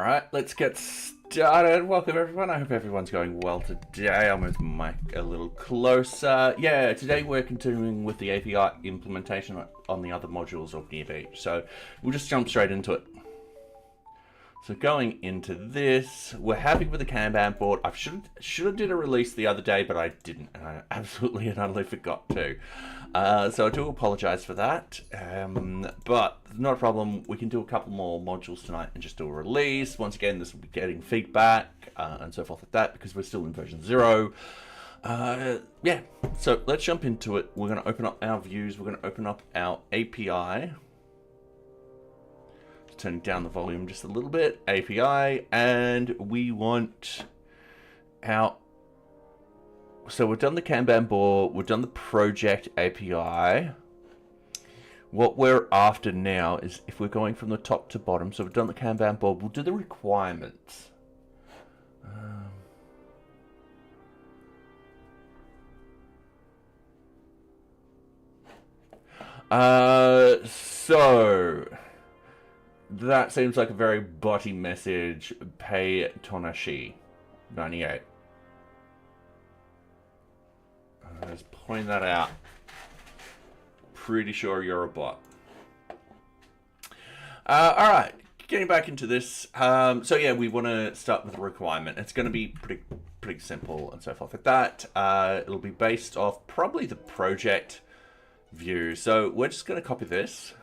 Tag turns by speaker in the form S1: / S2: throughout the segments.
S1: Alright, let's get started. Welcome everyone. I hope everyone's going well today. I'll move the mic a little closer. Yeah, today we're continuing with the API implementation on the other modules of NearBeach. So we'll just jump straight into it. So going into this, we're happy with the Kanban board. I should have did a release the other day, but I didn't. And I absolutely and utterly forgot to. So I do apologize for that. But not a problem. We can do a couple more modules tonight and just do a release. Once again, this will be getting feedback and so forth like that because we're still in version 0. Yeah, so let's jump into it. We're going to open up our views. We're going to open up our API. Turning down the volume just a little bit, API, and we want our, so we've done the Kanban board, we've done the project API. What we're after now is if we're going from the top to bottom, so we've done the Kanban board, we'll do the requirements. So that seems like a very botty message. Pay Tonashi 98. Just point that out. Pretty sure you're a bot. Alright, getting back into this. So yeah, we want to start with a requirement. It's going to be pretty simple and so forth like that. It'll be based off probably the project view. So we're just going to copy this.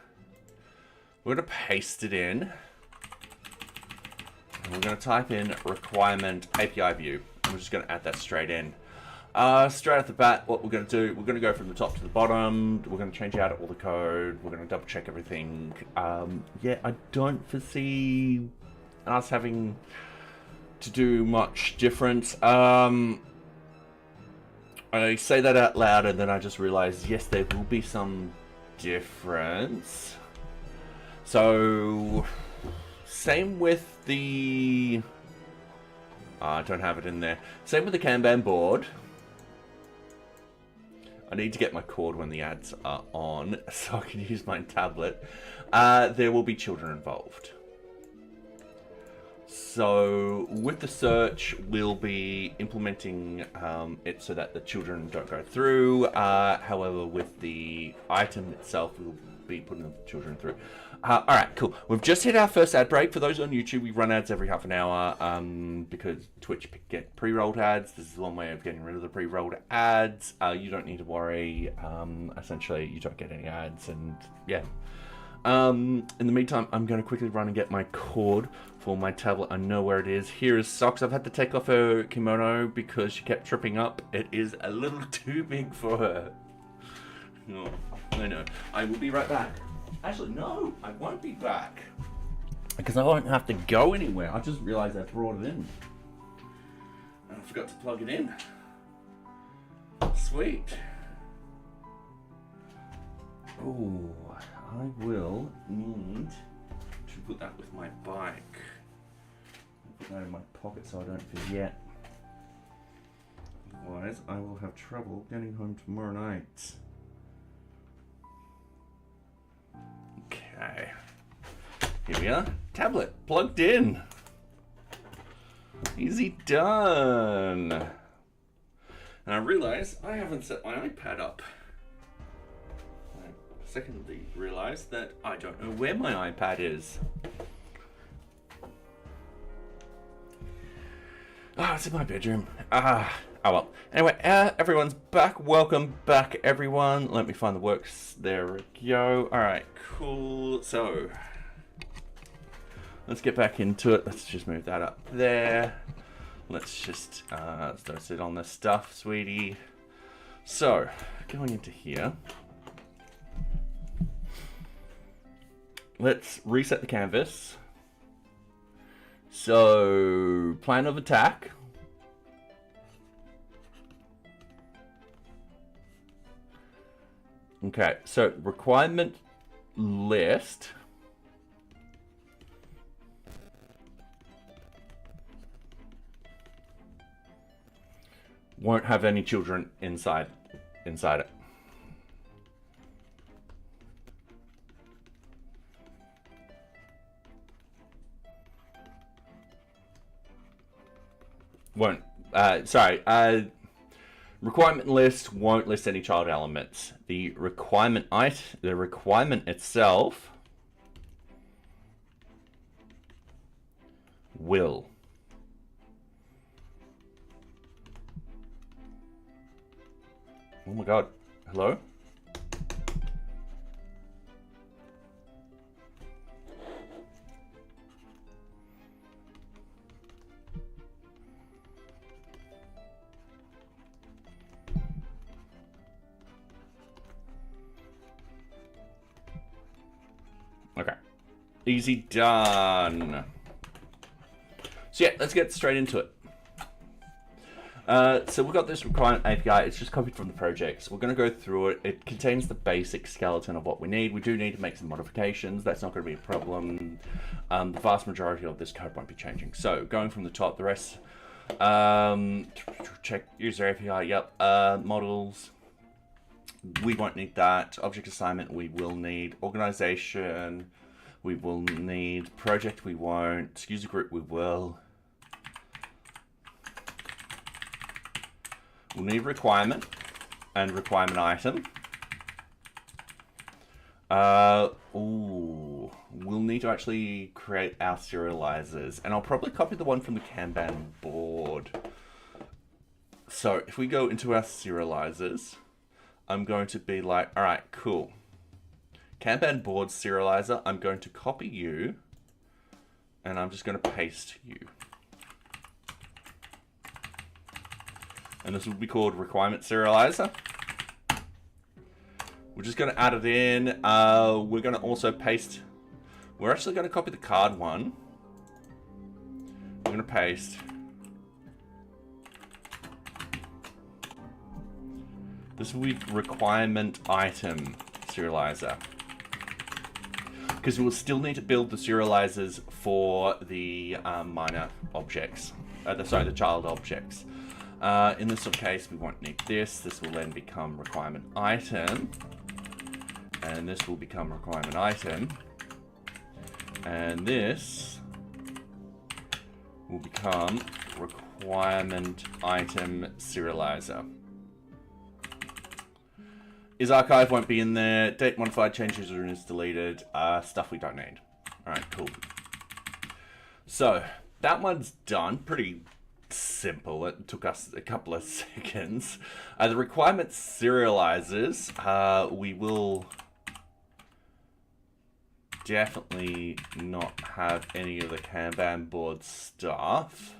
S1: We're going to paste it in. And we're going to type in requirement API view. And we're just going to add that straight in. Straight off the bat, what we're going to do, we're going to go from the top to the bottom. We're going to change out all the code. We're going to double check everything. Yeah, I don't foresee us having to do much difference. I say that out loud and then I just realized, yes, there will be some difference. So, same with the, I don't have it in there. Same with the Kanban board. I need to get my cord when the ads are on so I can use my tablet. There will be children involved. So, with the search, we'll be implementing it so that the children don't go through. However, with the item itself, we'll be putting the children through. Alright, cool. We've just hit our first ad break. For those on YouTube, we run ads every half an hour because Twitch get pre-rolled ads. This is one way of getting rid of the pre-rolled ads. You don't need to worry. Essentially, you don't get any ads, and yeah. In the meantime, I'm going to quickly run and get my cord for my tablet. I know where it is. Here is Socks. I've had to take off her kimono because she kept tripping up. It is a little too big for her. Oh, I know. I will be right back. Actually, no, I won't be back. Because I won't have to go anywhere. I just realized I brought it in. And I forgot to plug it in. Sweet. Oh, I will need to put that with my bike. I'll put that in my pocket so I don't forget. Otherwise, I will have trouble getting home tomorrow night. Okay, here we are. Tablet plugged in. Easy done. And I realize I haven't set my iPad up. I secondly realized that I don't know where my iPad is. Ah, it's in my bedroom. Oh well. Anyway, everyone's back. Welcome back, everyone. Let me find the works. There we go. All right, cool. So let's get back into it. Let's just move that up there. Let's just don't sit on this stuff, sweetie. So going into here, let's reset the canvas. So plan of attack. Okay, so requirement list. Won't have any children inside it. won't. Requirement list won't list any child elements. The requirement itself will. Oh my god. Hello? Okay. Easy done. So yeah, let's get straight into it. So we've got this requirement API. It's just copied from the projects. We're going to go through it. It contains the basic skeleton of what we need. We do need to make some modifications. That's not going to be a problem. The vast majority of this code won't be changing. So going from the top, the rest, check user API. Yep. Models. We won't need that. Object assignment, we will need. Organization, we will need. Project, we won't. User group, we will. We'll need requirement and requirement item. We'll need to actually create our serializers, and I'll probably copy the one from the Kanban board. So if we go into our serializers, I'm going to be like, all right, cool. Kanban board serializer, I'm going to copy you, and I'm just going to paste you. And this will be called requirement serializer. We're just going to add it in. We're going to also paste. We're actually going to copy the card one. We're going to paste. This will be requirement item serializer. Because we'll still need to build the serializers for the minor objects. The child objects. In this case, we won't need this. This will then become requirement item. And this will become requirement item. And this will become requirement item serializer. Is archive won't be in there. Date modified, change user is deleted. Stuff we don't need. Alright, cool. So, that one's done. Pretty simple. It took us a couple of seconds. The requirement serializers, we will definitely not have any of the Kanban board stuff.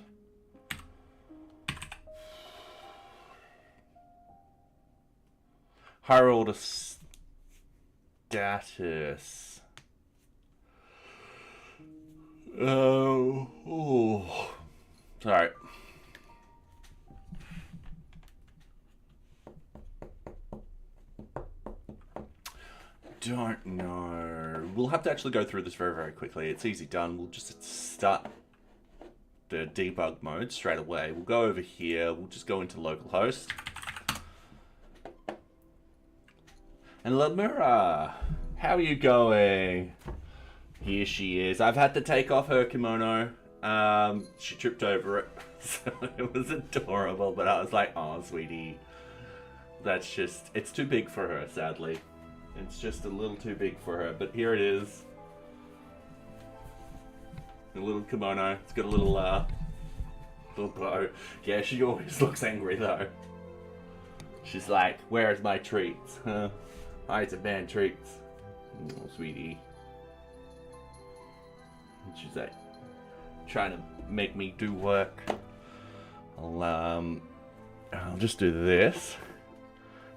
S1: Higher order status. Sorry. Don't know. We'll have to actually go through this very, very quickly. It's easy done. We'll just start the debug mode straight away. We'll go over here. We'll just go into localhost. And Lamira, how are you going? Here she is. I've had to take off her kimono. She tripped over it. So it was adorable, but I was like, oh, sweetie. That's just, it's too big for her, sadly. It's just a little too big for her, but here it is. A little kimono. It's got a little bow. Yeah, she always looks angry though. She's like, where's my treats? Huh? I demand treats. Oh, sweetie. And she's like, trying to make me do work. I'll just do this.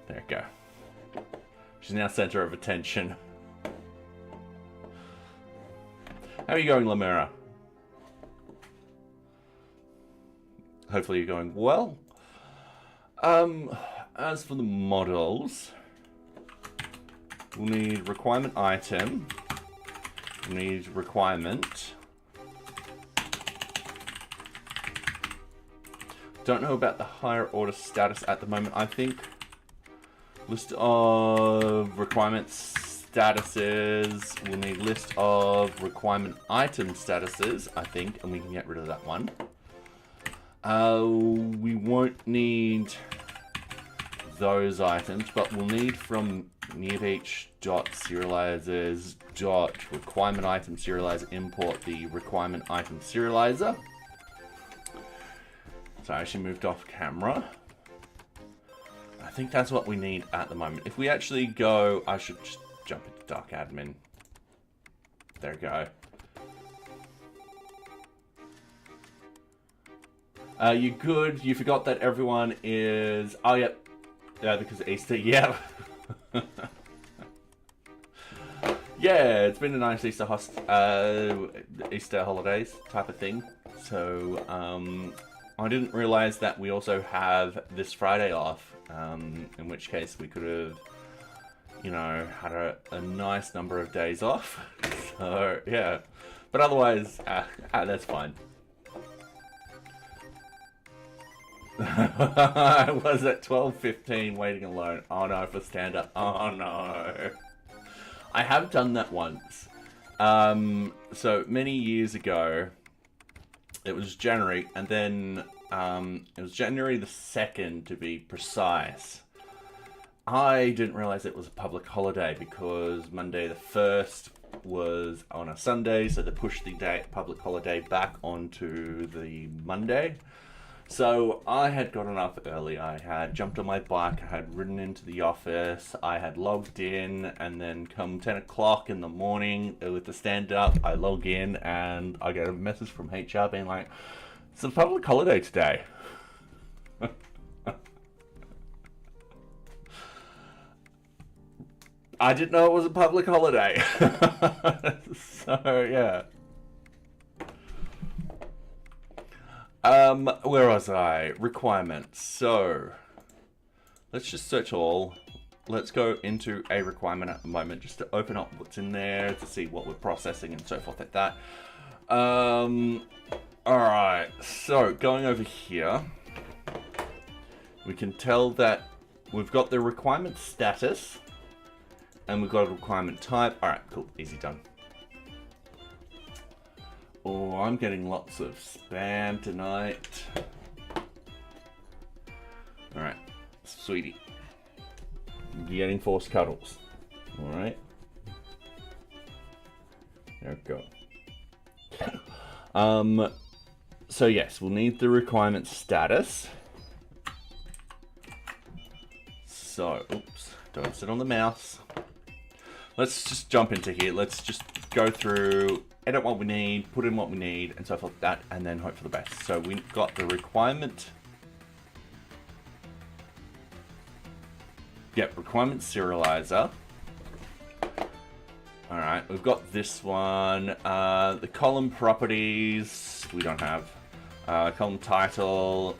S1: There we go. She's now center of attention. How are you going, Lamira? Hopefully you're going well. As for the models, we'll need requirement item. We'll need requirement. Don't know about the higher order status at the moment. I think list of requirement statuses. We'll need list of requirement item statuses, I think, and we can get rid of that one. We won't need those items, but we'll need from NearBeach.serializers.requirement item serializer import the requirement item serializer. So I actually moved off camera. I think that's what we need at the moment. If we actually go, I should just jump into Dark Admin. There we go. You good? You forgot that everyone is... Oh, yep. Yeah, because of Easter. Yeah. Yeah, it's been a nice Easter Easter holidays type of thing. So, I didn't realize that we also have this Friday off. In which case we could have, you know, had a nice number of days off. So, yeah. But otherwise, that's fine. I was at 12:15 waiting alone. Oh no, for stand-up. Oh no. I have done that once. So many years ago, it was January, and then it was January the 2nd to be precise. I didn't realize it was a public holiday because Monday the 1st was on a Sunday, so they pushed the public holiday back onto the Monday. So I had gotten up early, I had jumped on my bike, I had ridden into the office, I had logged in, and then come 10 o'clock in the morning with the stand-up, I log in and I get a message from HR being like, it's a public holiday today. I didn't know it was a public holiday. So, yeah. Where was I? Requirements. So, let's just search all. Let's go into a requirement at the moment just to open up what's in there to see what we're processing and so forth like that. Alright, so going over here, we can tell that we've got the requirement status and we've got a requirement type. Alright, cool, easy done. Oh, I'm getting lots of spam tonight. Alright, sweetie. You're getting forced cuddles. Alright. There we go. So yes, we'll need the requirement status. So, oops, don't sit on the mouse. Let's just jump into here. Let's just go through, edit what we need, put in what we need, and so forth like that, and then hope for the best. So we've got the requirement. Yep, requirement serializer. Alright, we've got this one. The column properties, we don't have. Column title.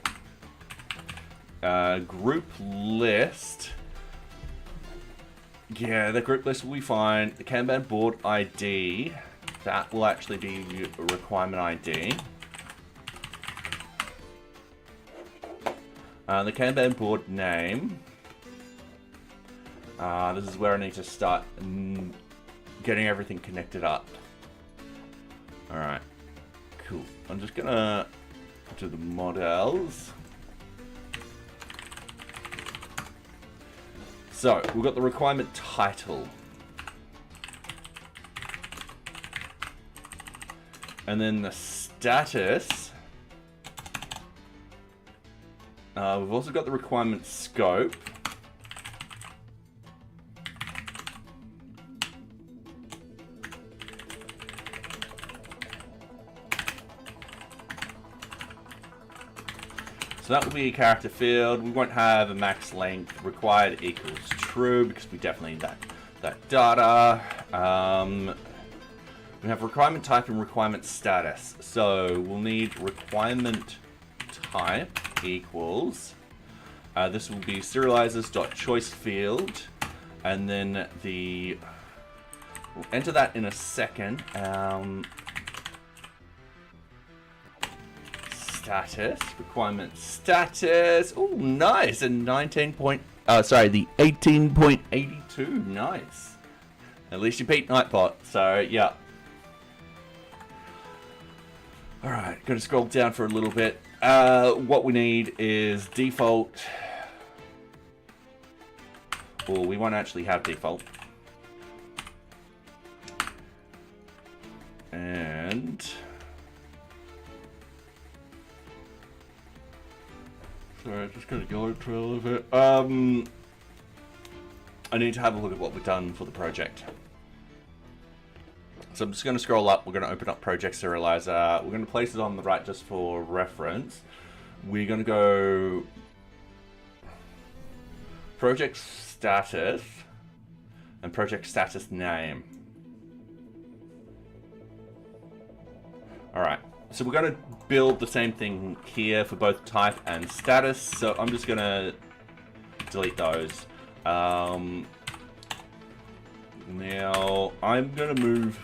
S1: Group list. Yeah, the group list will be fine. The Kanban board ID, that will actually be a requirement ID. The Kanban board name. This is where I need to start getting everything connected up. Alright, cool. I'm just gonna do the models. So, we've got the requirement title. And then the status. We've also got the requirement scope. So that will be a character field. We won't have a max length. Required equals true because we definitely need that data. We have requirement type and requirement status. So we'll need requirement type equals. This will be serializers.choice field. And then we'll enter that in a second. Status, requirement status. Oh, nice. And the 18.82. Nice. At least you beat Nightbot. So, yeah. Alright, gonna scroll down for a little bit. what we need is default. Well, we won't actually have default. And sorry, I just got to go through a little bit. I need to have a look at what we've done for the project. So I'm just going to scroll up. We're going to open up Project Serializer. We're going to place it on the right just for reference. We're going to go project status and project status name. All right. So we're going to build the same thing here for both type and status. So I'm just going to delete those. Now I'm going to move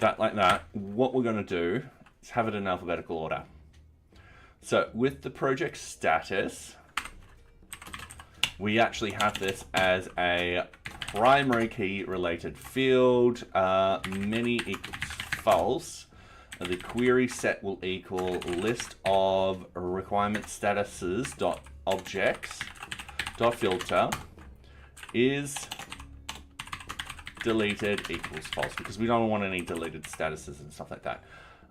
S1: that like that. What we're going to do is have it in alphabetical order. So with the project status, we actually have this as a primary key related field. Many equals false. The query set will equal list of requirement statuses dot objects dot filter is deleted equals false, because we don't want any deleted statuses and stuff like that.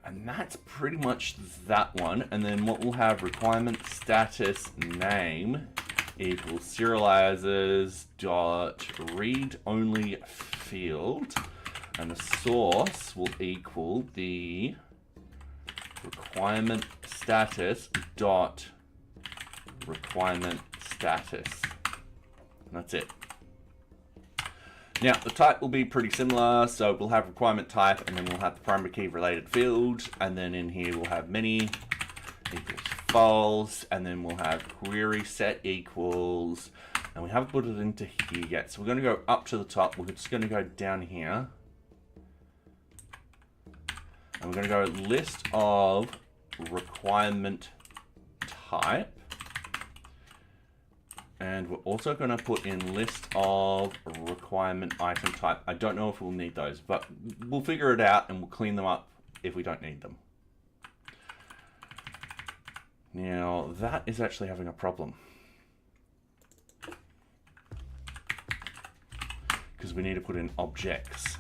S1: And that's pretty much that one. And then what we'll have, requirement status name equals serializers dot read only field, and the source will equal the requirement status dot requirement status. And that's it. Now the type will be pretty similar, so we'll have requirement type, and then we'll have the primary key related field, and then in here we'll have many equals false, and then we'll have query set equals, and we haven't put it into here yet, so we're going to go up to the top. We're just going to go down here, and we're going to go list of requirement type, and we're also going to put in list of requirement item type. I don't know if we'll need those, but we'll figure it out and we'll clean them up if we don't need them. Now that is actually having a problem, because we need to put in objects.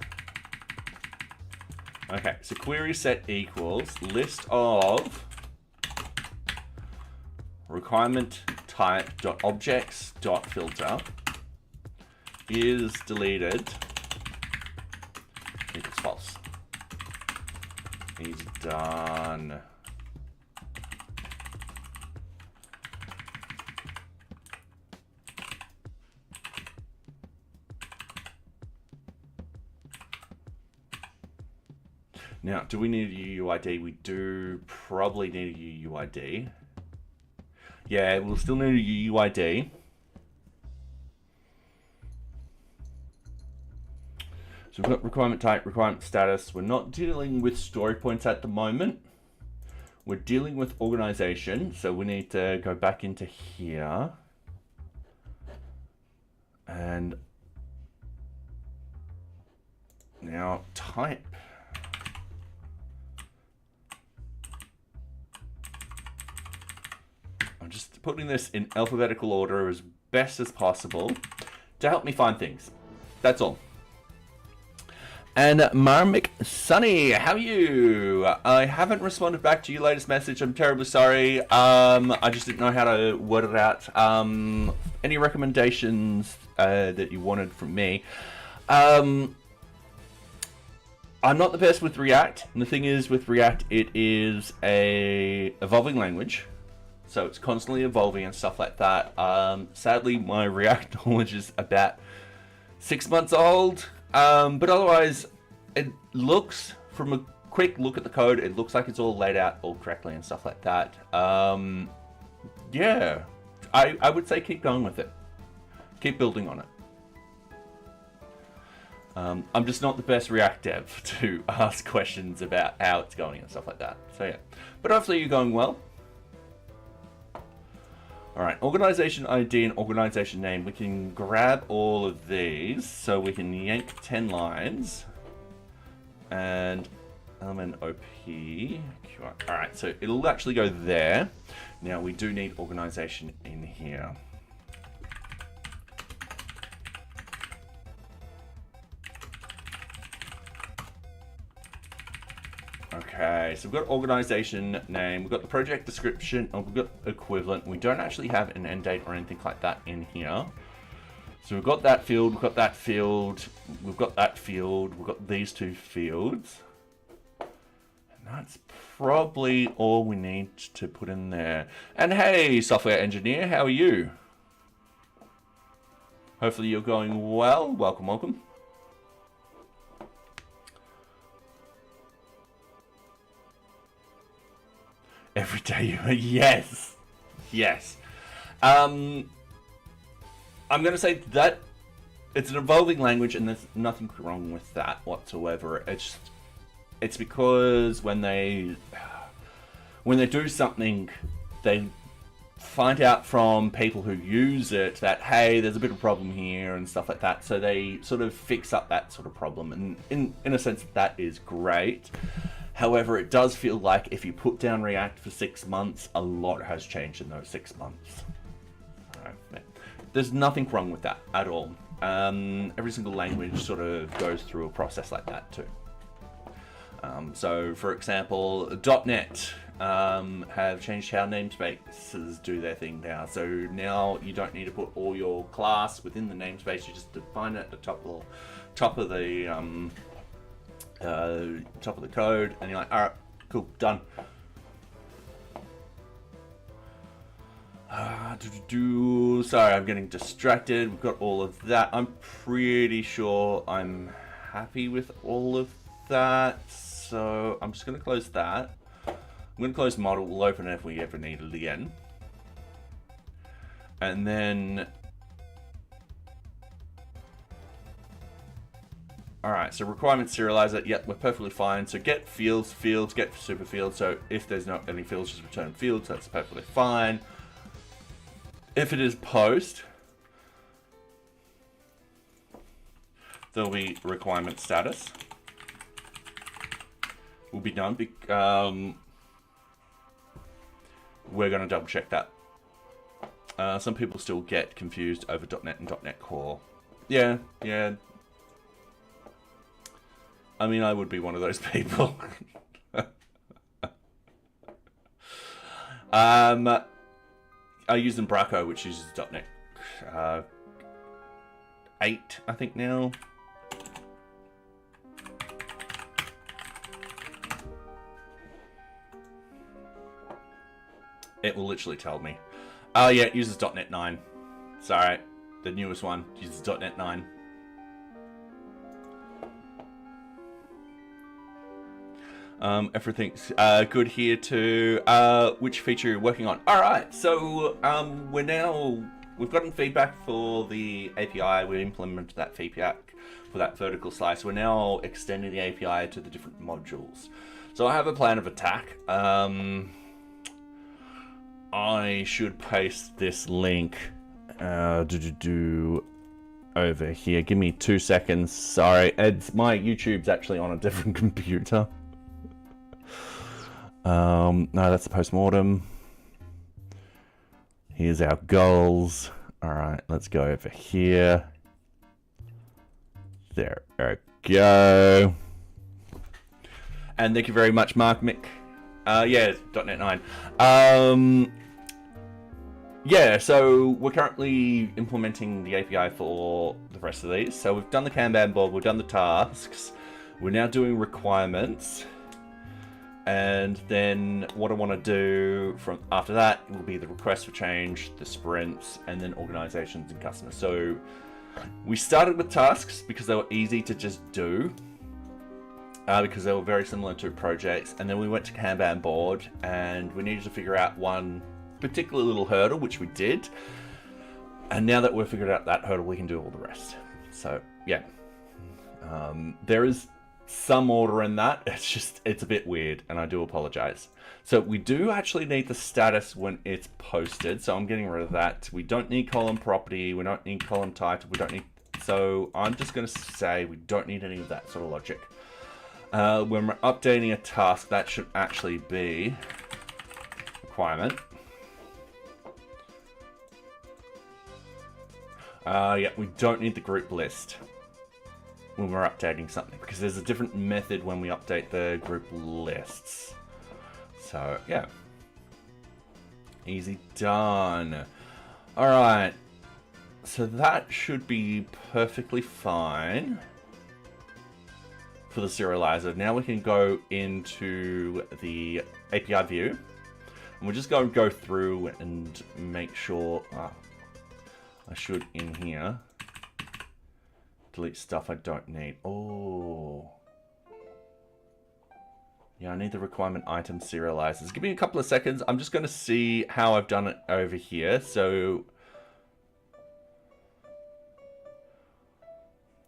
S1: Okay, so query set equals list of requirement type dot objects dot filter is deleted equals false. Is done. Now, do we need a UUID? We do probably need a UUID. Yeah, we'll still need a UUID. So we've got requirement type, requirement status. We're not dealing with story points at the moment. We're dealing with organization. So we need to go back into here. And now type. I'm just putting this in alphabetical order as best as possible to help me find things. That's all. And Marmick Sunny, how are you? I haven't responded back to your latest message. I'm terribly sorry. I just didn't know how to word it out. Any recommendations that you wanted from me? I'm not the best with React. And the thing is, with React, it is a evolving language. So it's constantly evolving and stuff like that. Sadly, my React knowledge is about 6 months old. But otherwise, it looks, from a quick look at the code, it looks like it's all laid out all correctly and stuff like that. Yeah, I would say keep going with it. Keep building on it. I'm just not the best React dev to ask questions about how it's going and stuff like that. So yeah, but hopefully you're going well. All right, organization ID and organization name. We can grab all of these, so we can yank 10 lines. And element OP. All right, so it'll actually go there. Now we do need organization in here. Okay, so we've got organization name, we've got the project description, and we've got equivalent. We don't actually have an end date or anything like that in here. So we've got that field, we've got that field, we've got that field, we've got these two fields. And that's probably all we need to put in there. And hey, software engineer, how are you? Hopefully you're going well. Welcome, welcome. Every day, yes, yes. I'm going to say that it's an evolving language, and there's nothing wrong with that whatsoever. It's because when they do something, they find out from people who use it that, hey, there's a bit of a problem here and stuff like that. So they sort of fix up that sort of problem, and in a sense, that is great. However, it does feel like if you put down React for 6 months, a lot has changed in those 6 months. Right. There's nothing wrong with that at all. Every single language sort of goes through a process like that too. So, for example, .NET have changed how namespaces do their thing now. So now you don't need to put all your class within the namespace. You just define it at the top of the code, and you're like, all right, cool, done. Sorry, I'm getting distracted. We've got all of that. I'm pretty sure I'm happy with all of that. So I'm just going to close that. I'm going to close model. We'll open it if we ever need it again. And then, all right, so requirement serializer. Yep, we're perfectly fine. So get fields, get super fields. So if there's not any fields, just return fields. That's perfectly fine. If it is post, there'll be requirement status. Will be done. We're going to double check that. Some people still get confused over .NET and .NET Core. Yeah. I mean, I would be one of those people. I use Umbraco, which uses .NET 8, I think now. It will literally tell me. Oh yeah, it uses .NET 9. Sorry, the newest one uses .NET 9. Everything's good here too. Which feature you're working on? All right, so we've gotten feedback for the API. We implemented that feedback for that vertical slice. We're now extending the API to the different modules. So I have a plan of attack. I should paste this link over here. Give me 2 seconds. Sorry, my YouTube's actually on a different computer. No, that's the postmortem. Here's our goals. All right, let's go over here. There we go. And thank you very much, Mark Mick. Yeah, .NET 9. Yeah, so we're currently implementing the API for the rest of these. So we've done the Kanban board, we've done the tasks. We're now doing requirements. And then what I want to do from after that will be the requests for change, the sprints, and then organizations and customers. So we started with tasks because they were easy to just do. Because they were very similar to projects, and then we went to Kanban board and we needed to figure out one particular little hurdle, which we did, and now that we've figured out that hurdle, we can do all the rest. So yeah, there is some order in that. It's a bit weird, and I do apologize. So we do actually need the status when it's posted, so I'm getting rid of that. We don't need column property, we don't need column title, we don't need, so I'm just going to say we don't need any of that sort of logic. When we're updating a task, that should actually be requirement. Yeah, we don't need the group list when we're updating something, because there's a different method when we update the group lists. So, yeah. Easy done. Alright. So that should be perfectly fine for the serializer. Now we can go into the API view. And we're just going to go through and make sure... I should, in here, delete stuff I don't need. Oh. Yeah, I need the requirement item serializers. Give me a couple of seconds. I'm just going to see how I've done it over here. So,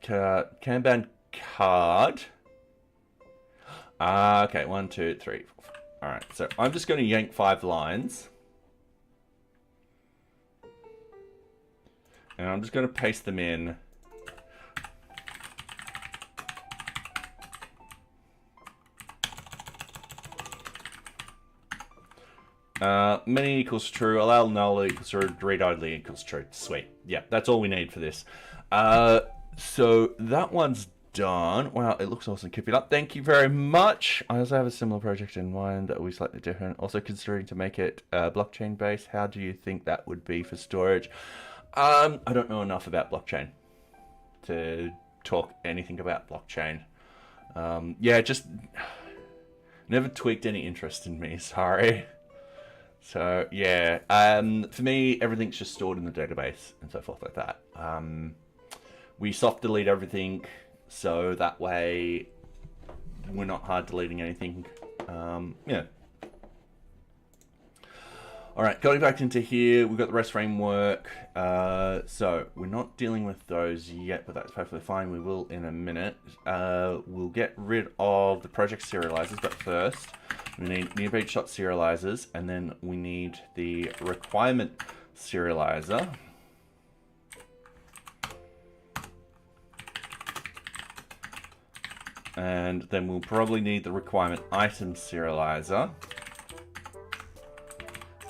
S1: Kanban card. Okay, 1, 2, 3, 4. All right, so I'm just going to yank 5 lines. And I'm just going to paste them in. Many equals true, allow null equals true, read only equals true. Sweet. Yeah, that's all we need for this. So that one's done. Wow, it looks awesome. Keep it up. Thank you very much. I also have a similar project in mind that will be slightly different. Also considering to make it blockchain based. How do you think that would be for storage? I don't know enough about blockchain to talk anything about blockchain. Yeah, just never tweaked any interest in me, sorry. So, yeah, for me, everything's just stored in the database and so forth like that. We soft delete everything, so that way we're not hard deleting anything. Yeah. All right, going back into here, we've got the REST framework. So we're not dealing with those yet, but that's perfectly fine. We will in a minute. We'll get rid of the project serializers, but first we need NearBeach serializers, and then we need the requirement serializer. And then we'll probably need the requirement item serializer.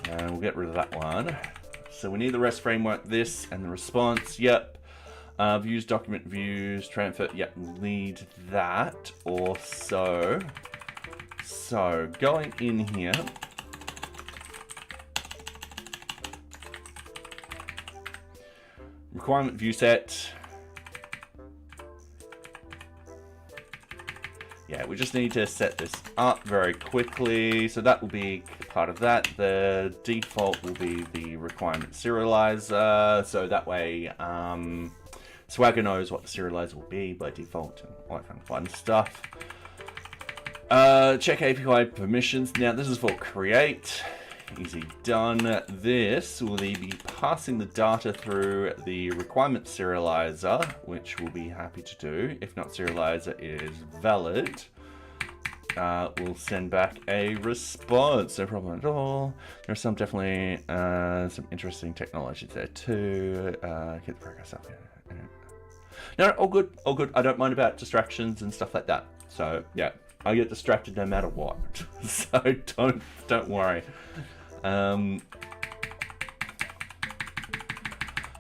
S1: And we'll get rid of that one. So we need the REST framework, this, and the response, yep. Views, document views, transfer, yep, we'll need that also. So going in here. Requirement view set. Yeah, we just need to set this up very quickly. So that will be part of that. The default will be the requirement serializer. So that way, Swagger knows what the serializer will be by default and all that kind of fun stuff. Check API permissions. Now this is for create. Easy done. This will be passing the data through the requirement serializer, which we'll be happy to do. If not serializer is valid, we'll send back a response. No problem at all. There's definitely some interesting technologies there too. Get the progress up. No, all good, all good. I don't mind about distractions and stuff like that. So yeah, I get distracted no matter what. So don't worry.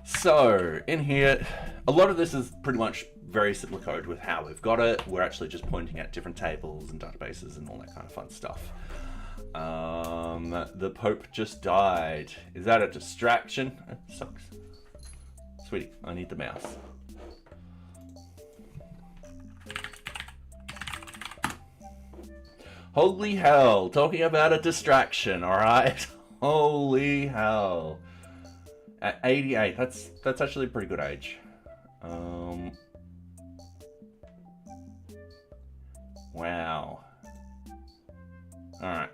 S1: So in here, a lot of this is pretty much very simple code with how we've got it. We're actually just pointing at different tables and databases and all that kind of fun stuff. The Pope just died. Is that a distraction? It sucks. Sweetie, I need the mouse. Holy hell, talking about a distraction, all right? Holy hell. At 88, that's actually a pretty good age. Wow. All right.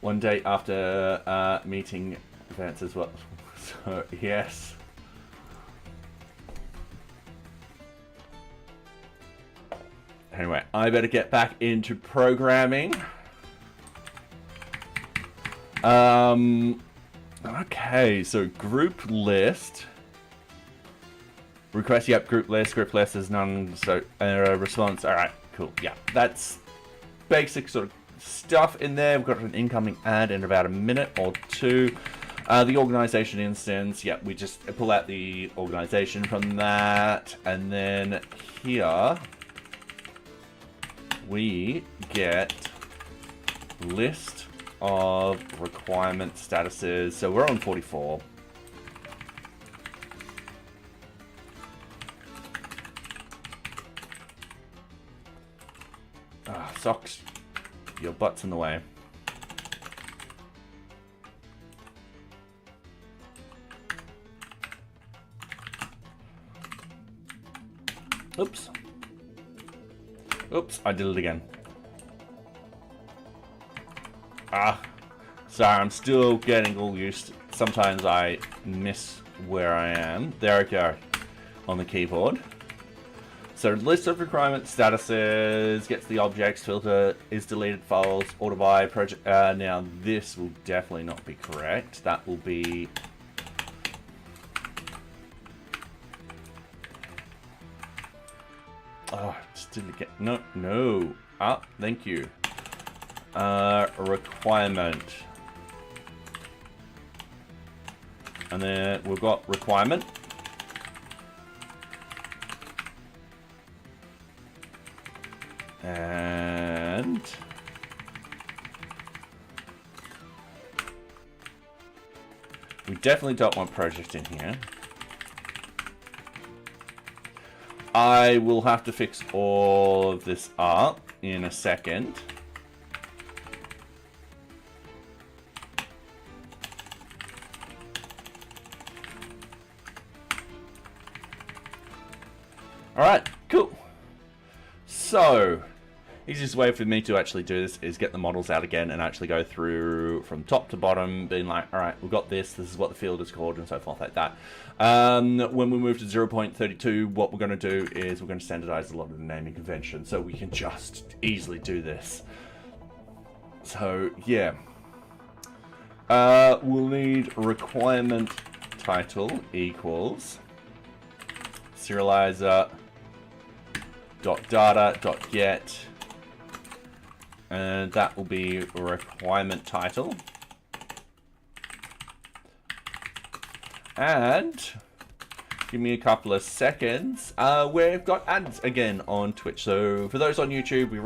S1: One day after meeting Vance as well. So, yes. Anyway, I better get back into programming. Okay, so group list. Request, yep, group list is none, so response, alright, cool, yeah. That's basic sort of stuff in there. We've got an incoming ad in about a minute or two. The organization instance, yeah, we just pull out the organization from that, and then here we get list of requirement statuses. So we're on 44. Socks, your butt's in the way. Oops. Oops, I did it again. Sorry, I'm still getting all used. Sometimes I miss where I am. There we go, on the keyboard. So list of requirement statuses, gets the objects, filter is deleted files, order by project. Now this will definitely not be correct. That will be just didn't get no. Thank you. Requirement. And then we've got requirement. And we definitely don't want project in here. I will have to fix all of this up in a second. Alright, cool. So, easiest way for me to actually do this is get the models out again and actually go through from top to bottom, being like, alright, we've got this is what the field is called, and so forth like that. When we move to 0.32, what we're going to do is we're going to standardize a lot of the naming convention, so we can just easily do this. So, yeah. We'll need requirement title equals serializer .data.get, and that will be requirement title. And give me a couple of seconds. We've got ads again on Twitch. So for those on YouTube, we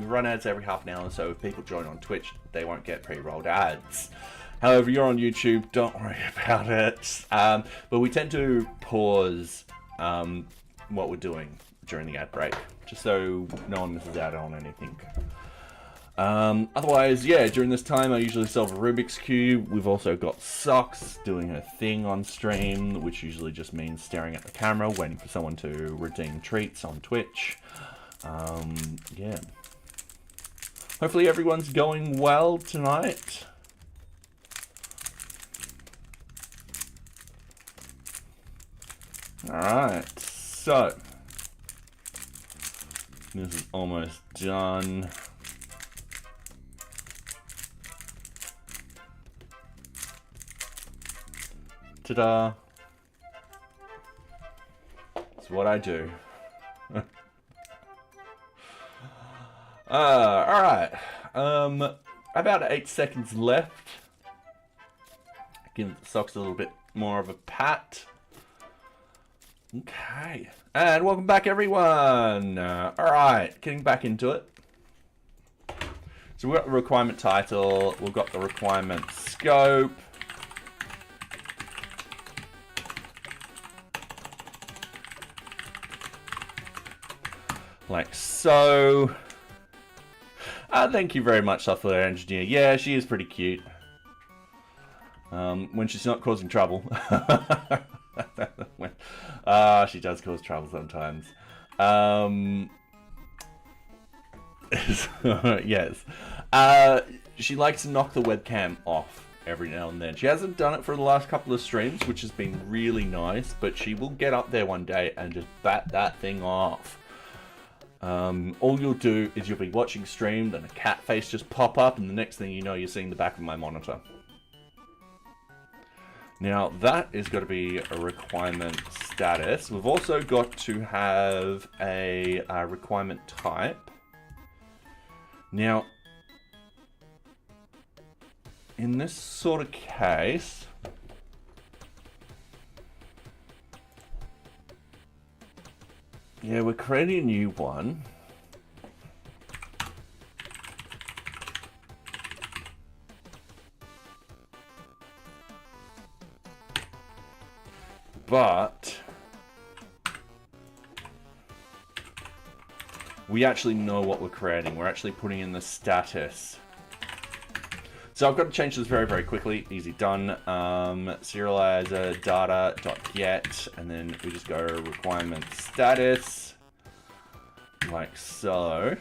S1: run ads every half an hour. So if people join on Twitch, they won't get pre-rolled ads. However, you're on YouTube, don't worry about it. But we tend to pause what we're doing during the ad break, just so no one misses out on anything. Otherwise, yeah, during this time I usually solve a Rubik's Cube. We've also got Socks doing her thing on stream, which usually just means staring at the camera, waiting for someone to redeem treats on Twitch. Yeah. Hopefully everyone's going well tonight. Alright, so this is almost done. Ta-da! That's what I do. Alright. About 8 seconds left. Give the Socks a little bit more of a pat. Okay, and welcome back everyone. Alright, getting back into it. So we've got the requirement title, we've got the requirement scope. Like so. Thank you very much, software engineer. Yeah, she is pretty cute. When she's not causing trouble. She does cause trouble sometimes. Yes. She likes to knock the webcam off every now and then. She hasn't done it for the last couple of streams, which has been really nice, but she will get up there one day and just bat that thing off. All you'll do is you'll be watching stream, then a cat face just pop up, and the next thing you know, you're seeing the back of my monitor. Now that is going to be a requirement status. We've also got to have a requirement type. Now, in this sort of case, yeah, we're creating a new one. But we actually know what we're creating. We're actually putting in the status. So I've got to change this very, very quickly. Easy done. Serializer data.get, and then we just go requirement status, like so.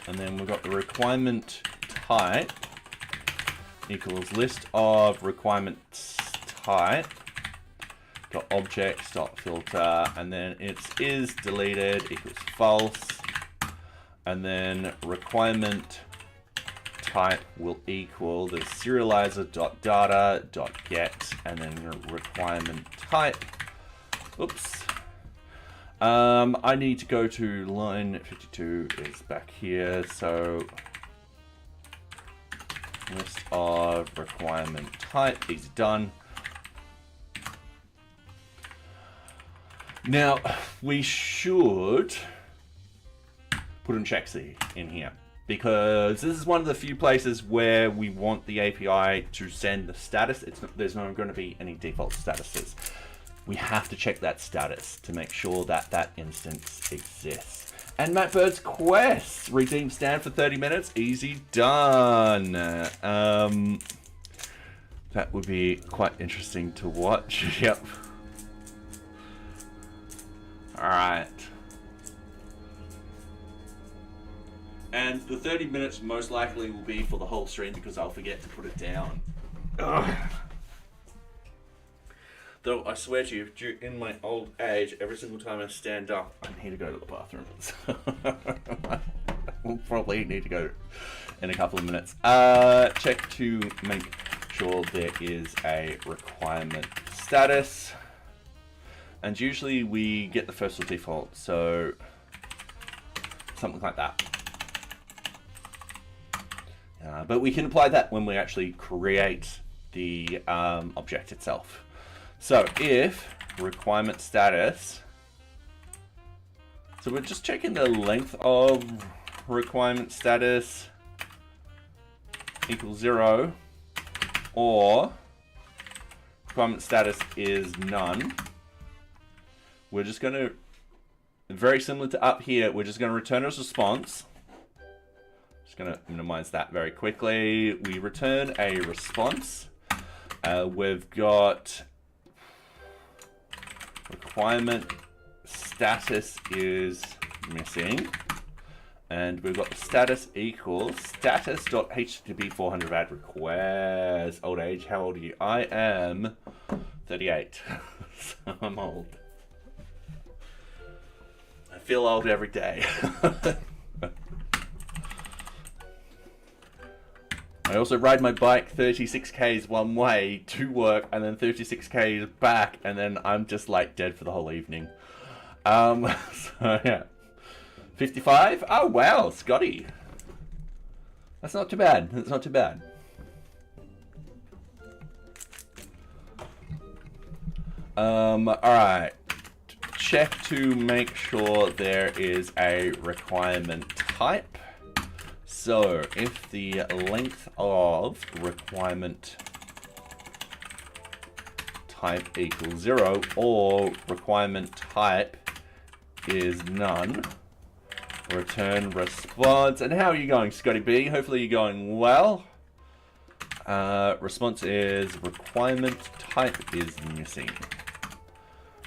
S1: And then we've got the requirement type equals list of requirements type dot objects dot filter, and then it is deleted equals false, and then requirement type will equal the serializer dot data dot get, and then requirement type. Oops. I need to go to line 52 is back here, so list of requirement type, easy done. Now, we should put in checks in here, because this is one of the few places where we want the API to send the status. There's not going to be any default statuses. We have to check that status to make sure that that instance exists. And Matt Bird's quest, redeem stand for 30 minutes, easy done. That would be quite interesting to watch. Yep. All right. And the 30 minutes most likely will be for the whole stream because I'll forget to put it down. Ugh. Though I swear to you, in my old age, every single time I stand up, I need to go to the bathroom. We'll probably need to go in a couple of minutes. Check to make sure there is a requirement status. And usually we get the first or default, so something like that. But we can apply that when we actually create the object itself. So if requirement status, so we're just checking the length of requirement status equals 0, or requirement status is none. We're just going to, very similar to up here, we're just going to return a response. Just going to minimize that very quickly. We return a response. We've got requirement status is missing. And we've got the status equals status.http 400 add request. Old age, how old are you? I am 38. So I'm old. I feel old every day. I also ride my bike 36 Ks one way to work and then 36 Ks back, and then I'm just like dead for the whole evening. So yeah. 55? Oh wow, Scotty. That's not too bad. That's not too bad. Alright. Check to make sure there is a requirement type. So if the length of requirement type equals 0 or requirement type is none, return response. And how are you going, Scotty B? Hopefully you're going well. Response is requirement type is missing.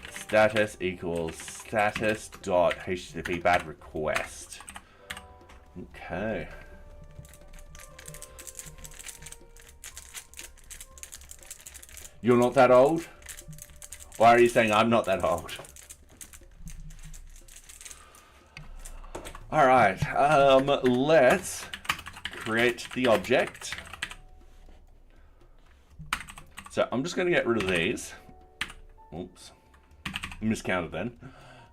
S1: Status equals status.http bad request. Okay. You're not that old? Why are you saying I'm not that old? All right, let's create the object. So I'm just going to get rid of these. Oops. Miscounted then.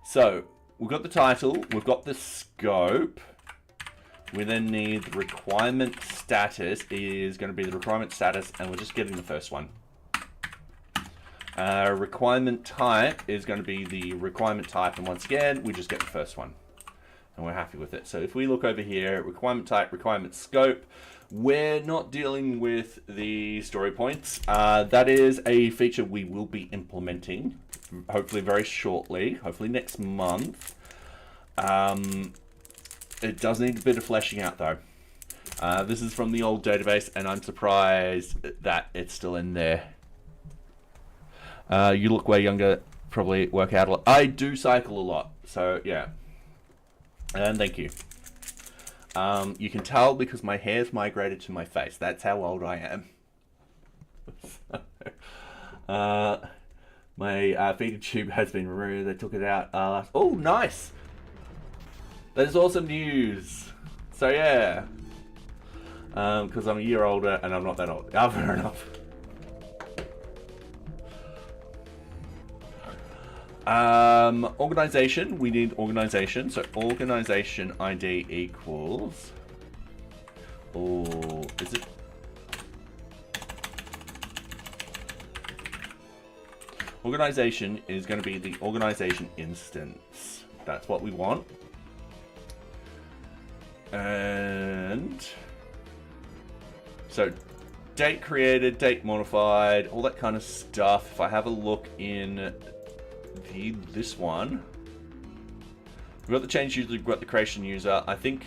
S1: So we've got the title, we've got the scope. We then need the requirement status is going to be the requirement status, and we're just getting the first one. Requirement type is going to be the requirement type, and once again, we just get the first one. And we're happy with it. So if we look over here, requirement type, requirement scope, we're not dealing with the story points. That is a feature we will be implementing, hopefully very shortly, hopefully next month. It does need a bit of fleshing out though. This is from the old database, and I'm surprised that it's still in there. You look way younger, probably work out a lot. I do cycle a lot, so yeah. And thank you. You can tell because my hair's migrated to my face. That's how old I am. My feeder tube has been removed. They took it out last... Oh, nice! That is awesome news. So yeah. Because I'm a year older and I'm not that old. Oh, fair enough. Organization, we need organization. So organization ID equals. Oh, is it? Organization is going to be the organization instance. That's what we want. And so date created, date modified, all that kind of stuff. If I have a look in this one, we've got the change user, we've got the creation user. I think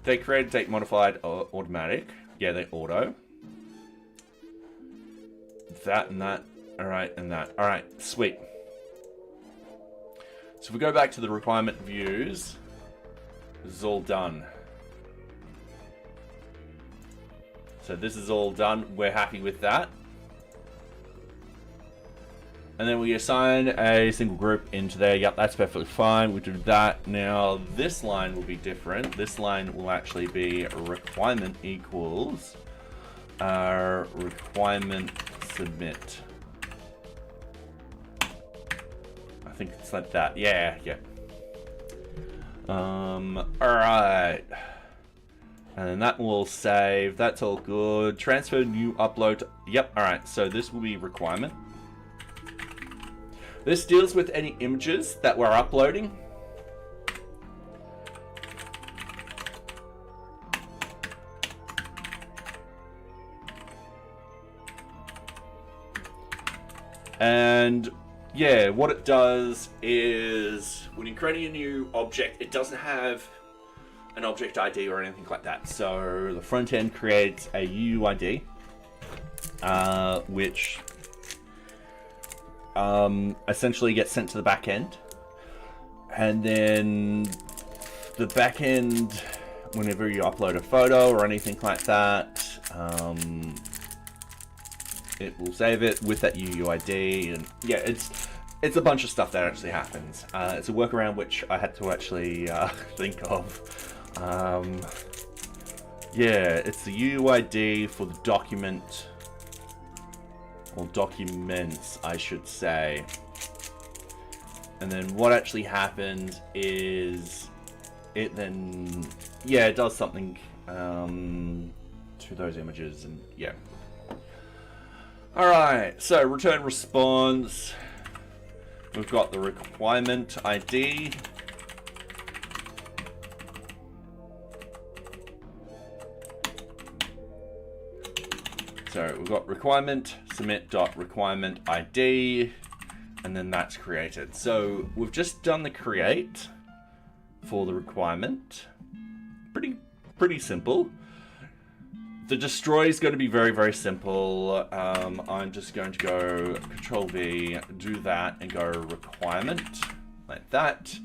S1: date created, date modified are automatic. Yeah, they auto. That and that. Alright, and that. Alright, sweet. So if we go back to the requirement views, this is all done. So this is all done. We're happy with that. And then we assign a single group into there. Yep, that's perfectly fine. We do that. Now this line will be different. This line will actually be requirement equals requirement submit. I think it's like that. Yeah, yeah. Alright. And then that will save. That's all good. Transfer new upload. Yep, alright. So this will be requirement. This deals with any images that we're uploading. And yeah, what it does is when you're creating a new object, it doesn't have an object ID or anything like that. So the front end creates a UUID, which essentially gets sent to the back end. And then the back end, whenever you upload a photo or anything like that, it will save it with that UUID. And yeah, it's a bunch of stuff that actually happens. It's a workaround which I had to actually think of. Yeah, it's the UUID for the document, or documents, I should say. And then what actually happens is it then, yeah, it does something to those images, and yeah. Alright, so return response. We've got the requirement ID. So we've got requirement submit dot requirement ID, and then that's created. So we've just done the create for the requirement. Pretty simple. The destroy is going to be very, very simple. I'm just going to go Control V, do that, and go requirement like that,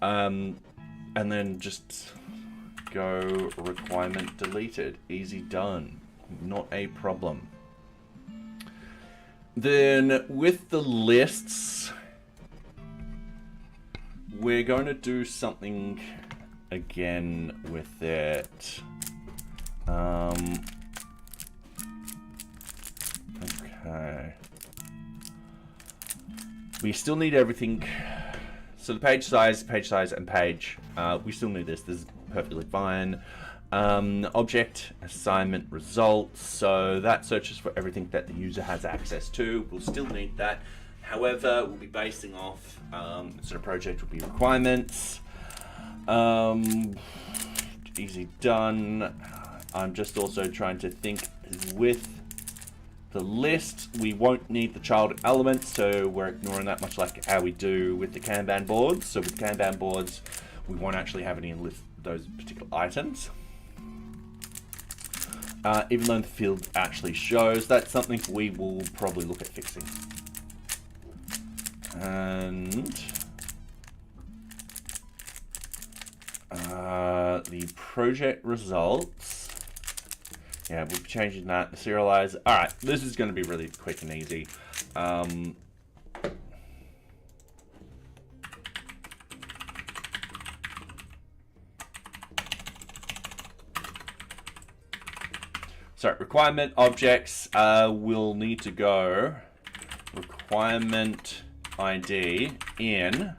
S1: and then just go requirement deleted. Easy done. Not a problem. Then with the lists, we're going to do something again with it. Okay. We still need everything. So the page size, and page. We still need this. This is perfectly fine. Object, assignment, results. So that searches for everything that the user has access to. We'll still need that. However, we'll be basing off, so the project will be requirements. Easy done. I'm just also trying to think with the list, we won't need the child element, so we're ignoring that, much like how we do with the Kanban boards. So with Kanban boards, we won't actually have any list those particular items. Even though the field actually shows, that's something we will probably look at fixing. And the project results, yeah, we'll be changing that. The serializer. All right, this is going to be really quick and easy. So requirement objects will need to go requirement ID in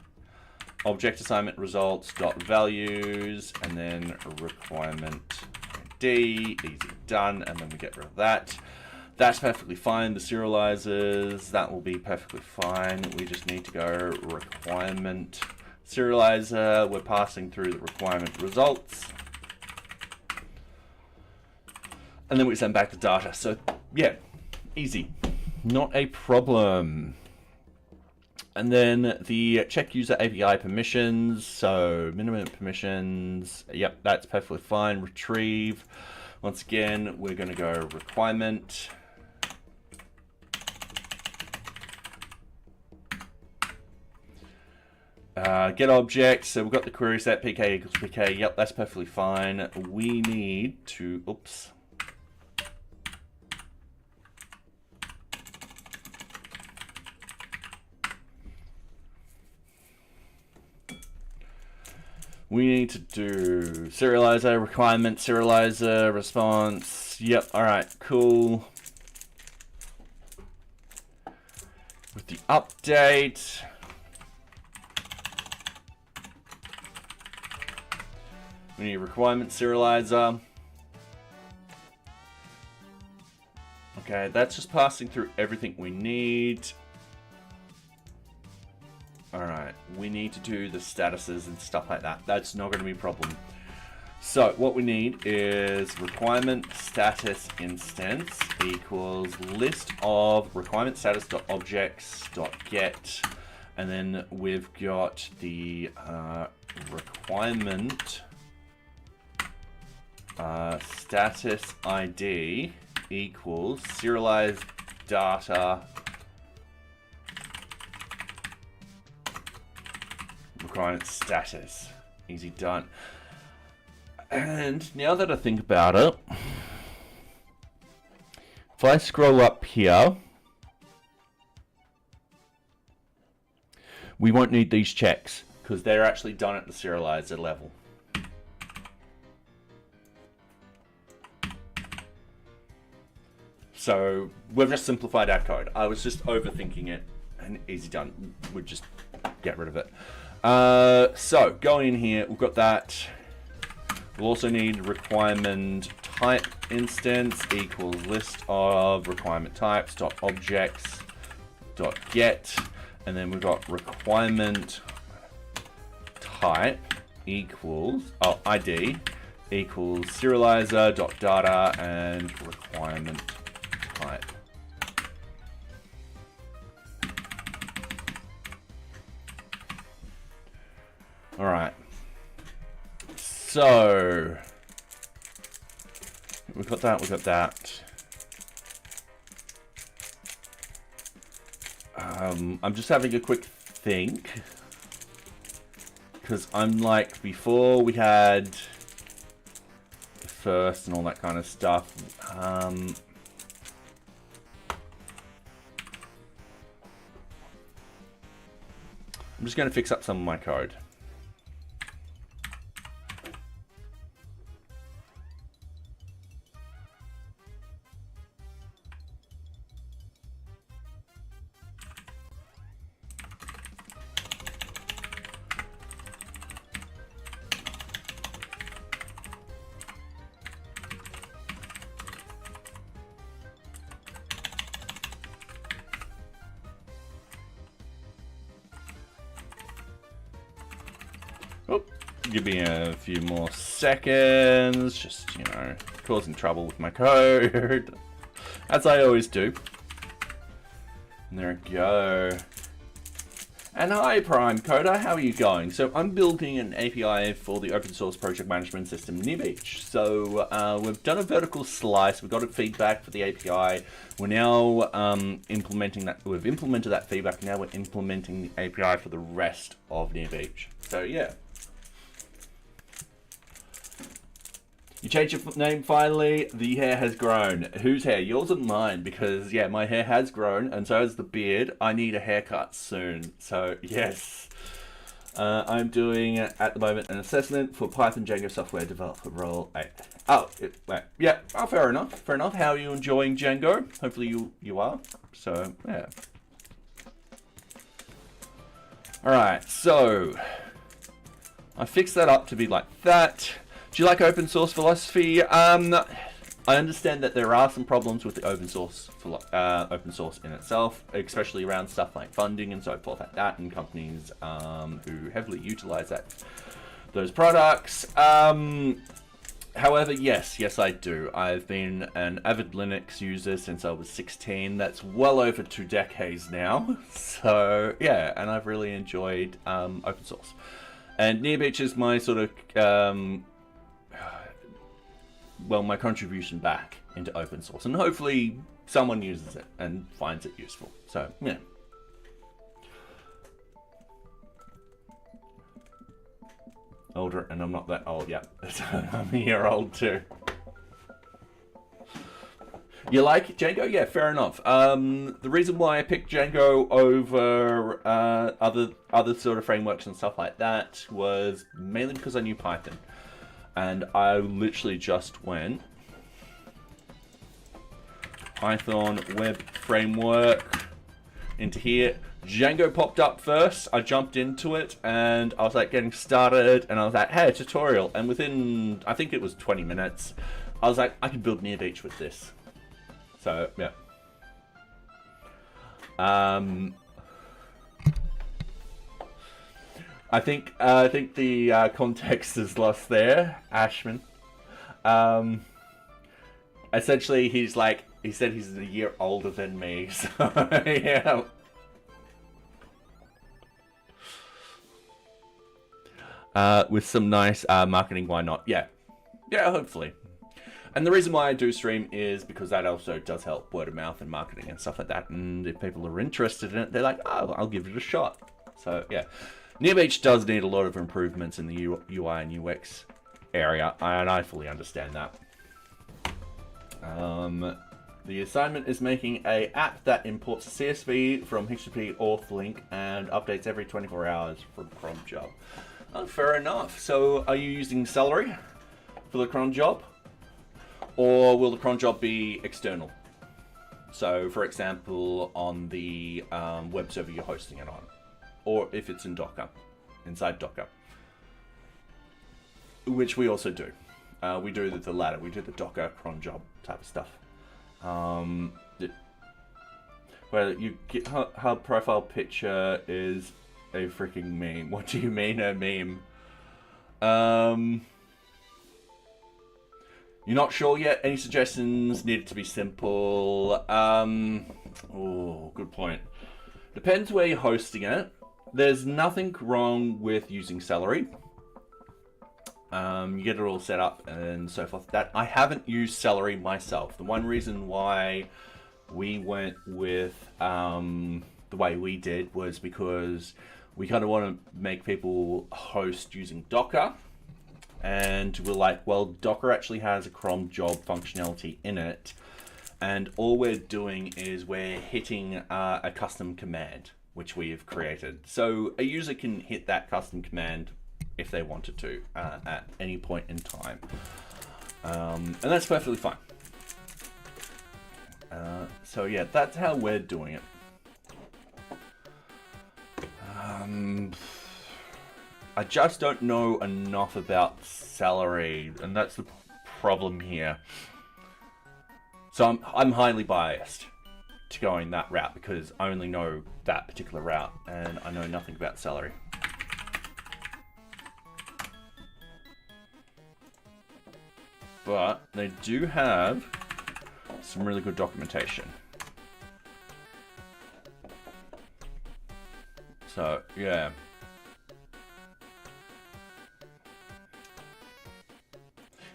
S1: object assignment results dot values, and then requirement ID. Easy done, and then we get rid of that. That's perfectly fine. The serializers, that will be perfectly fine. We just need to go requirement serializer. We're passing through the requirement results, and then we send back the data. So yeah, easy, not a problem. And then the check user API permissions, so minimum permissions, yep, that's perfectly fine. Retrieve, once again, we're going to go requirement. Get object, so we've got the query set, pk equals pk, yep, that's perfectly fine. We need to, oops. We need to do serializer, requirement, serializer, response. Yep, all right, cool. With the update, we need requirement serializer. Okay, that's just passing through everything we need. Alright, we need to do the statuses and stuff like that. That's not going to be a problem. So what we need is requirement status instance equals list of requirement status dot objects dot get, and then we've got the requirement status ID equals serialized data requirement status. Easy done. And now that I think about it, if I scroll up here, we won't need these checks because they're actually done at the serializer level. So we've just simplified our code. I was just overthinking it, and easy done. We'll just get rid of it. So going in here, we've got that. We'll also need requirement type instance equals list of requirement types dot objects dot get, and then we've got requirement type equals ID equals serializer dot data and requirement type. All right. So we've got that. We've got that. I'm just having a quick think because I'm like, before we had the first and all that kind of stuff. I'm just going to fix up some of my code. Give me a few more seconds. Just, you know, causing trouble with my code. As I always do. And there we go. And hi Prime Coder, how are you going? So I'm building an API for the open source project management system NearBeach. So we've done a vertical slice, we've got a feedback for the API. We're now implementing that, we've implemented that feedback, now we're implementing the API for the rest of NearBeach. So yeah. You changed your name finally, the hair has grown. Whose hair? Yours or mine? Because yeah, my hair has grown and so has the beard. I need a haircut soon. So yes, I'm doing at the moment an assessment for Python Django software developer role 8. Oh, yeah, oh, fair enough, fair enough. How are you enjoying Django? Hopefully you are. So yeah. All right, so I fixed that up to be like that. Do you like open source philosophy? I understand that there are some problems with the open source in itself, especially around stuff like funding and so forth like that, and companies who heavily utilize those products. However, yes, I do. I've been an avid Linux user since I was 16. That's well over 2 decades now. So yeah, and I've really enjoyed open source. And NearBeach is my sort of my contribution back into open source, and hopefully someone uses it and finds it useful. So yeah. Older, and I'm not that old yet. I'm a year old too. You like Django? Yeah, fair enough. The reason why I picked Django over other sort of frameworks and stuff like that was mainly because I knew Python. And I literally just went Python web framework into here. Django popped up first. I jumped into it and I was like getting started and I was like, hey, tutorial. And within, I think it was 20 minutes, I was like, I can build NearBeach with this. So yeah. I think the context is lost there, Ashman. Essentially, he said he's a year older than me, so yeah. With some nice marketing, why not? Yeah, hopefully. And the reason why I do stream is because that also does help word of mouth and marketing and stuff like that. And if people are interested in it, they're like, oh, I'll give it a shot. So yeah. NearBeach does need a lot of improvements in the UI and UX area, and I fully understand that. The assignment is making an app that imports a CSV from HTTP auth link and updates every 24 hours from cron job. Oh, fair enough. So are you using Celery for the cron job? Or will the cron job be external? So, for example, on the web server you're hosting it on. Or if it's in Docker, inside Docker, which we also do. We do the latter. We do the Docker cron job type of stuff. Where you get her profile picture is a freaking meme. What do you mean a meme? You're not sure yet? Any suggestions? Need it to be simple? Oh, good point. Depends where you're hosting it. There's nothing wrong with using Celery. You get it all set up and so forth. That I haven't used Celery myself. The one reason why we went with the way we did was because we kind of want to make people host using Docker. And we're like, well, Docker actually has a cron job functionality in it. And all we're doing is we're hitting a custom command, which we have created. So a user can hit that custom command if they wanted to at any point in time. And that's perfectly fine. So yeah, that's how we're doing it. I just don't know enough about Celery, and that's the problem here. So I'm highly biased to going that route because I only know that particular route and I know nothing about Celery. but they do have some really good documentation. So, yeah.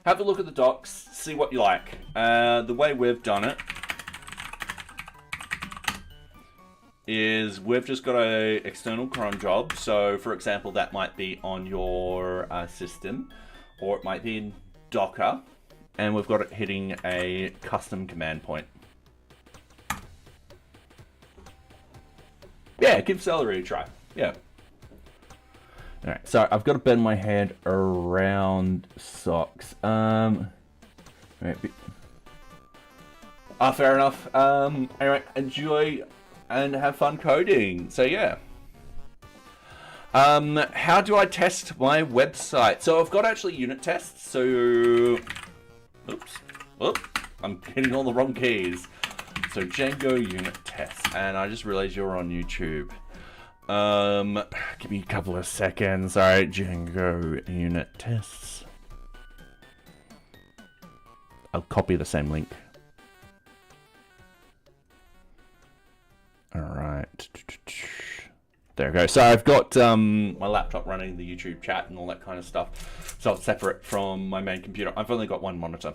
S1: Have a look at the docs, see what you like. The way we've done it is we've just got a external cron job. So, for example, that might be on your system, or it might be in Docker, and we've got it hitting a custom command point. Yeah, give celery a try. Yeah. All right, so I've got to bend my head around socks. Fair enough. Anyway, enjoy and have fun coding. So yeah. How do I test my website? So I've got actually unit tests. So, oops, I'm hitting all the wrong keys. So Django unit tests, and I just realized you're on YouTube. Give me a couple of seconds. All right, Django unit tests. I'll copy the same link. All right. There we go. So I've got my laptop running the YouTube chat and all that kind of stuff. So it's separate from my main computer. I've only got one monitor.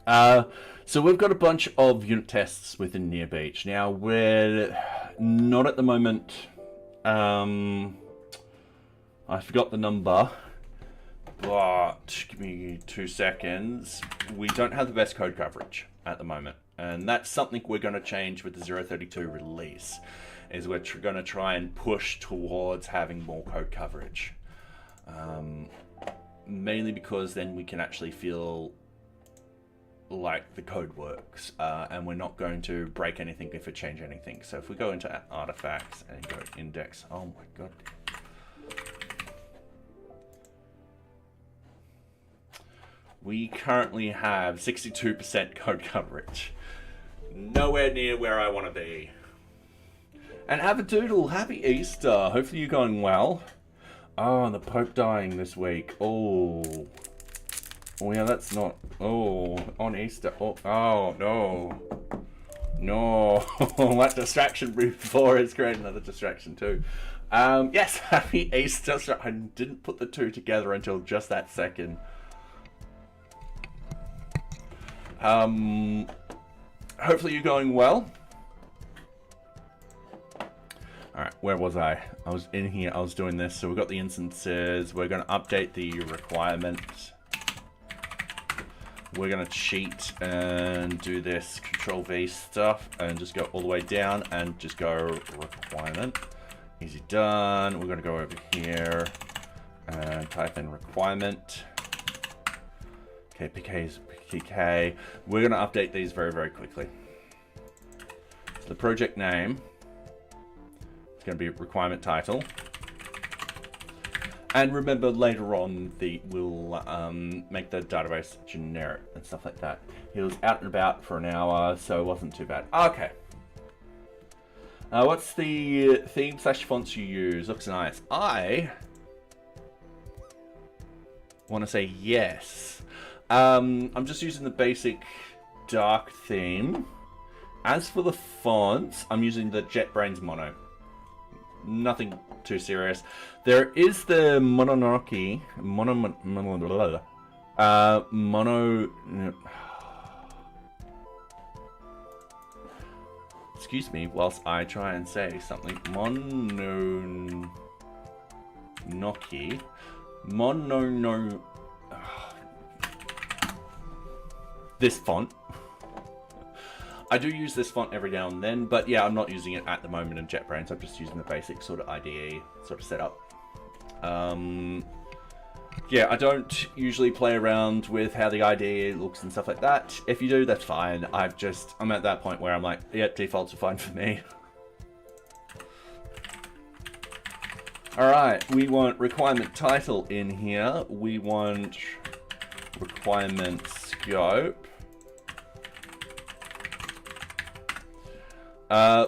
S1: So we've got a bunch of unit tests within NearBeach. Now we're not at the moment. I forgot the number, but give me 2 seconds. We don't have the best code coverage at the moment, and that's something we're going to change with the 0.32 release. Is we're going to try and push towards having more code coverage, mainly because then we can actually feel like the code works, and we're not going to break anything if we change anything. So if we go into artifacts and go index, oh my god. We currently have 62% code coverage. Nowhere near where I want to be. And have a doodle, happy Easter. Hopefully you're going well. Oh, and the Pope dying this week. Oh yeah, that's not. Oh, on Easter. Oh no. No. That distraction before is creating another distraction too. Yes, happy Easter. So I didn't put the two together until just that second. Hopefully you're going well. Alright, where was I? I was in here, I was doing this. So we've got the instances. We're going to update the requirements. We're going to cheat and do this Control-V stuff and just go all the way down and just go requirement. Easy done. We're going to go over here and type in requirement. Okay, PK is PK. We're going to update these very, very quickly. So the project name is going to be requirement title. And remember, later on, we'll make the database generic and stuff like that. He was out and about for an hour, so it wasn't too bad. Okay. What's the theme/fonts you use? Looks nice. I want to say yes. I'm just using the basic dark theme. As for the fonts, I'm using the JetBrains Mono. Nothing too serious. There is the Mononoke excuse me whilst I try and say something. This font. I do use this font every now and then, but yeah, I'm not using it at the moment in JetBrains. I'm just using the basic sort of IDE sort of setup. Yeah, I don't usually play around with how the IDE looks and stuff like that. If you do, that's fine. I'm at that point where I'm like, yeah, defaults are fine for me. Alright, we want requirement title in here. We want requirement scope.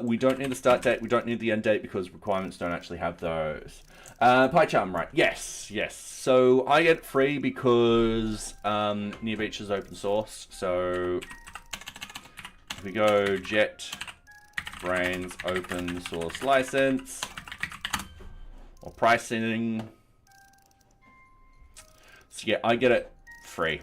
S1: We don't need the start date, we don't need the end date because requirements don't actually have those. PyCharm, right? Yes, yes. So I get it free because NearBeach is open source. So if we go JetBrains open source license or pricing, so yeah, I get it free.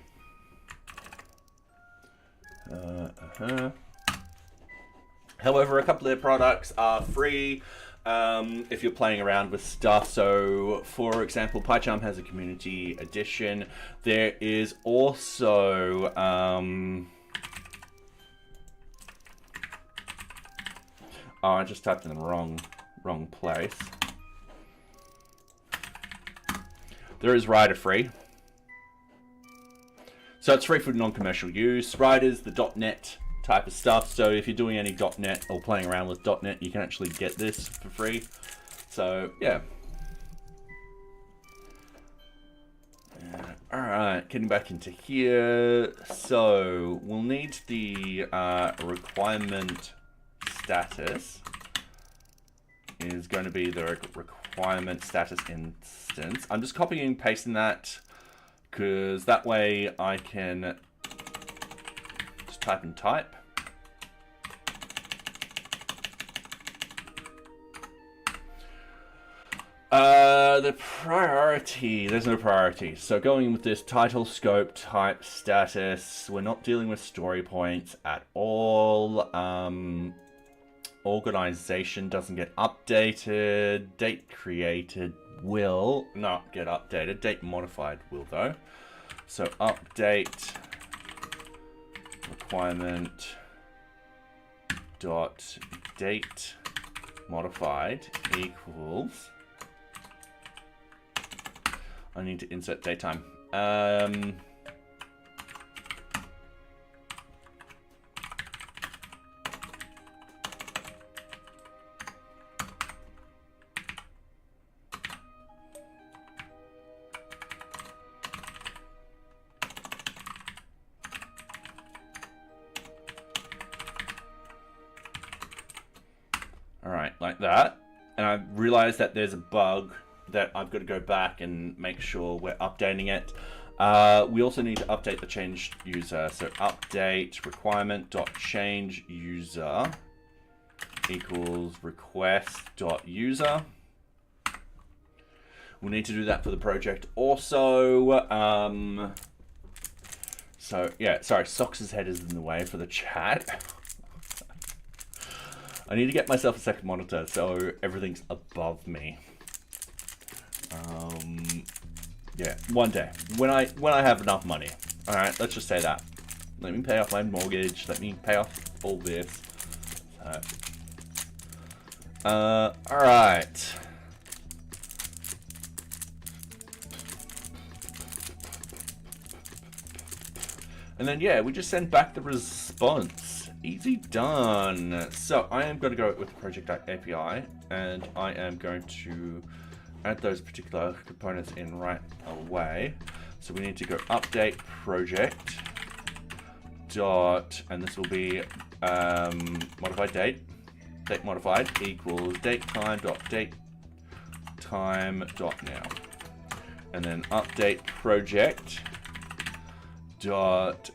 S1: However, a couple of their products are free if you're playing around with stuff. So, for example, PyCharm has a community edition. There is also oh, I just typed in the wrong place. There is Rider free. So it's free for non-commercial use. Rider's the .NET type of stuff. So if you're doing any .NET or playing around with .NET, you can actually get this for free. So yeah. All right, getting back into here. So we'll need the requirement status is going to be the requirement status instance. I'm just copying and pasting that because that way I can just type and type. The priority, there's no priority. So going with this title, scope, type, status, we're not dealing with story points at all. Organization doesn't get updated. Date created will not get updated. Date modified will though. So update requirement dot date modified equals. I need to insert datetime. All right, like that. And I realized that there's a bug that I've got to go back and make sure we're updating it. We also need to update the change user. So update requirement.change user equals request.user. We'll need to do that for the project also. So yeah, sorry, Sox's head is in the way for the chat. I need to get myself a second monitor so everything's above me. Yeah, one day when I have enough money. All right, let's just say that. Let me pay off my mortgage. Let me pay off all this. All right. And then yeah, we just send back the response. Easy done. So I am going to go with project.api, and I am going to add those particular components in right away. So we need to go update project dot, and this will be modified date modified equals datetime dot datetime dot now, and then update project dot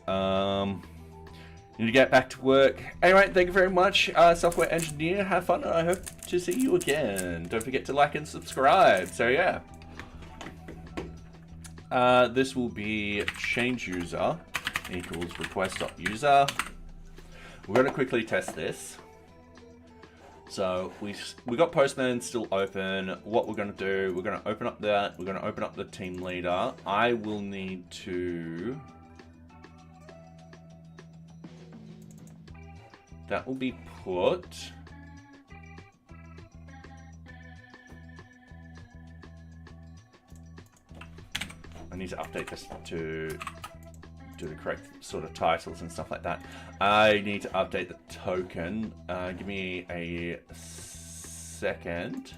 S1: need to get back to work. Anyway, thank you very much, software engineer. Have fun, and I hope to see you again. Don't forget to like and subscribe. So yeah, this will be change user equals request.user. We're going to quickly test this. So we got Postman still open. What we're going to do, we're going to open up that. We're going to open up the team leader. I will need to. That will be put. I need to update this to do the correct sort of titles and stuff like that. I need to update the token. Give me a second.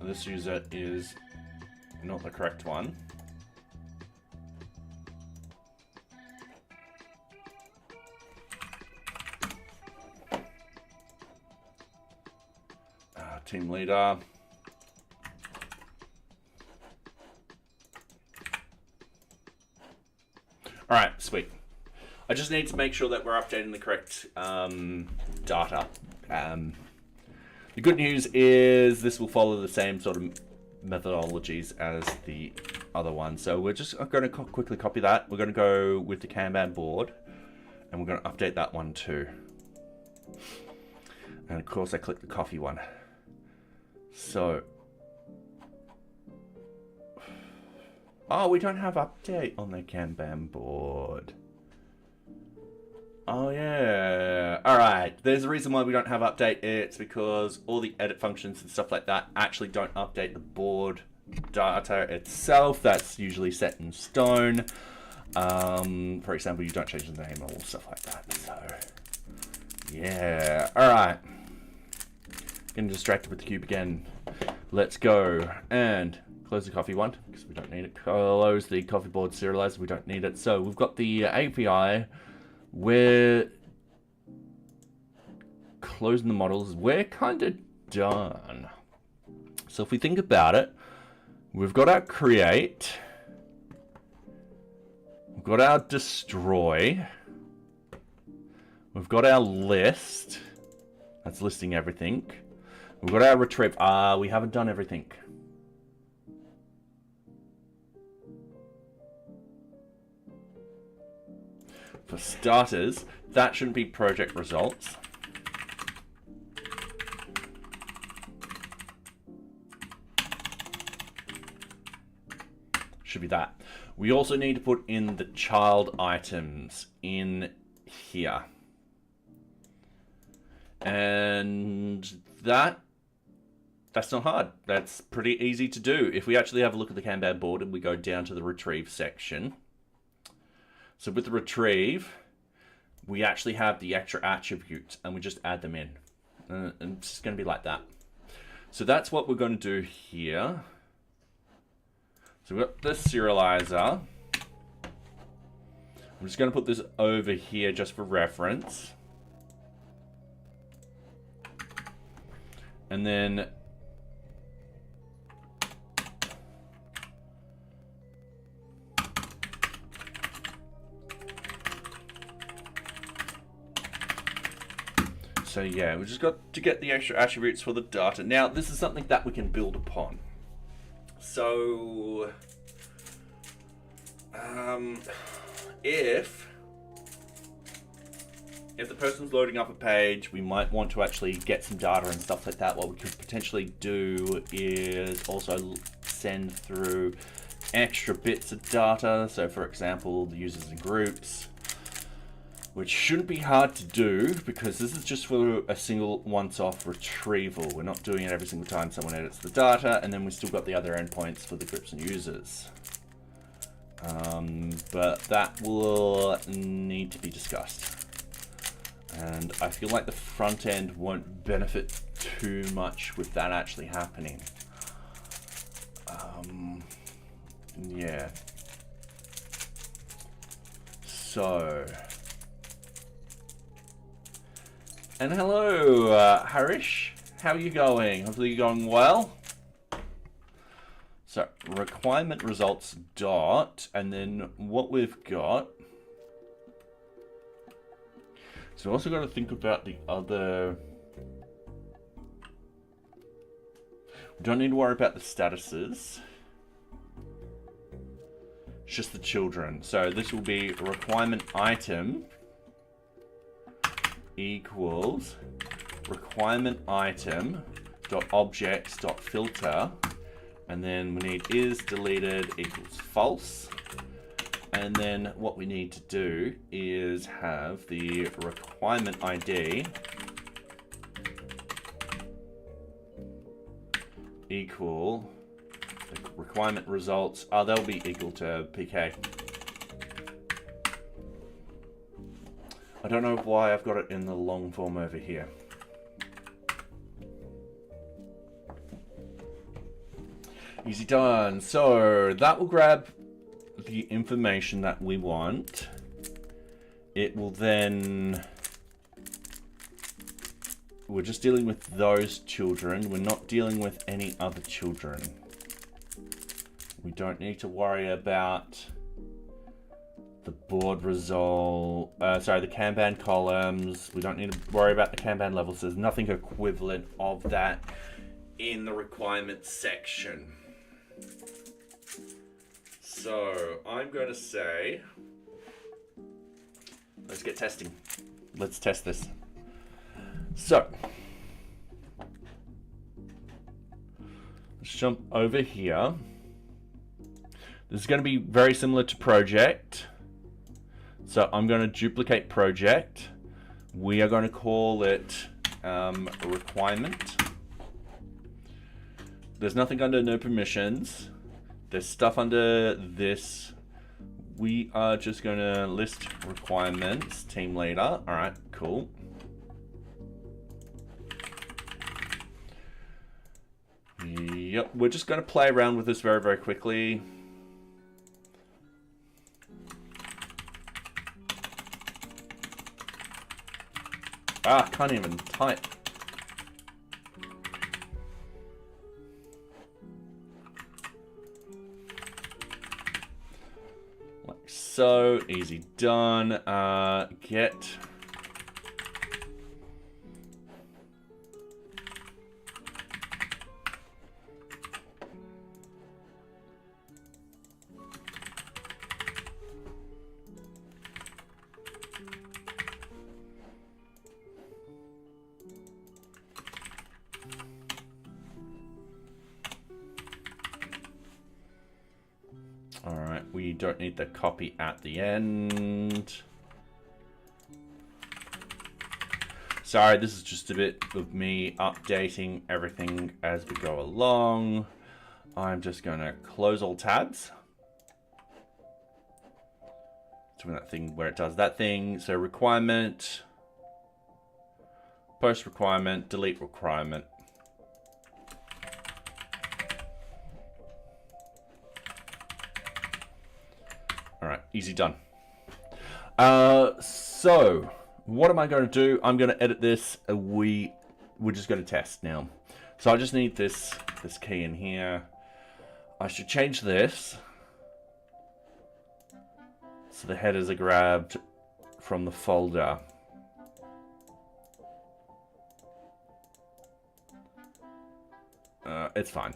S1: This user is not the correct one. team leader. All right, sweet. I just need to make sure that we're updating the correct data. The good news is this will follow the same sort of methodologies as the other one. So we're just going to quickly copy that. We're going to go with the Kanban board, and we're going to update that one too. And of course, I click the coffee one. So, oh, we don't have update on the Kanban board. Oh yeah. All right. There's a reason why we don't have update. It's because all the edit functions and stuff like that actually don't update the board data itself. That's usually set in stone. For example, you don't change the name or stuff like that. So, yeah. All right. Getting distracted with the cube again. Let's go and close the coffee one because we don't need it. Close the coffee board serializer. We don't need it. So we've got the API. We're closing the models. We're kind of done. So if we think about it, we've got our create, we've got our destroy, we've got our list, that's listing everything. We've got our retrieve. We haven't done everything. For starters, that shouldn't be project results. Should be that. We also need to put in the child items in here. And that's not hard. That's pretty easy to do. If we actually have a look at the Kanban board and we go down to the retrieve section. So with the retrieve, we actually have the extra attributes and we just add them in. And it's just going to be like that. So that's what we're going to do here. So we've got this serializer. I'm just going to put this over here just for reference. And then so yeah, we just got to get the extra attributes for the data. Now, this is something that we can build upon. So, if the person's loading up a page, we might want to actually get some data and stuff like that. What we could potentially do is also send through extra bits of data. So for example, the users and groups, which shouldn't be hard to do because this is just for a single once-off retrieval. We're not doing it every single time someone edits the data, and then we still got the other endpoints for the groups and users. But that will need to be discussed. And I feel like the front end won't benefit too much with that actually happening. Yeah. So. And hello, Harish. How are you going? Hopefully you're going well. So requirement results dot, and then what we've got. So we've also got to think about the other. We don't need to worry about the statuses. It's just the children. So this will be requirement item equals requirement item dot objects dot filter, and then we need is deleted equals false. And then what we need to do is have the requirement ID equal the requirement results. They'll be equal to PK. I don't know why I've got it in the long form over here. Easy done. So that will grab the information that we want. It will then we're just dealing with those children. We're not dealing with any other children. We don't need to worry about the board result, sorry, the Kanban columns. We don't need to worry about the Kanban levels. There's nothing equivalent of that in the requirements section. So I'm going to say, let's get testing. Let's test this. So let's jump over here. This is going to be very similar to project. So I'm going to duplicate project. We are going to call it requirement. There's nothing under no permissions. There's stuff under this. We are just going to list requirements, team leader. All right, cool. Yep, we're just going to play around with this very, very quickly. Ah, can't even type. Like so, easy done. Get. We don't need the copy at the end. Sorry, this is just a bit of me updating everything as we go along. I'm just going to close all tabs. Doing that thing where it does that thing. So requirement, post requirement, delete requirement. All right, easy done. So what am I going to do? I'm going to edit this. We're just going to test now. So I just need this key in here. I should change this so the headers are grabbed from the folder. It's fine.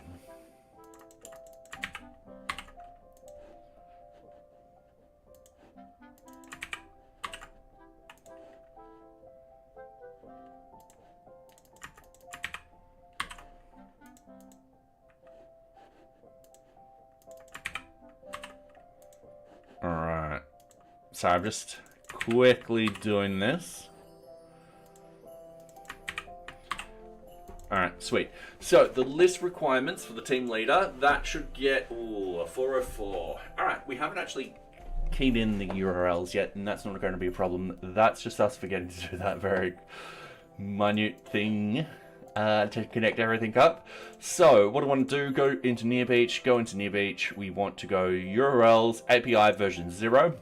S1: Alright, so I'm just quickly doing this. Alright, sweet. So the list requirements for the team leader, that should get a 404. Alright, we haven't actually keyed in the URLs yet, and that's not going to be a problem. That's just us forgetting to do that very minute thing to connect everything up. So what I want to do, go into NearBeach, we want to go URLs, API version 0.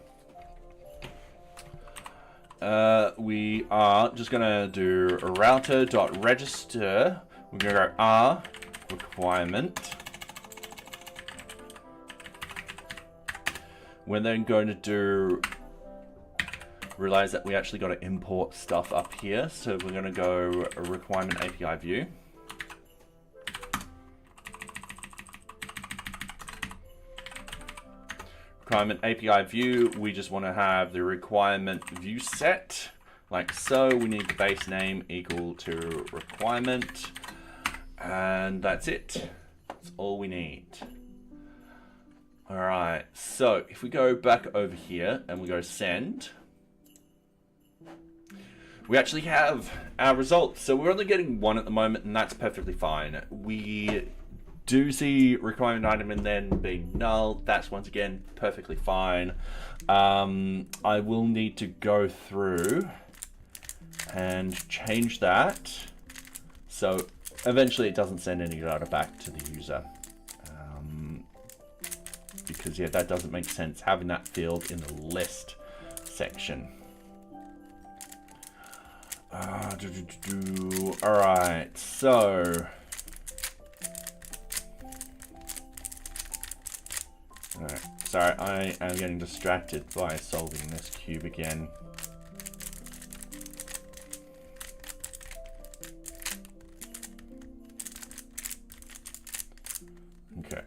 S1: We are just going to do router.register. We're going to go R requirement. We're then going to do, realize that we actually got to import stuff up here. So we're going to go requirement API view. Requirement API view, we just want to have the requirement view set like so. We need the base name equal to requirement, and that's it. That's all we need. All right, so if we go back over here and we go send, we actually have our results. So we're only getting one at the moment, and that's perfectly fine. We do see requirement item and then being null. That's once again perfectly fine. I will need to go through and change that so eventually it doesn't send any data back to the user, because yeah, that doesn't make sense having that field in the list section. All right, so. All right, sorry, I am getting distracted by solving this cube again. Okay.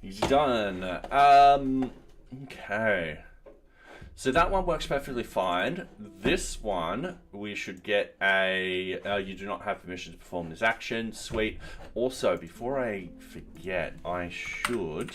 S1: He's done. Okay. So that one works perfectly fine. This one, we should get a, you do not have permission to perform this action. Sweet. Also, before I forget, I should...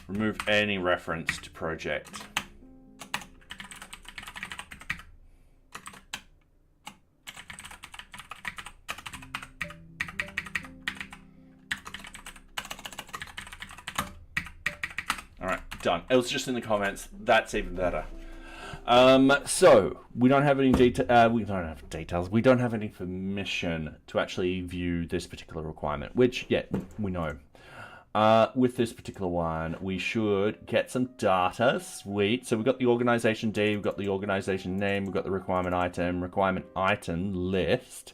S1: remove any reference to project. All right, done. It was just in the comments. That's even better. So we don't have any we don't have details. We don't have any permission to actually view this particular requirement, which, yeah, we know. With this particular one, we should get some data. Sweet. So we've got the organization D, we've got the organization name, we've got the requirement item list.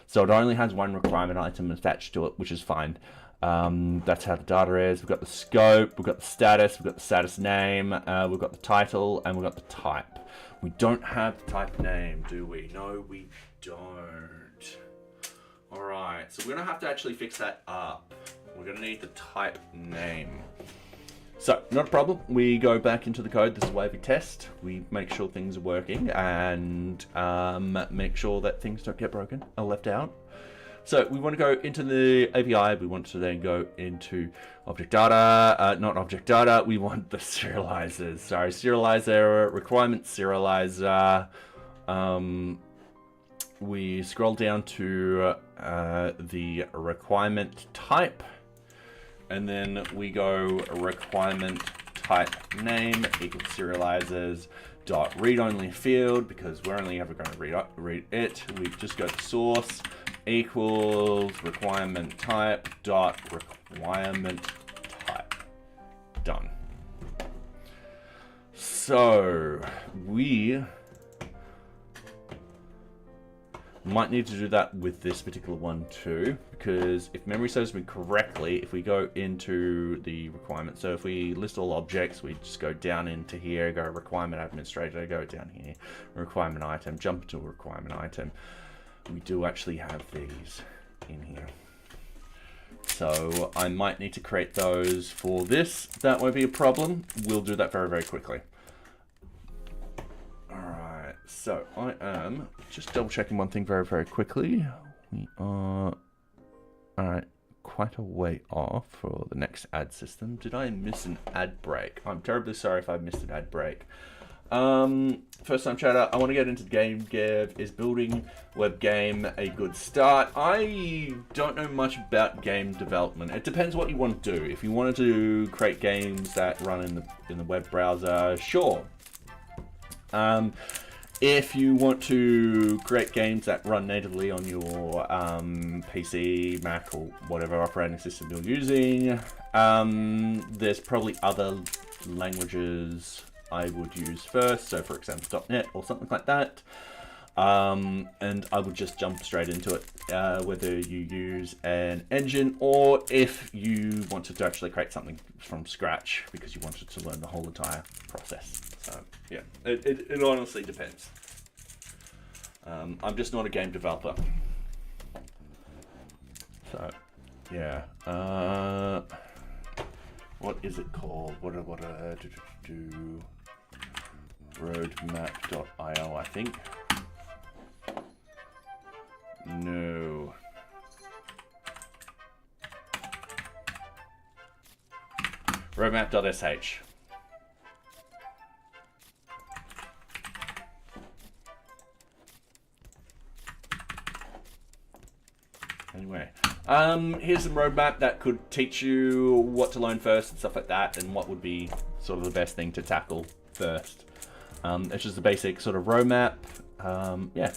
S1: So it only has one requirement item attached to it, which is fine. That's how the data is. We've got the scope, we've got the status, we've got the status name, we've got the title, and we've got the type. We don't have the type name, do we? No, we don't. All right, so we're gonna have to actually fix that up. We're going to need the type name. So, not a problem. We go back into the code. This is why we test. We make sure things are working and make sure that things don't get broken or left out. So, we want to go into the API. We want to then go into object data. Not object data. We want the serializers. Sorry, serializer, requirement serializer. We scroll down to the requirement type. And then we go requirement type name equals serializers dot read only field, because we're only ever going to read it. We just go to source equals requirement type dot requirement type. Done. So we might need to do that with this particular one too, because if memory serves me correctly, if we go into the requirement, so if we list all objects, we just go down into here, go requirement administrator, go down here, requirement item, jump to a requirement item. We do actually have these in here. So I might need to create those for this. That won't be a problem. We'll do that very, very quickly. So I am just double checking one thing very, very quickly. We are, quite a way off for the next ad system. Did I miss an ad break? I'm terribly sorry if I missed an ad break. First time chatter, I want to get into game dev. Is building web game a good start? I don't know much about game development. It depends what you want to do. If you wanted to create games that run in the web browser, sure. If you want to create games that run natively on your PC, Mac, or whatever operating system you're using, there's probably other languages I would use first. So for example, .NET or something like that. And I would just jump straight into it, whether you use an engine or if you wanted to actually create something from scratch because you wanted to learn the whole entire process. So yeah, it honestly depends. I'm just not a game developer. So yeah, what is it called? What roadmap.io, I think. No. Roadmap.sh. Anyway, here's some roadmap that could teach you what to learn first and stuff like that, and what would be sort of the best thing to tackle first. It's just a basic sort of roadmap. Yeah.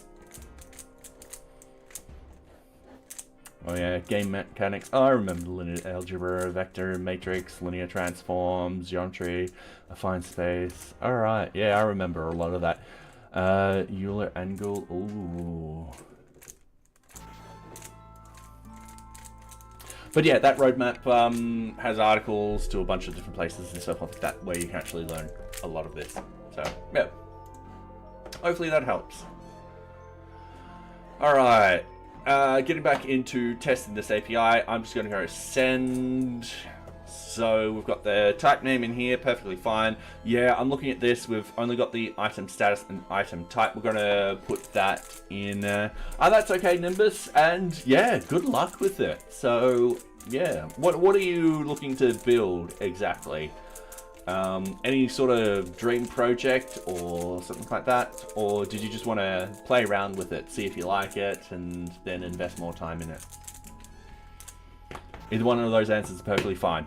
S1: Oh yeah, game mechanics. Oh, I remember linear algebra, vector, matrix, linear transforms, geometry, affine space. All right, yeah, I remember a lot of that. Euler angle. Ooh. But yeah, that roadmap has articles to a bunch of different places and stuff like that, where you can actually learn a lot of this. So yeah, hopefully that helps. All right. Getting back into testing this API, I'm just going to go send. So we've got the type name in here, perfectly fine. Yeah, I'm looking at this. We've only got the item status and item type. We're going to put that in. Oh, that's okay, Nimbus. And yeah, good luck with it. So yeah, what are you looking to build exactly? Any sort of dream project or something like that? Or did you just want to play around with it, see if you like it, and then invest more time in it? Either one of those answers is perfectly fine.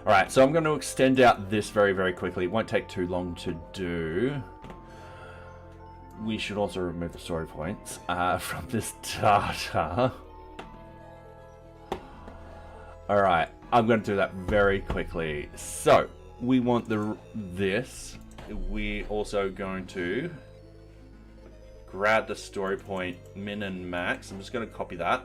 S1: Alright, so I'm going to extend out this very, very quickly. It won't take too long to do. We should also remove the story points from this data. All right, I'm going to do that very quickly. So we want this. We're also going to grab the story point min and max. I'm just going to copy that.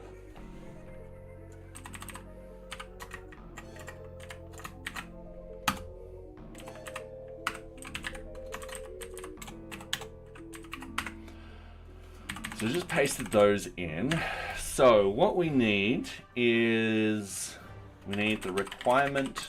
S1: So just pasted those in. So what we need is we need the requirement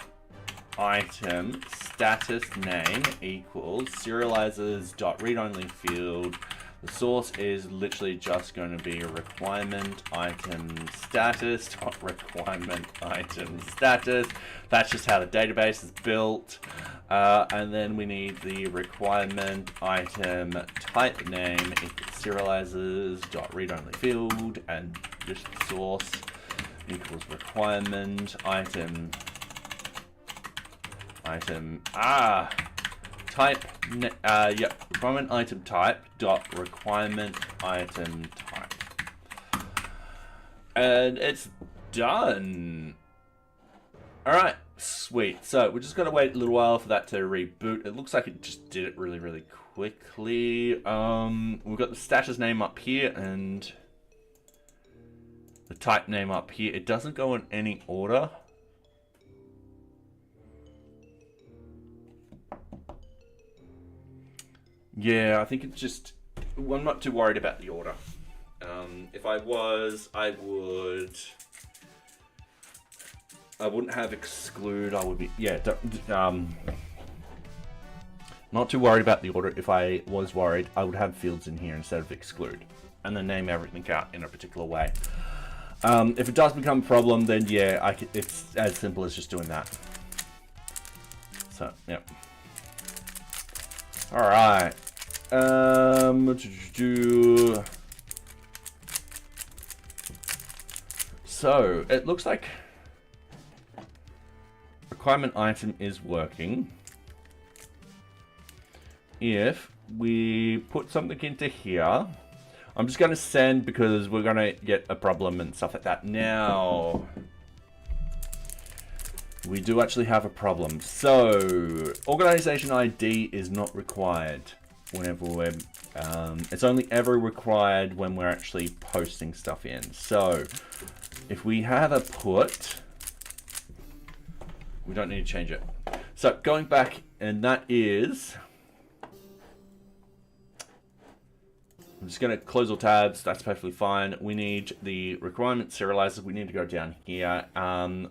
S1: item status name equals serializers dot read only field. The source is literally just going to be a requirement item status dot requirement item status. That's just how the database is built. And then we need the requirement item type name equals serializers dot read only field, and just the source equals requirement item type requirement item type dot requirement item type, and it's done. All right, sweet. So we're just gonna wait a little while for that to reboot. It looks like it just did it really, really quickly. We've got the status name up here and the type name up here. It doesn't go in any order. Yeah, I think it's just, I'm not too worried about the order. If I was, I wouldn't have exclude. I would be, yeah, not too worried about the order. If I was worried, I would have fields in here instead of exclude, and then name everything out in a particular way. If it does become a problem, then yeah, it's as simple as just doing that. So, yep. All right. So it looks like requirement item is working. If we put something into here, I'm just going to send because we're going to get a problem and stuff like that. Now, we do actually have a problem. So, organization ID is not required whenever we're, it's only ever required when we're actually posting stuff in. So, if we have a put, we don't need to change it. So, going back, and that is, I'm just going to close all tabs. That's perfectly fine. We need the requirement serializers. We need to go down here.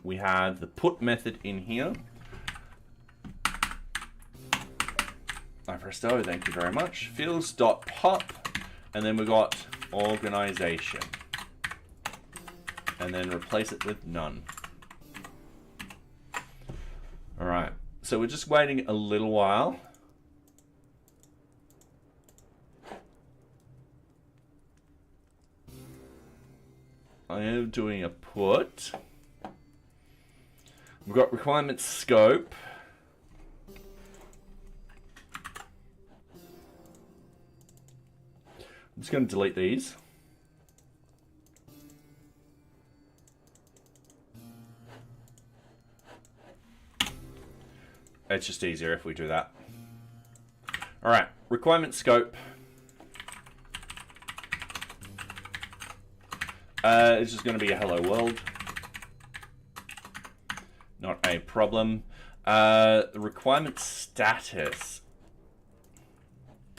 S1: We have the put method in here. I presto, thank you very much. Fields.pop, and then we got organization, and then replace it with none. All right. So we're just waiting a little while. I am doing a put. We've got requirement scope. I'm just going to delete these. It's just easier if we do that. All right, requirement scope. It's just going to be a hello world. Not a problem. The requirement status.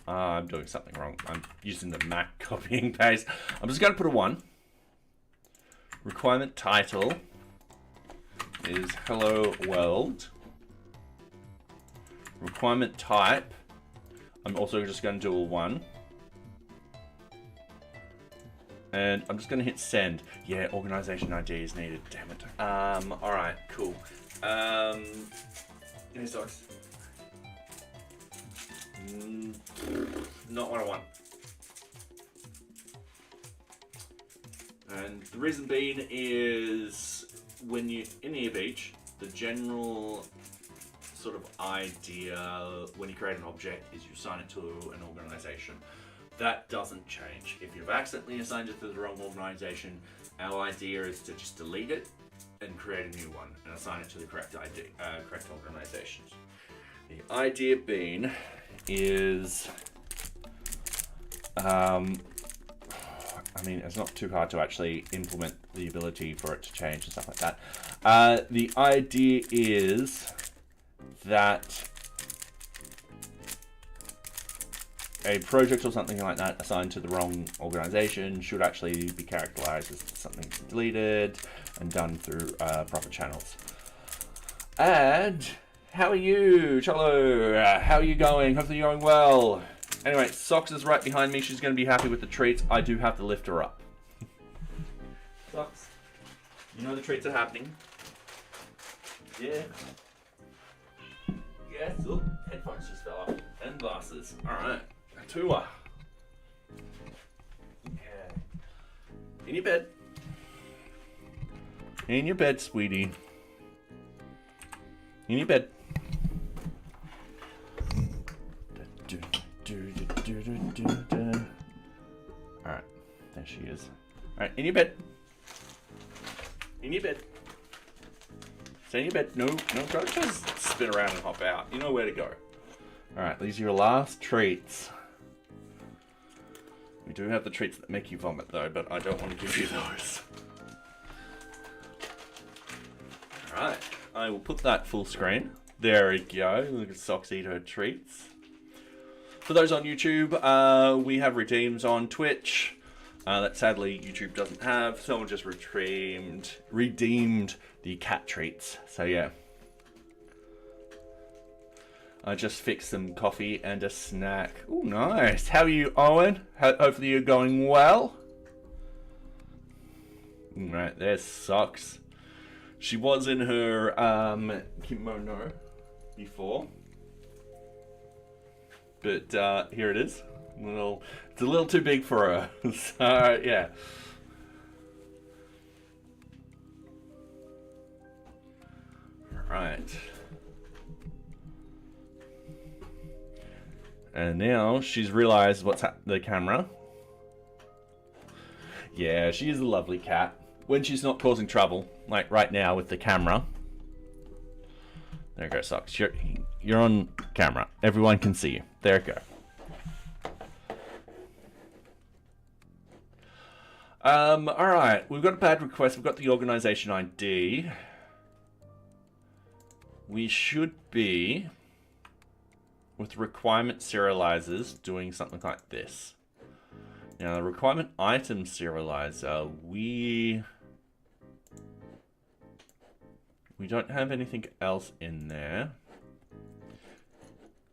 S1: I'm doing something wrong. I'm using the Mac copying paste. I'm just going to put a 1. Requirement title is hello world. Requirement type, I'm also just going to do a 1. And I'm just going to hit send. Yeah, organization ID is needed. Damn it. All right, cool. Any socks? Not what I want. And the reason being is when you in NearBeach, the general sort of idea when you create an object is you assign it to an organization. That doesn't change. If you've accidentally assigned it to the wrong organization, our idea is to just delete it and create a new one and assign it to the correct ID, correct organizations. The idea being is, I mean, it's not too hard to actually implement the ability for it to change and stuff like that. The idea is that a project or something like that assigned to the wrong organization should actually be characterized as something deleted and done through proper channels. And how are you, Cholo? How are you going? Hopefully you're going well. Anyway, Socks is right behind me. She's going to be happy with the treats. I do have to lift her up. Socks, you know the treats are happening. Yeah. Yes. Oh, headphones just fell off. And glasses. All right. Tua. Okay. In your bed. In your bed, sweetie. In your bed. Alright. There she is. Alright, in your bed. In your bed. Stay in your bed. No, don't just spin around and hop out. You know where to go. Alright, these are your last treats. We do have the treats that make you vomit though, but I don't want to give you those. Alright, I will put that full screen. There we go. Look at Socks eat her treats. For those on YouTube, we have redeems on Twitch that sadly YouTube doesn't have. Someone just redeemed the cat treats. So yeah. I just fixed some coffee and a snack. Oh, nice. How are you, Owen? Hopefully you're going well. Right, there's Socks. She was in her kimono before. But here it is. It's a little too big for her. So, yeah. Right. And now she's realized what's the camera. Yeah, she is a lovely cat. When she's not causing trouble, like right now with the camera. There you go, Socks. You're on camera. Everyone can see you. There you go. Alright, we've got a bad request. We've got the organization ID. We should be, with requirement serializers, doing something like this. Now, the requirement item serializer, we don't have anything else in there.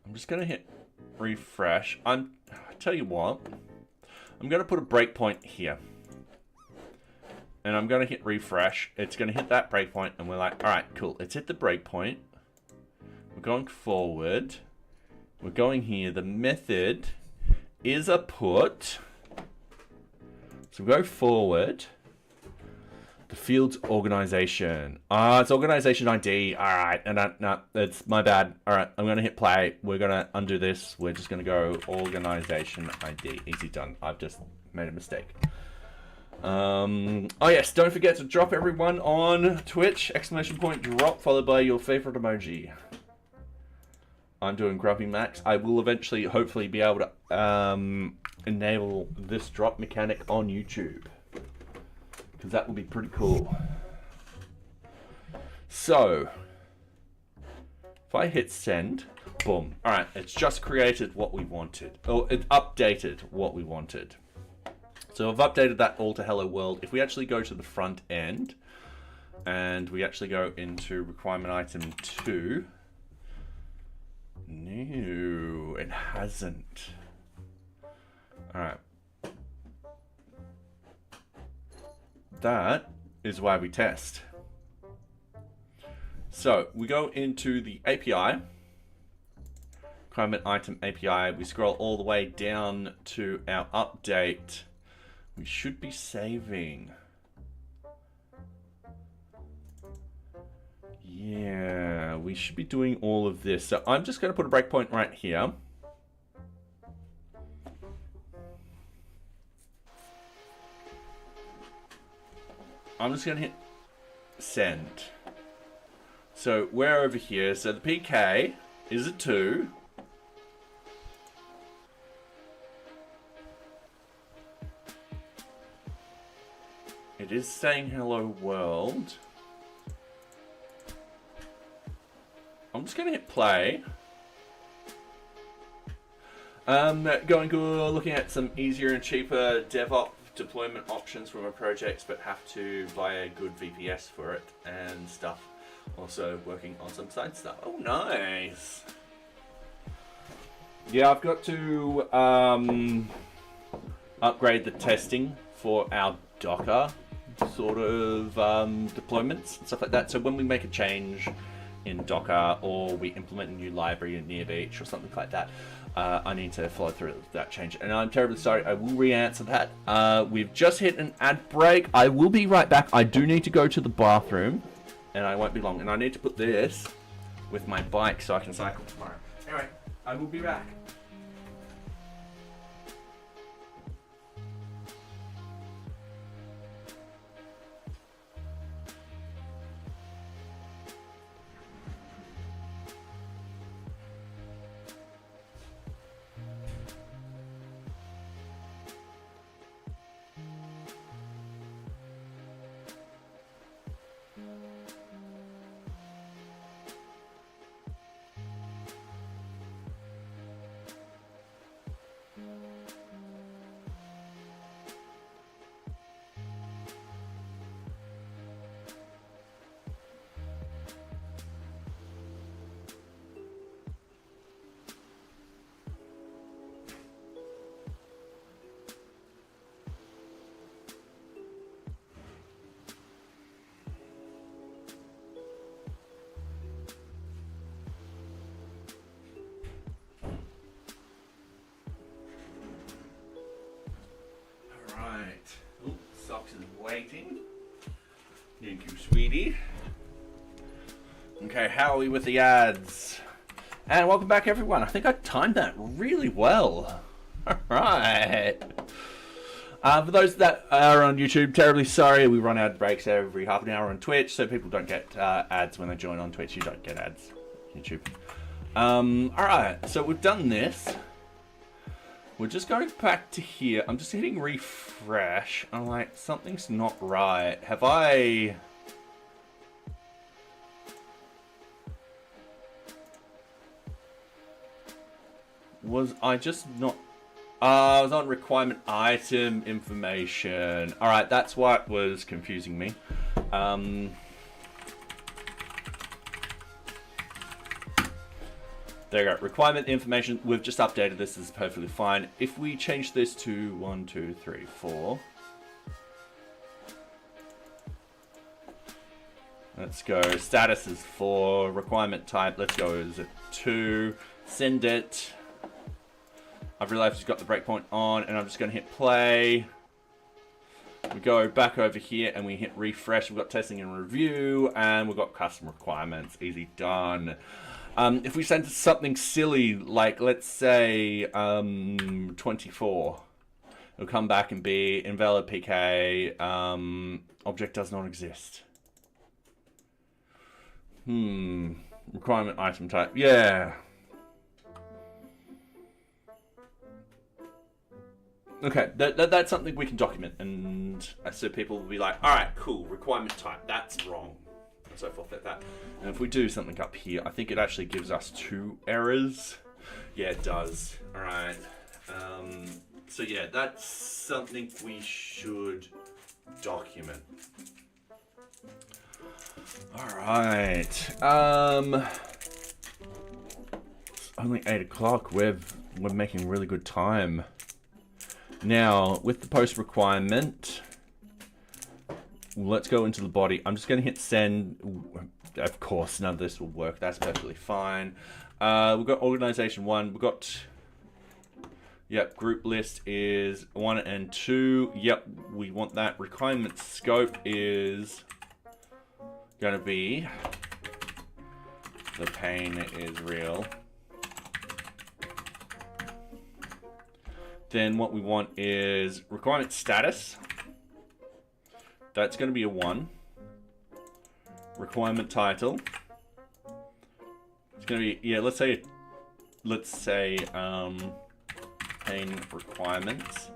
S1: I'm just going to hit refresh. I tell you what, I'm going to put a breakpoint here. And I'm going to hit refresh. It's going to hit that breakpoint, and we're like, all right, cool. It's hit the breakpoint. We're going forward. We're going here. The method is a put. So go forward. The field's organization. It's organization ID. All right, and no, it's my bad. All right, I'm gonna hit play. We're gonna undo this. We're just gonna go organization ID. Easy done. I've just made a mistake. Oh yes, don't forget to drop everyone on Twitch, ! Drop, followed by your favorite emoji. I'm doing Grumpy Max. I will eventually, hopefully, be able to enable this drop mechanic on YouTube, because that will be pretty cool. So, if I hit send, boom. All right, it's just created what we wanted. Oh, it updated what we wanted. So I've updated that all to hello world. If we actually go to the front end and we actually go into requirement item 2, no, it hasn't. All right. That is why we test. So we go into the API, requirement item API. We scroll all the way down to our update. We should be saving. Yeah, we should be doing all of this. So I'm just going to put a breakpoint right here. I'm just going to hit send. So we're over here. So the PK is a 2. It is saying hello world. I'm just going to hit play. Looking at some easier and cheaper DevOps deployment options from our projects, but have to buy a good VPS for it and stuff. Also working on some side stuff. Oh, nice. Yeah, I've got to upgrade the testing for our Docker sort of deployments and stuff like that. So when we make a change in Docker or we implement a new library in NearBeach or something like that, I need to follow through with that change. And I'm terribly sorry, I will re-answer that. We've just hit an ad break. I will be right back. I do need to go to the bathroom and I won't be long. And I need to put this with my bike so I can cycle tomorrow. Anyway, I will be back. Socks is waiting. Thank you, sweetie. Okay, how are we with the ads? And welcome back, everyone. I think I timed that really well. All right. For those that are on YouTube, terribly sorry. We run ad breaks every half an hour on Twitch, so people don't get ads when they join on Twitch. You don't get ads on YouTube. All right, so we've done this. We're just going back to here. I'm just hitting refresh. I'm like, something's not right. Have I... Was I just not... I was on requirement item information. All right, that's what was confusing me. There you go. Requirement information. We've just updated this. This is perfectly fine. If we change this to 1, 2, 3, 4. Let's go. Status is 4. Requirement type. Let's go. Is it 2? Send it. I've realized it's got the breakpoint on, and I'm just going to hit play. We go back over here and we hit refresh. We've got testing and review, and we've got custom requirements. Easy done. If we send something silly, like let's say 24, it'll come back and be invalid PK, object does not exist. Requirement item type, yeah. Okay, that's something we can document, and so people will be like, all right, cool, requirement type, that's wrong, and so forth like that. And if we do something up here, I think it actually gives us 2 errors. Yeah, it does. All right. So yeah, that's something we should document. All right. It's only 8 o'clock. We're making really good time. Now, with the post requirement, let's go into the body. I'm just going to hit send. Of course, none of this will work. That's perfectly fine. We've got organization 1. We've got, yep, group list is 1 and 2. Yep, we want that. Requirement scope is going to be the pain is real. Then what we want is requirement status. That's going to be a 1. Requirement title. It's going to be, yeah, let's say pain requirements.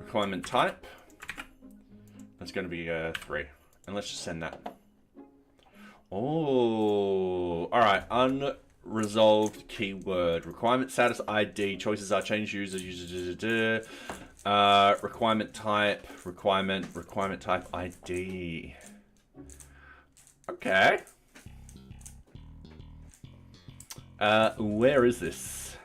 S1: Requirement type. That's going to be a 3. And let's just send that. Oh, all right. Unresolved keyword. Requirement status ID. Choices are change user. Requirement type. Requirement type ID. Okay. Where is this?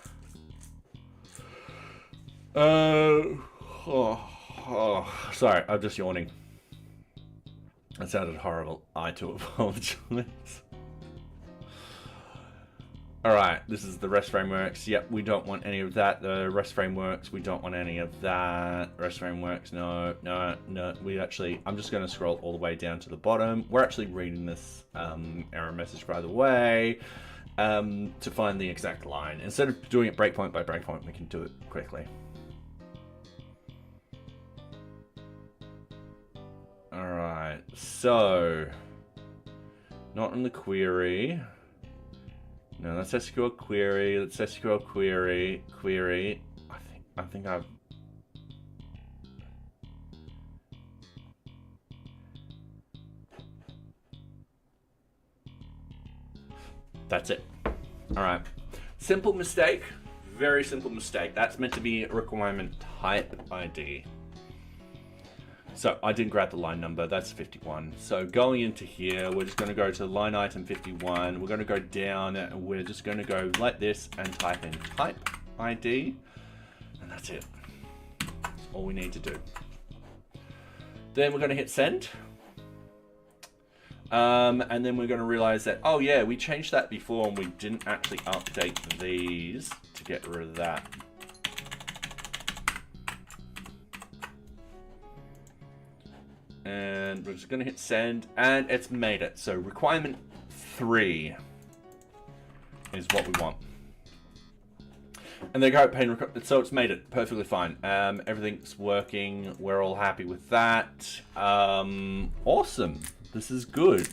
S1: Sorry, I'm just yawning. That sounded horrible. I too apologize. Alright, this is the REST frameworks. Yep, we don't want any of that. The REST frameworks, we don't want any of that. REST frameworks, no. We actually, I'm just going to scroll all the way down to the bottom. We're actually reading this error message, by the way, to find the exact line. Instead of doing it breakpoint by breakpoint, we can do it quickly. Alright, so, not in the query. No, let's SQL query. Let's SQL query. I think I've. That's it. All right. Simple mistake. Very simple mistake. That's meant to be requirement type ID. So I didn't grab the line number, that's 51. So going into here, we're just gonna go to line item 51. We're gonna go down, and we're just gonna go like this and type in type ID, and that's it. That's all we need to do. Then we're gonna hit send. And then we're gonna realize that, oh yeah, we changed that before and we didn't actually update these to get rid of that. And we're just going to hit send, and it's made it. So requirement 3 is what we want. And they go pain, so it's made it perfectly fine. Everything's working. We're all happy with that. Awesome. This is good.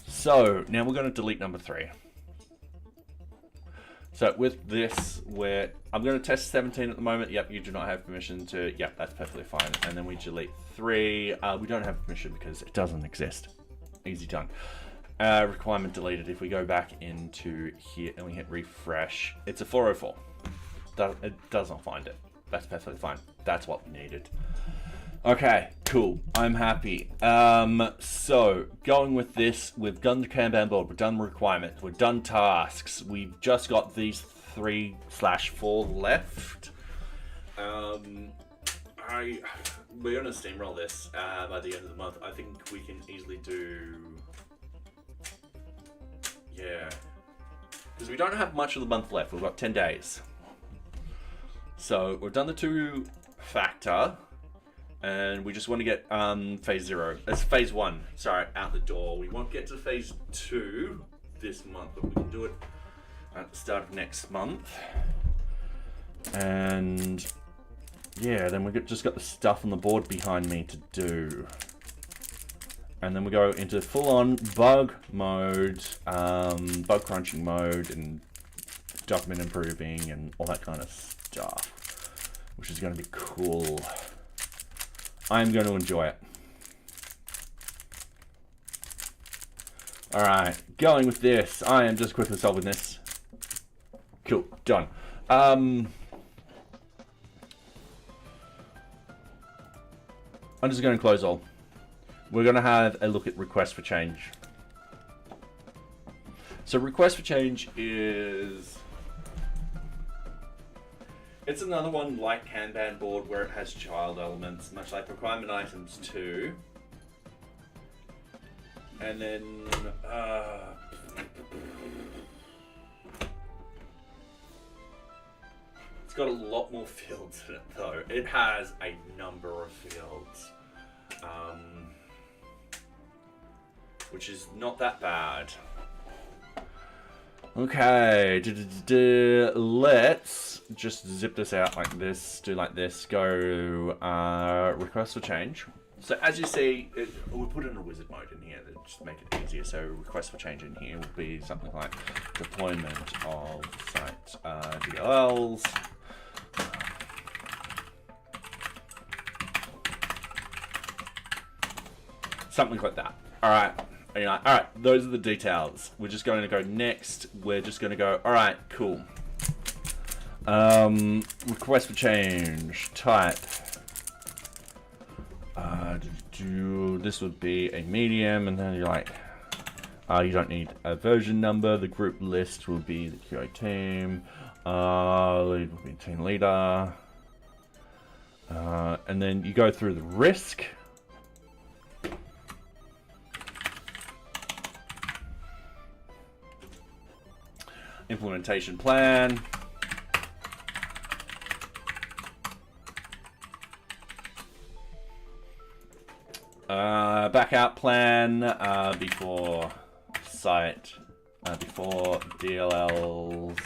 S1: So now we're going to delete number 3. So with this, I'm going to test 17 at the moment. Yep, you do not have permission to. Yep, that's perfectly fine. And then we delete 3. We don't have permission because it doesn't exist. Easy done. Requirement deleted. If we go back into here and we hit refresh, it's a 404. It does not find it. That's perfectly fine. That's what we needed. Okay, cool. I'm happy. So going with this, we've done the Kanban board, we've done requirements, we've done tasks. We've just got these 3/4 left. We're gonna steamroll this by the end of the month. I think we can easily do, yeah, because we don't have much of the month left. We've got 10 days. So we've done the 2 factor, and we just want to get phase 1, sorry, out the door. We won't get to phase 2 this month, but we can do it at the start of next month. And yeah, then we've just got the stuff on the board behind me to do. And then we go into full-on bug mode, bug crunching mode, and document improving, and all that kind of stuff, which is going to be cool. I'm going to enjoy it. All right, going with this. I am just quickly solving this. Cool, done. I'm just going to close all. We're going to have a look at request for change. So request for change is, it's another one like Kanban board where it has child elements, much like requirement items too. And then it's got a lot more fields in it though. It has a number of fields. Which is not that bad. Okay, let's just zip this out like this, do like this, go request for change. So as you see, we'll put in a wizard mode in here to just make it easier. So request for change in here will be something like deployment of site DLLs. Something like that. All right. All right, those are the details. We're just going to go next. We're just going to go, all right, cool. Request for change, type. This would be a medium, and then you're like, you don't need a version number. The group list will be the QA team. Lead will be team leader. And then you go through the risk. Implementation plan. Backup plan before site, before DLLs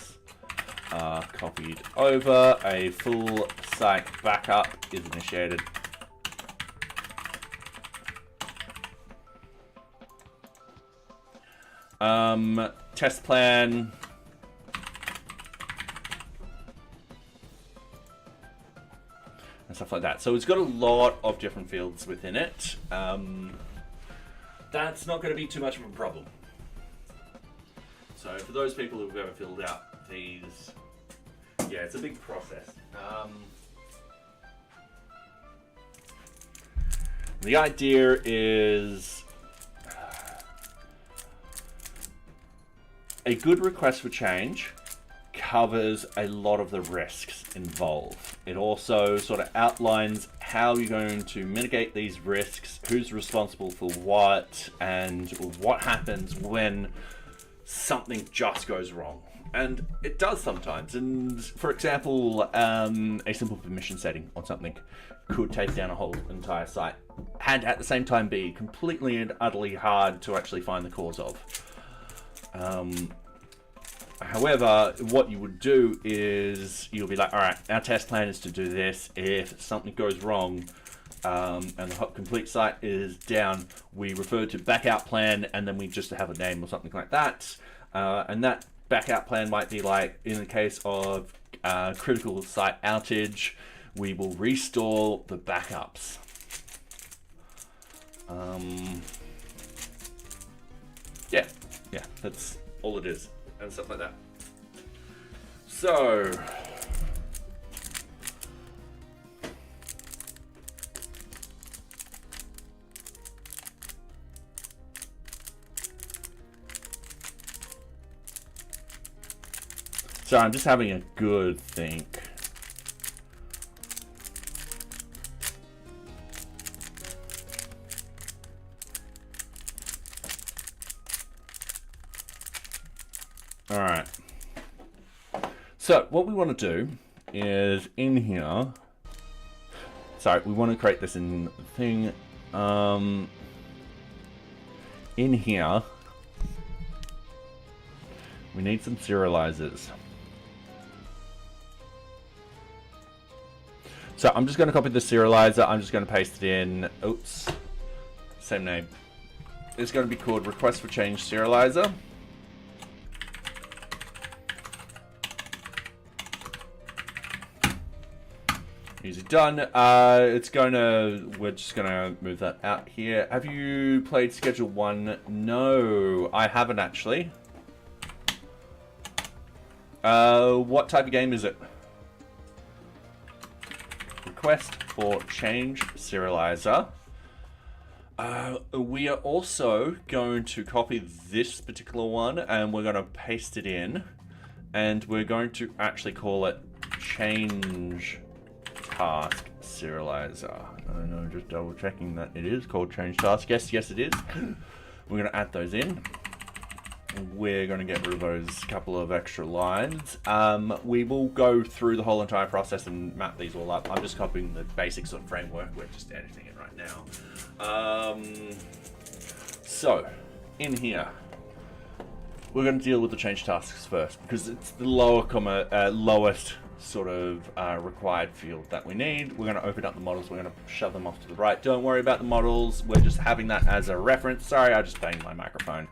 S1: are copied over, a full site backup is initiated. Test plan. And stuff like that. So it's got a lot of different fields within it. That's not going to be too much of a problem. So for those people who've ever filled out these, yeah, it's a big process. The idea is a good request for change covers a lot of the risks involved. It also sort of outlines how you're going to mitigate these risks, who's responsible for what, and what happens when something just goes wrong. And it does sometimes. And for example, a simple permission setting on something could take down a whole entire site, and at the same time be completely and utterly hard to actually find the cause of. However, what you would do is you'll be like, all right, our test plan is to do this. If something goes wrong and the complete site is down, we refer to backup plan, and then we just have a name or something like that. And that backup plan might be like, in the case of critical site outage, we will restore the backups. Yeah, that's all it is. And stuff like that. So I'm just having a good think. All right. So what we want to do is in here, sorry, we want to create this in the thing. In here, we need some serializers. So I'm just going to copy the serializer. I'm just going to paste it in. Oops. Same name. It's going to be called request for change serializer. Easy done. It's going to, we're just going to move that out here. Have you played Schedule 1? No, I haven't actually. What type of game is it? Request for change serializer. We are also going to copy this particular one and we're going to paste it in, and we're going to actually call it change task serializer. I know, just double checking that it is called change task. Yes, it is. We're going to add those in. We're going to get rid of those couple of extra lines. We will go through the whole entire process and map these all up. I'm just copying the basics of framework. We're just editing it right now. So, in here, we're going to deal with the change tasks first because it's the lowest sort of required field that we need. We're going to open up the models. We're going to shove them off to the right. Don't worry about the models. We're just having that as a reference. Sorry, I just banged my microphone.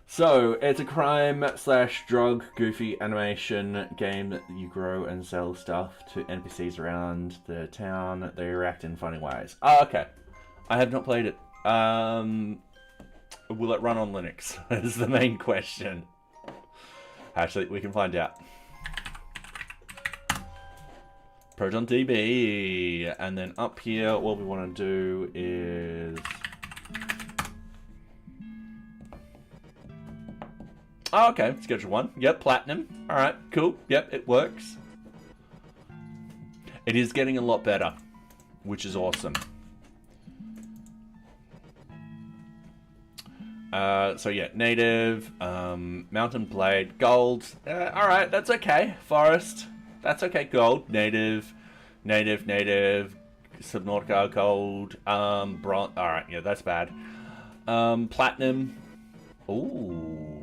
S1: So it's a crime/drug goofy animation game that you grow and sell stuff to NPCs around the town. They react in funny ways. Oh, okay. I have not played it. Will it run on Linux? Is the main question. Actually, we can find out. ProtonDB, and then up here, what we want to do is. Oh, okay, Schedule 1. Yep, Platinum. Alright, cool. Yep, it works. It is getting a lot better, which is awesome. So yeah, native, mountain blade, gold. Alright, that's okay. Forest. That's okay. Gold. Native, Subnautica, gold, bronze. Alright, yeah, that's bad. Platinum. Ooh.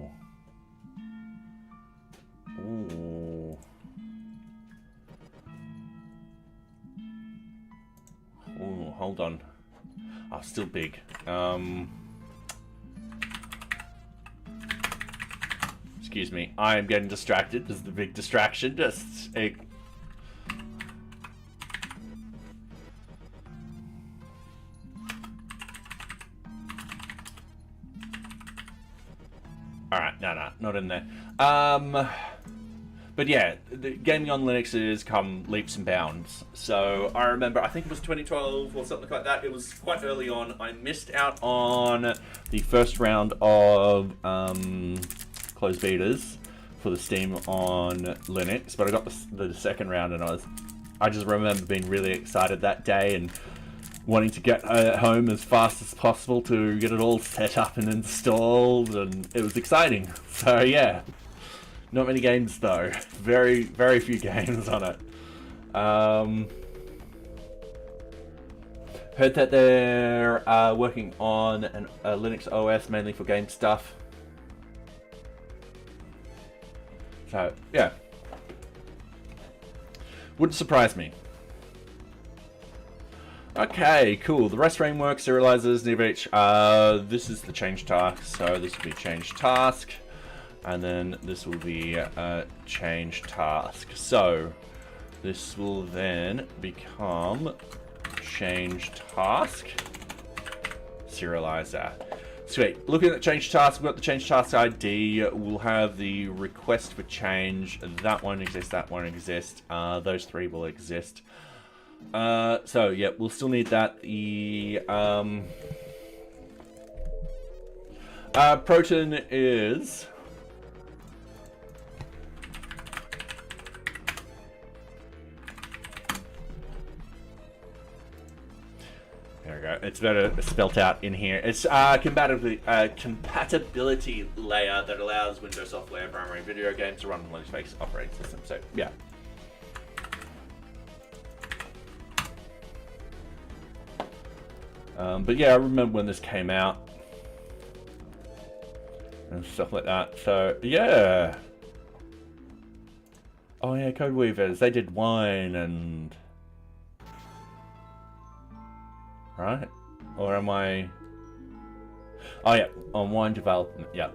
S1: Ooh. Ooh, hold on. Oh, still big. Excuse me. I am getting distracted. This is the big distraction. Just a... Alright, no, not in there. But yeah, the gaming on Linux has come leaps and bounds. So I remember, I think it was 2012 or something like that. It was quite early on. I missed out on the first round of closed betas for the Steam on Linux, but I got the second round, and I just remember being really excited that day and wanting to get home as fast as possible to get it all set up and installed, and it was exciting. So yeah. Not many games though. Very, very few games on it. Heard that they're working on a Linux OS mainly for game stuff. So, yeah. Wouldn't surprise me. Okay, cool. The REST framework, serializers, NearBeach. This is the change task, so this will be change task. And then this will be a change task. So this will then become change task serializer. Sweet. Looking at change task, we've got the change task ID. We'll have the request for change. That won't exist. That won't exist. Those three will exist. So yeah, we'll still need that. The Proton is. There we go. It's better spelt out in here. It's compatibility layer that allows Windows software, primary video games to run on Linux-based operating system. So yeah. But yeah, I remember when this came out and stuff like that. So yeah. Oh yeah, Code Weavers. They did wine and right? Or am I? Oh yeah, on wine development. Yeah.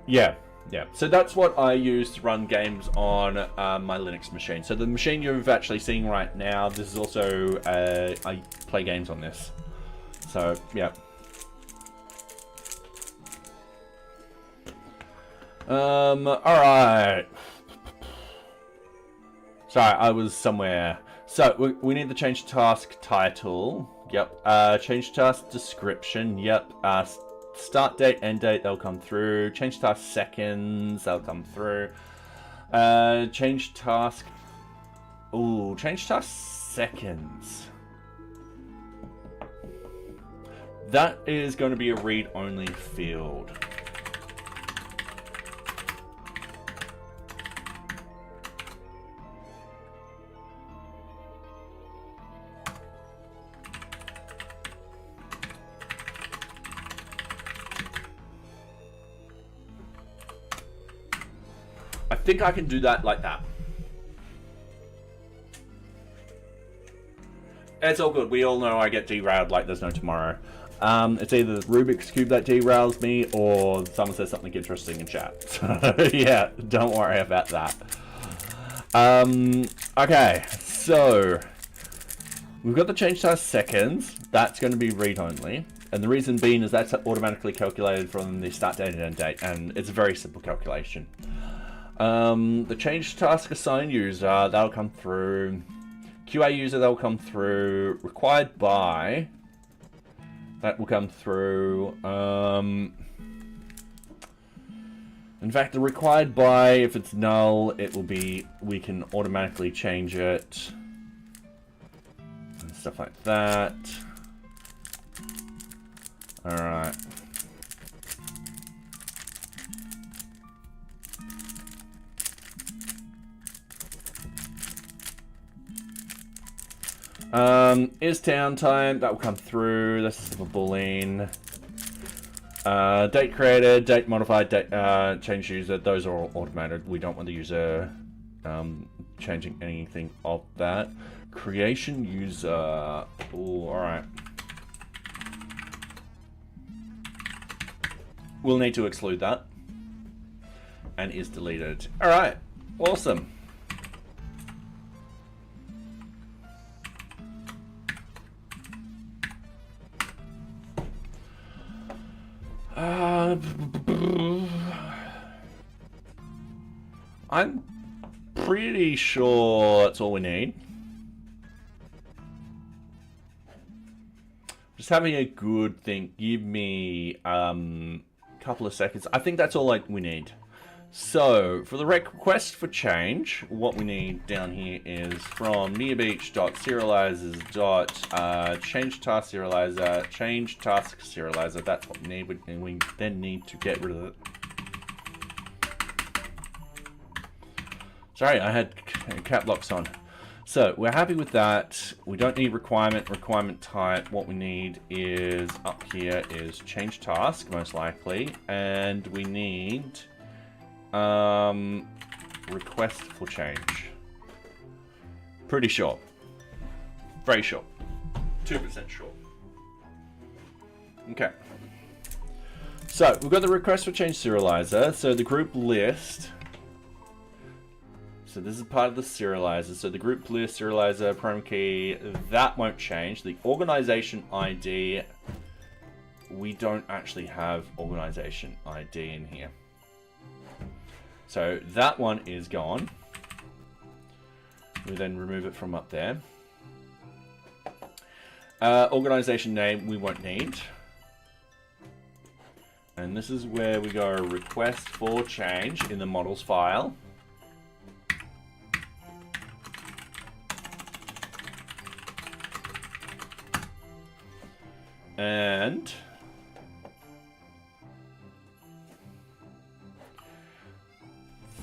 S1: Yeah. Yeah, so that's what I use to run games on my Linux machine. So the machine you're actually seeing right now, this is also, I play games on this. So, yeah. Alright. Sorry, I was somewhere. So, we need to change task title. Yep. Change task description. Yep. Start date, end date, they'll come through. Change task seconds, they'll come through. Change task. Ooh, change task seconds. That is going to be a read-only field. I think I can do that like that. It's all good. We all know I get derailed like there's no tomorrow. It's either Rubik's Cube that derails me or someone says something interesting in chat. So, yeah, don't worry about that. Okay, so we've got the change task seconds. That's going to be read-only. And the reason being is that's automatically calculated from the start date and end date. And it's a very simple calculation. The change task assigned user, that'll come through. QA user, that'll come through. Required by, that will come through. In fact, the required by, if it's null, it will be, we can automatically change it. And stuff like that. Alright. Is town time, that will come through. This is a boolean. Date created, date modified, date change user, those are all automated. We don't want the user changing anything of that. Creation user. Ooh, alright. We'll need to exclude that. And is deleted. Alright, awesome. I'm pretty sure that's all we need. Just having a good think. Give me a couple of seconds. I think that's all we need. So for the request for change, what we need down here is from NearBeach.serializers. Change task serializer, change task serializer. That's what we need, and we then need to get rid of it. Sorry, I had cap locks on. So we're happy with that. We don't need requirement type. What we need is up here is change task, most likely, and we need request for change. Pretty sure. Very sure. 2% sure. Okay. So we've got the request for change serializer. So the group list. So this is part of the serializer. So the group list serializer program key, that won't change. The organization ID, we don't actually have organization ID in here. So that one is gone. We then remove it from up there. Organization name we won't need. And this is where we go request for change in the models file. And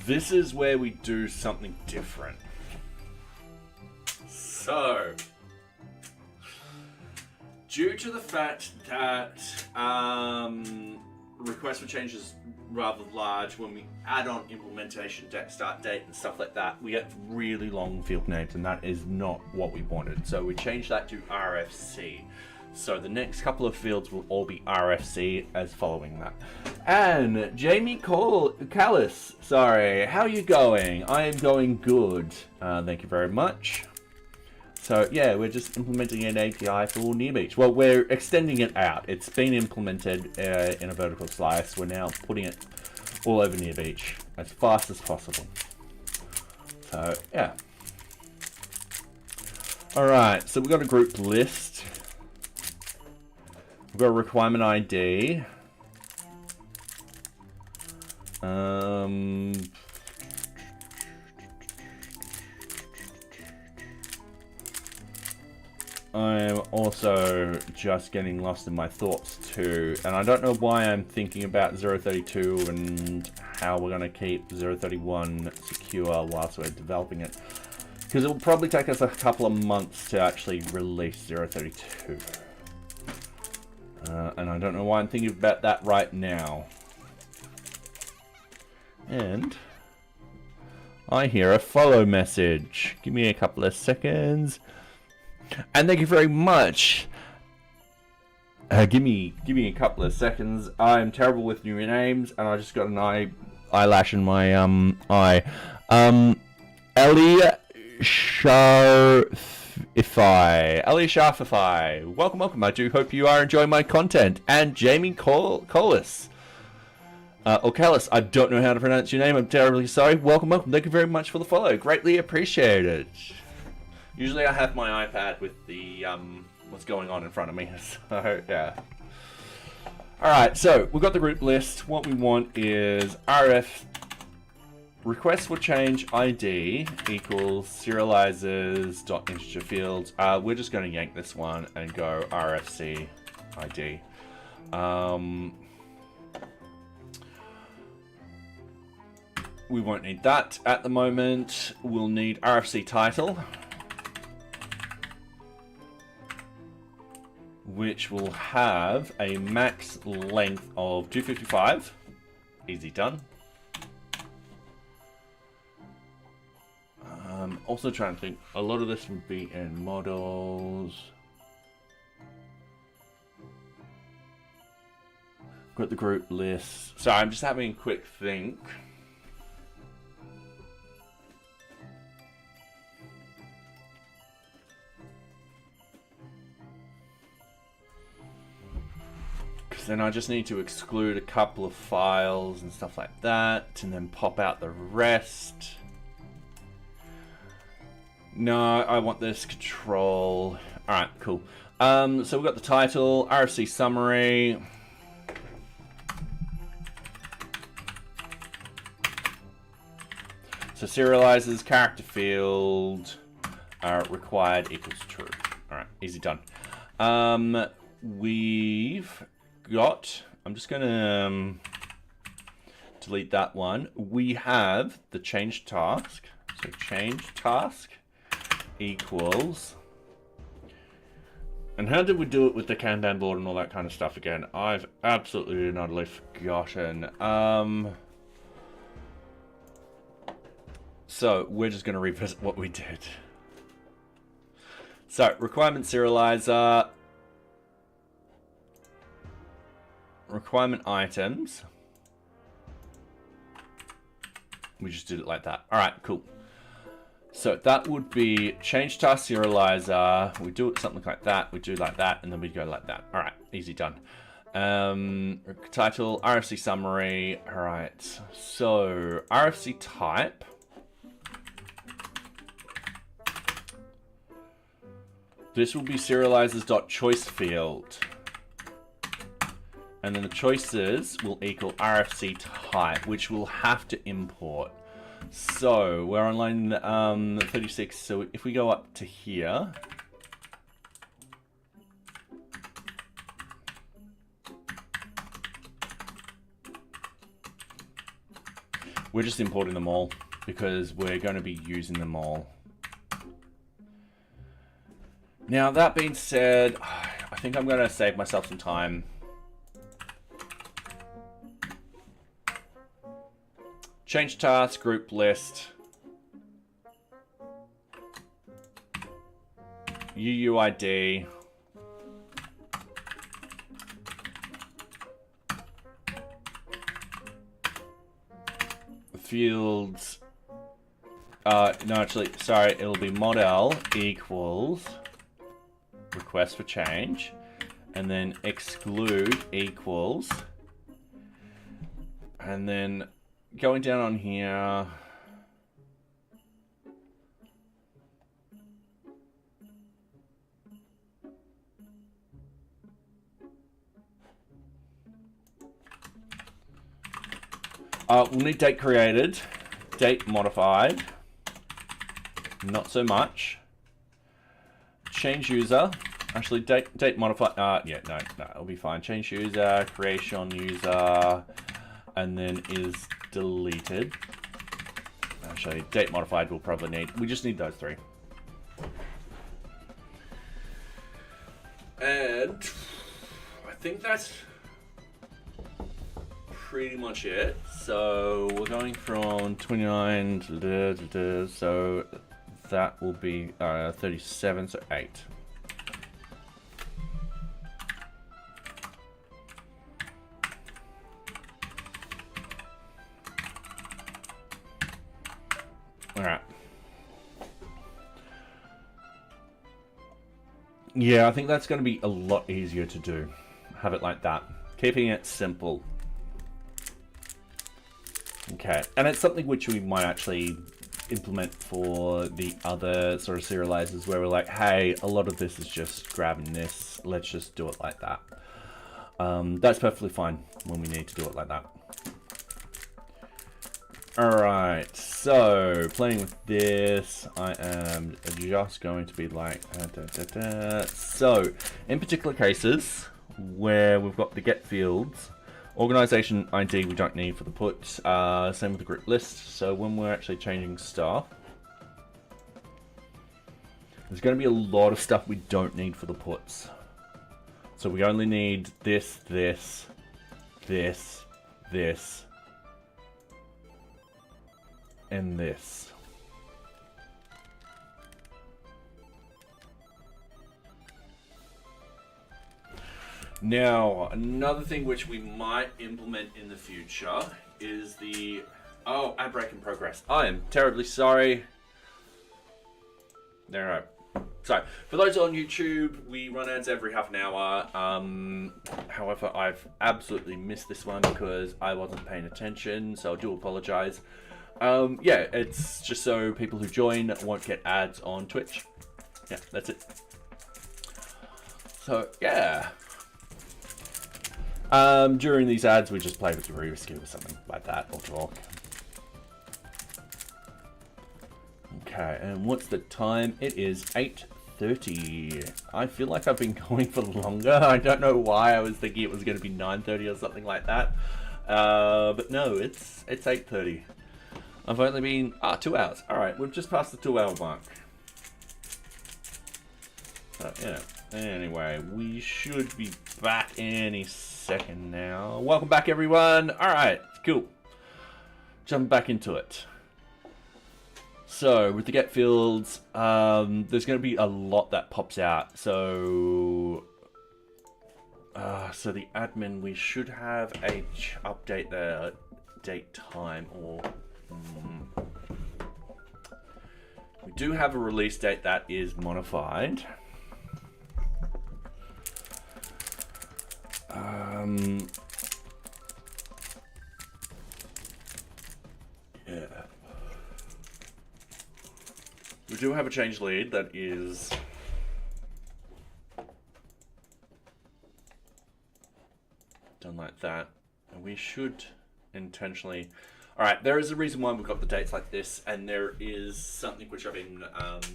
S1: This is where we do something different. So, due to the fact that request for change is rather large, when we add on implementation start date and stuff like that, we get really long field names, and that is not what we wanted. So we changed that to RFC. So the next couple of fields will all be RFC as following that. And Jamie Callis, sorry, how are you going? I am going good. Thank you very much. So yeah, we're just implementing an API for NearBeach. Well, we're extending it out. It's been implemented in a vertical slice. We're now putting it all over NearBeach as fast as possible. So yeah. All right, so we've got a group list. We've got a requirement ID. I'm also just getting lost in my thoughts too, and I don't know why I'm thinking about 032 and how we're going to keep 031 secure whilst we're developing it, because it will probably take us a couple of months to actually release 032, and I don't know why I'm thinking about that right now. And I hear a follow message. Give me a couple of seconds. And thank you very much. Give me a couple of seconds. I'm terrible with new names, and I just got an eyelash in my eye. Ellie Sharfify. Welcome. I do hope you are enjoying my content. And Jamie Collis. Or Callis, I don't know how to pronounce your name. I'm terribly sorry. Welcome. Thank you very much for the follow. Greatly appreciated. Usually I have my iPad with the what's going on in front of me, so yeah. Alright, so we've got the group list. What we want is RF request for change ID equals serializers dot integer fields. We're just going to yank this one and go RFC ID. We won't need that at the moment. We'll need RFC title, which will have a max length of 255. Easy done. Also trying to think, a lot of this would be in models. Got the group list. So I'm just having a quick think. Then I just need to exclude a couple of files and stuff like that, and then pop out the rest. No, I want this control. Alright, cool. So we've got the title, RFC summary. So serializers, character field, required equals true. Alright, easy done. We've got, I'm just gonna delete that one. We have the change task. So change task equals, and how did we do it with the Kanban board and all that kind of stuff again? I've absolutely and utterly forgotten. So we're just gonna revisit what we did. So requirement serializer, requirement items. We just did it like that. All right, cool. So that would be change task serializer. We do it something like that. We do like that, and then we go like that. All right, easy done. Title, RFC summary. All right, so RFC type. This will be serializers.choice field. And then the choices will equal RFC type, which we'll have to import. So we're on line 36. So if we go up to here, We're just importing them all because we're going to be using them all. Now, that being said, I think I'm going to save myself some time. Change task, group list. UUID. Fields. No, actually, sorry, it'll be model equals request for change, and then exclude equals, and then going down on here, we'll need date created, date modified, not so much. Change user, actually date modified, yeah, no, it'll be fine. Change user, creation user, and then is deleted. Actually, date modified we'll probably need. We just need those three. And I think that's pretty much it. So we're going from 29 to so that will be 37, so 8. All right. Yeah, I think that's going to be a lot easier to do. Have it like that. Keeping it simple. Okay, and it's something which we might actually implement for the other sort of serializers where we're like, hey, a lot of this is just grabbing this, let's just do it like that. That's perfectly fine when we need to do it like that. Alright, so playing with this, I am just going to be like, so in particular cases where we've got the get fields, organization ID we don't need for the put, same with the group list. So when we're actually changing stuff, there's going to be a lot of stuff we don't need for the puts. So we only need this, this, this, this, and this. Now, another thing which we might implement in the future is the... Oh, ad break in progress. I am terribly sorry. There we go. So, for those on YouTube, we run ads every half an hour. However, I've absolutely missed this one because I wasn't paying attention, so I do apologize. Yeah, it's just so people who join won't get ads on Twitch. Yeah, that's it. So, yeah. During these ads, we just play with the Rubik's or something like that, or talk. Okay, and what's the time? It is 8:30. I feel like I've been going for longer. I don't know why I was thinking it was going to be 9:30 or something like that. But no, it's 8:30. I've only been 2 hours. All right, we've just passed the 2-hour mark. Yeah. Anyway, we should be back any second now. Welcome back, everyone. All right, cool. Jump back into it. So with the get fields, there's going to be a lot that pops out. So, so the admin, we should have a update there, date time, or we do have a release date that is modified. Yeah. We do have a change lead that is done like that, and we should intentionally... Alright, there is a reason why we've got the dates like this, and there is something which I've been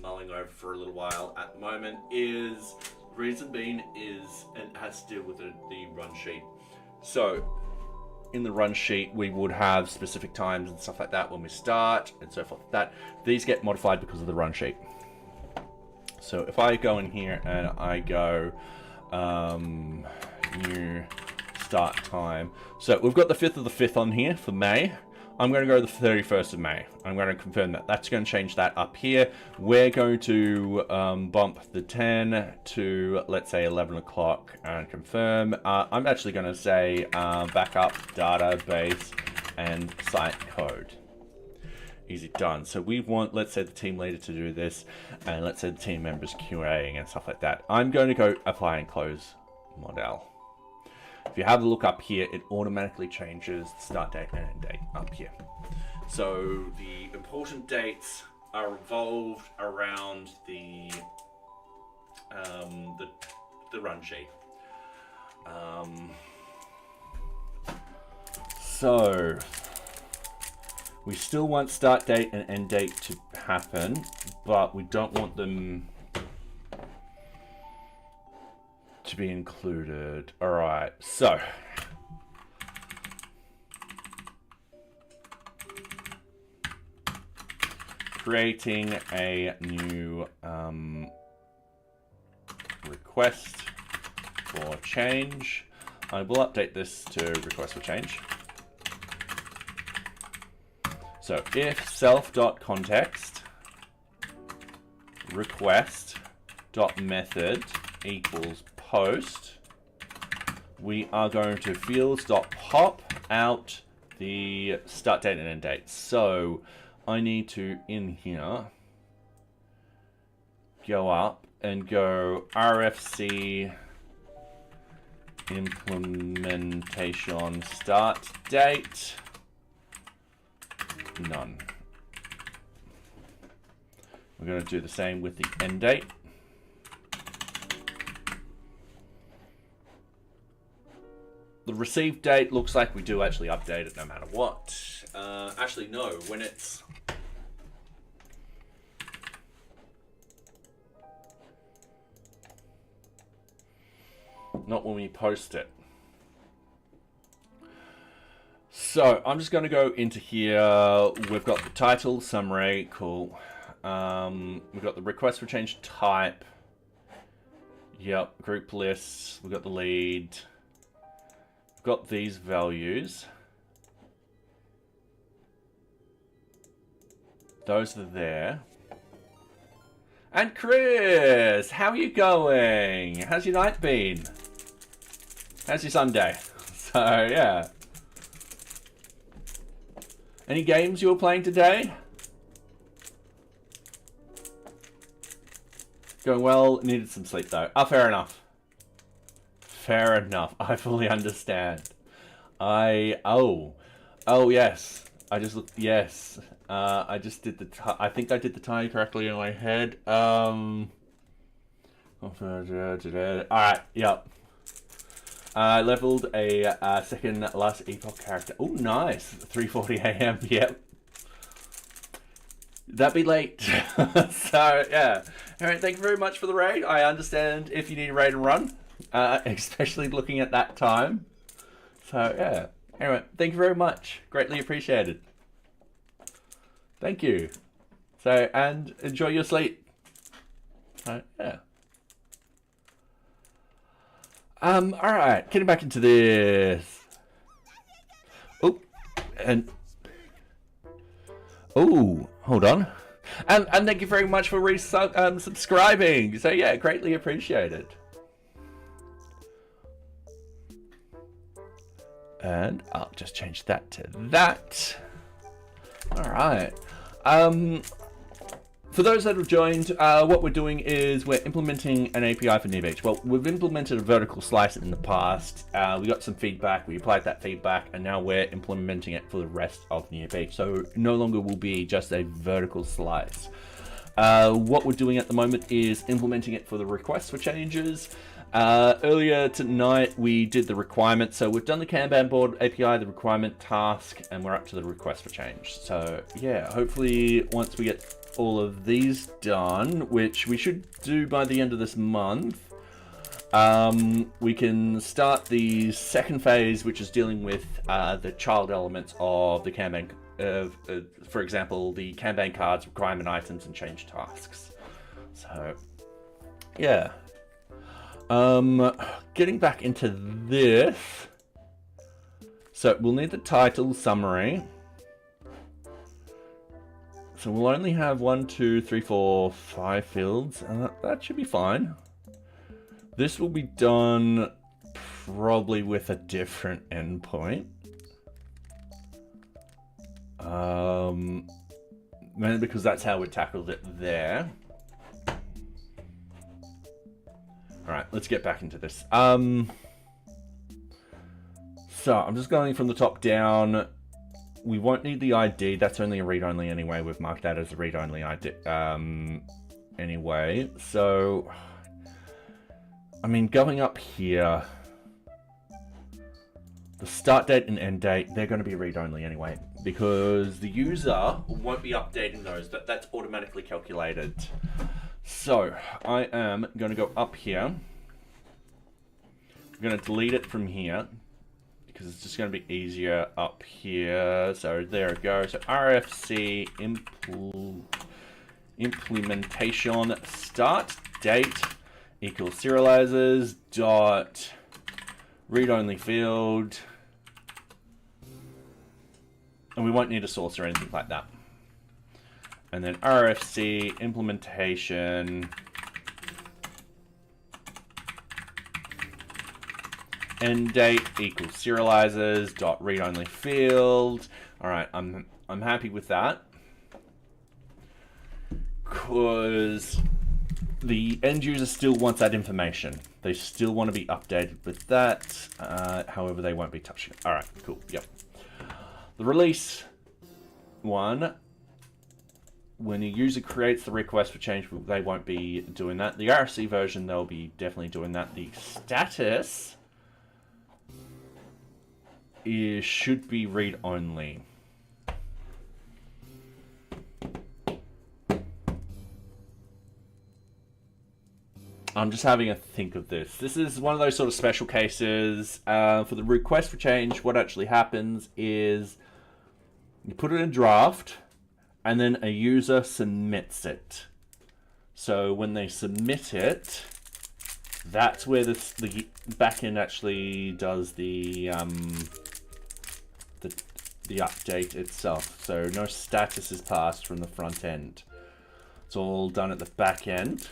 S1: mulling over for a little while at the moment, is... Reason being is, and it has to deal with the run sheet. So, in the run sheet, we would have specific times and stuff like that when we start and so forth. That these get modified because of the run sheet. So if I go in here and I go new start time. So we've got the 5th of the 5th on here for May. I'm going to go to the 31st of May. I'm going to confirm that. That's going to change that up here. We're going to bump the 10 to, let's say, 11 o'clock and confirm. I'm actually going to say backup database and site code. Easy done. So we want, let's say, the team leader to do this, and let's say the team members QAing and stuff like that. I'm going to go apply and close model. If you have a look up here, it automatically changes the start date and end date up here. So the important dates are revolved around the run sheet. So we still want start date and end date to happen, but we don't want them to be included. All right, so creating a new request for change. I will update this to request for change. So if self.context request.method equals post, we are going to fields.pop out the start date and end date. So I need to, in here, go up and go RFC implementation start date, none. We're going to do the same with the end date. The receive date looks like we do actually update it no matter what. Actually, no, when it's... not when we post it. So I'm just going to go into here. We've got the title, summary, cool. We've got the request for change type. Yep, group lists. We've got the lead. We've got these values. Those are there. And Chris, how are you going? How's your night been? How's your Sunday? So, yeah. Any games you were playing today? Going well, needed some sleep though. Oh, fair enough. Fair enough. I fully understand. Oh yes. I just looked, yes. I just did the, I think I did the time correctly in my head. Alright, yep. I leveled a second last epoch character. Oh, nice. 3:40 AM, yep. That'd be late. So, yeah. Alright, thank you very much for the raid. I understand if you need a raid and run, especially looking at that time. So, yeah. Anyway, thank you very much. Greatly appreciated. Thank you. So, and enjoy your sleep. So, yeah. Alright, getting back into this. Oh, and... oh, hold on. And thank you very much for subscribing. So, yeah, greatly appreciated. And I'll just change that to that. Alright. For those that have joined, what we're doing is we're implementing an API for NearBeach. Well, we've implemented a vertical slice in the past. We got some feedback, we applied that feedback, and now we're implementing it for the rest of NearBeach. So no longer will be just a vertical slice. What we're doing at the moment is implementing it for the requests for changes. Earlier tonight we did the requirement, so we've done the Kanban board API, the requirement task, and we're up to the request for change. So yeah, hopefully once we get all of these done, which we should do by the end of this month, we can start the second phase, which is dealing with the child elements of the Kanban. For example, the Kanban cards, requirement items, and change tasks. So, yeah. Getting back into this. So we'll need the title summary. So we'll only have 1, 2, 3, 4, 5 fields, and that should be fine. This will be done probably with a different endpoint. Mainly because that's how we tackled it there. Alright, let's get back into this. So I'm just going from the top down. We won't need the ID. That's only a read-only anyway. We've marked that as a read-only ID anyway. So, I mean, going up here, the start date and end date, they're going to be read-only anyway, because the user won't be updating those. That's automatically calculated. So I am going to go up here. I'm going to delete it from here, because it's just going to be easier up here. So there it goes. So RFC implementation start date equals serializers dot read only field, and we won't need a source or anything like that. And then RFC implementation end date equals serializers dot read only field. All right, I'm happy with that, because the end user still wants that information. They still want to be updated with that. However, they won't be touching it. All right, cool. Yep. The release one, when the user creates the request for change, they won't be doing that. The RFC version, they'll be definitely doing that. The status should be read only. I'm just having a think of this. This is one of those sort of special cases. For the request for change, what actually happens is you put it in draft, and then a user submits it. So when they submit it, that's where the backend actually does the update itself. So no status is passed from the front end. It's all done at the back end.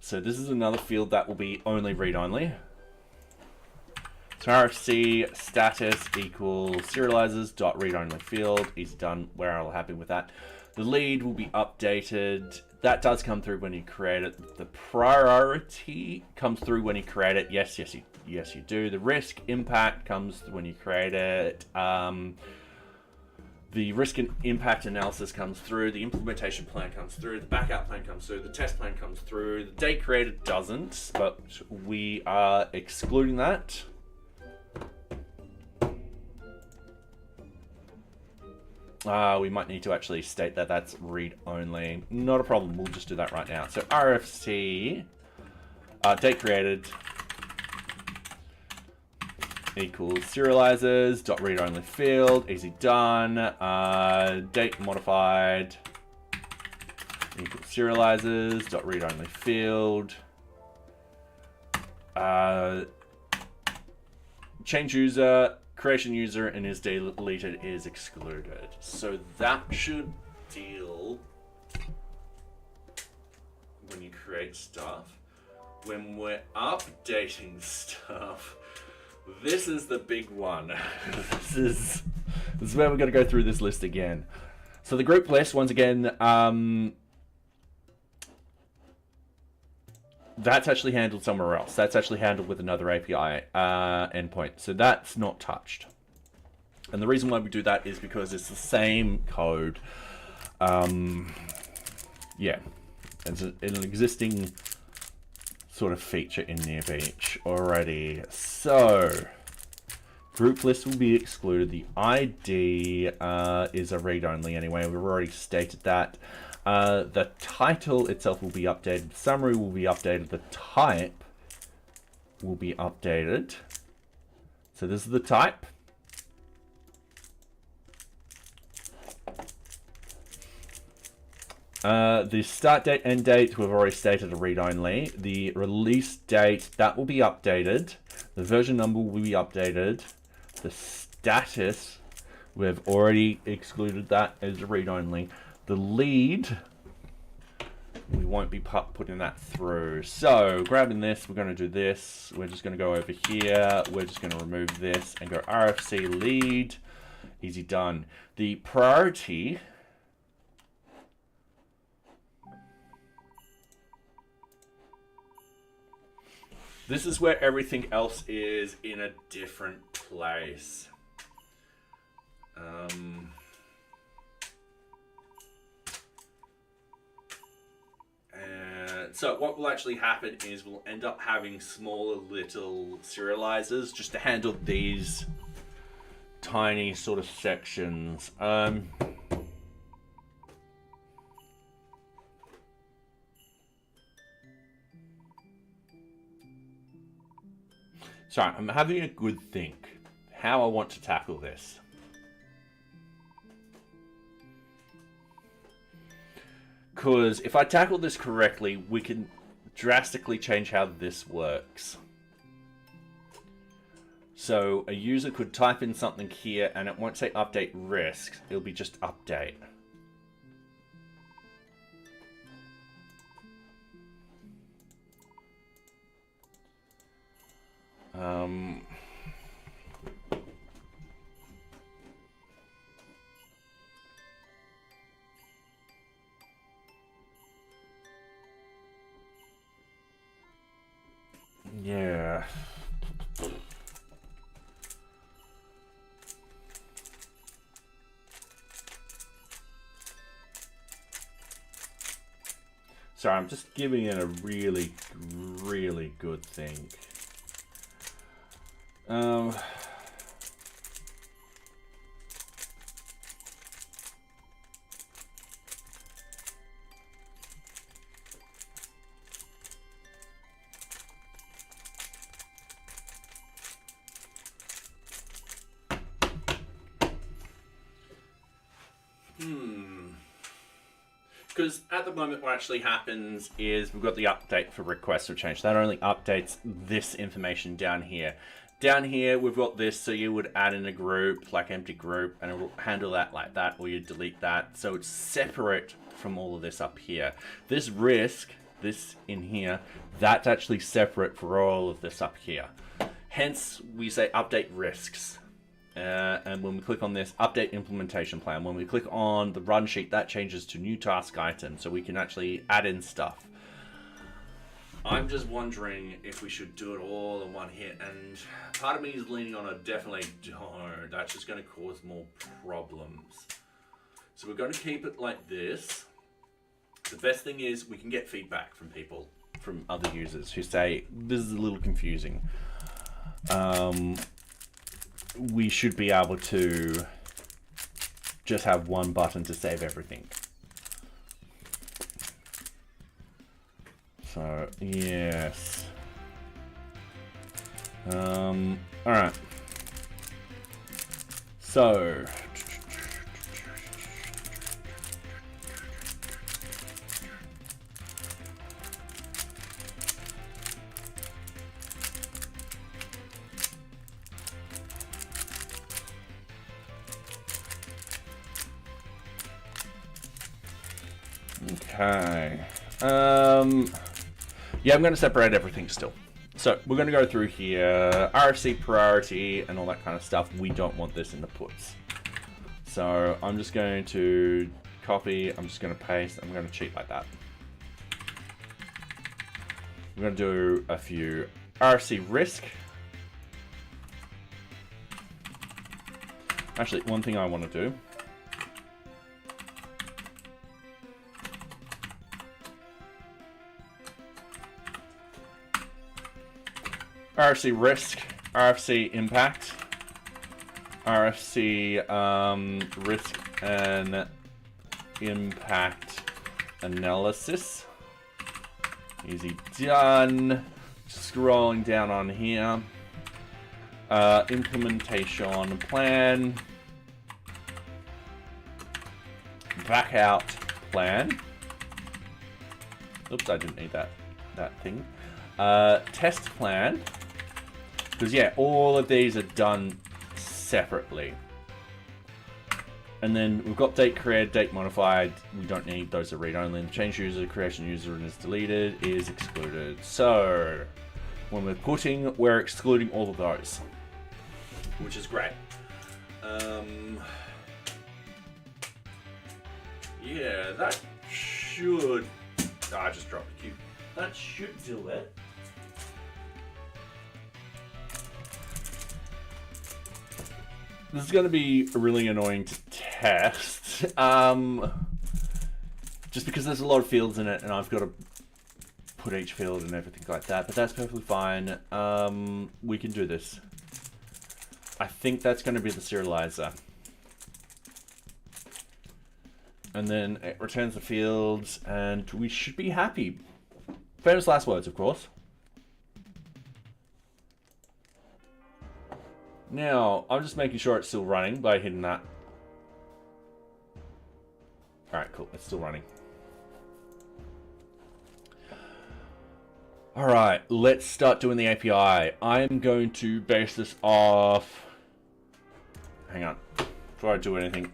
S1: So this is another field that will be only read-only. So RFC status equals serializers dot read-only field. Easy done. We're all happy with that. The lead will be updated. That does come through when you create it. The priority comes through when you create it. Yes, you do. The risk impact comes when you create it. The risk and impact analysis comes through. The implementation plan comes through. The backup plan comes through. The test plan comes through. The date created doesn't, but we are excluding that. We might need to actually state that that's read only. Not a problem. We'll just do that right now. So RFC date created equals serializers dot read only field. Easy done. Date modified equals serializers dot read only field. Change user, creation user, and is deleted is excluded. So that should deal when you create stuff. When we're updating stuff, this is the big one. This is where we're going to go through this list again. So the group list, once again, that's actually handled somewhere else. That's actually handled with another API endpoint. So that's not touched. And the reason why we do that is because it's the same code. Yeah, it's an existing sort of feature in NearBeach already. So group list will be excluded. The ID is a read-only anyway. We've already stated that. The title itself will be updated. The summary will be updated. The type will be updated. So this is the type. The start date, end date, we've already stated a read-only. The release date, that will be updated. The version number will be updated. The status, we've already excluded that as a read-only. The lead, we won't be putting that through. So grabbing this, we're going to do this. We're just going to go over here. We're just going to remove this and go RFC lead. Easy done. The priority, this is where everything else is in a different place. So what will actually happen is we'll end up having smaller little serializers just to handle these tiny sort of sections. Sorry, I'm having a good think how I want to tackle this. Because if I tackle this correctly, we can drastically change how this works. So a user could type in something here and it won't say update risks, it'll be just update. Yeah. Sorry, I'm just giving it a really, really good think. Because at the moment what actually happens is we've got the update for requests or change. That only updates this information down here. Down here we've got this, so you would add in a group, like empty group, and it will handle that like that, or you delete that. So it's separate from all of this up here. This risk, this in here, that's actually separate for all of this up here. Hence we say update risks. And when we click on this update implementation plan, when we click on the run sheet, that changes to new task item, so we can actually add in stuff. I'm just wondering if we should do it all in one hit, and part of me is leaning on a definitely don't. That's just going to cause more problems. So we're going to keep it like this. The best thing is we can get feedback from people, from other users who say this is a little confusing. We should be able to just have one button to save everything. So, yes. All right. So, okay. Yeah, I'm going to separate everything still. So we're going to go through here, RFC priority and all that kind of stuff. We don't want this in the puts. So I'm just going to copy, I'm just going to paste, I'm going to cheat like that. We're going to do a few RFC risk. Actually, one thing I want to do. RFC risk, RFC impact, RFC risk and impact analysis. Easy done. Scrolling down on here. Implementation plan. Back out plan. Oops, I didn't need that thing. Test plan. Because yeah, all of these are done separately. And then we've got date created, date modified. We don't need those, are read only. The change user, creation user, and is deleted is excluded. So when we're putting, we're excluding all of those, which is great. Yeah, that should. I just dropped a cube. That should do it. This is going to be really annoying to test, just because there's a lot of fields in it, and I've got to put each field and everything like that. But that's perfectly fine. We can do this. I think that's going to be the serializer. And then it returns the fields, and we should be happy. Famous last words, of course. Now, I'm just making sure it's still running by hitting that. Alright, cool. It's still running. Alright, let's start doing the API. I'm going to base this off... Hang on. Before I do anything.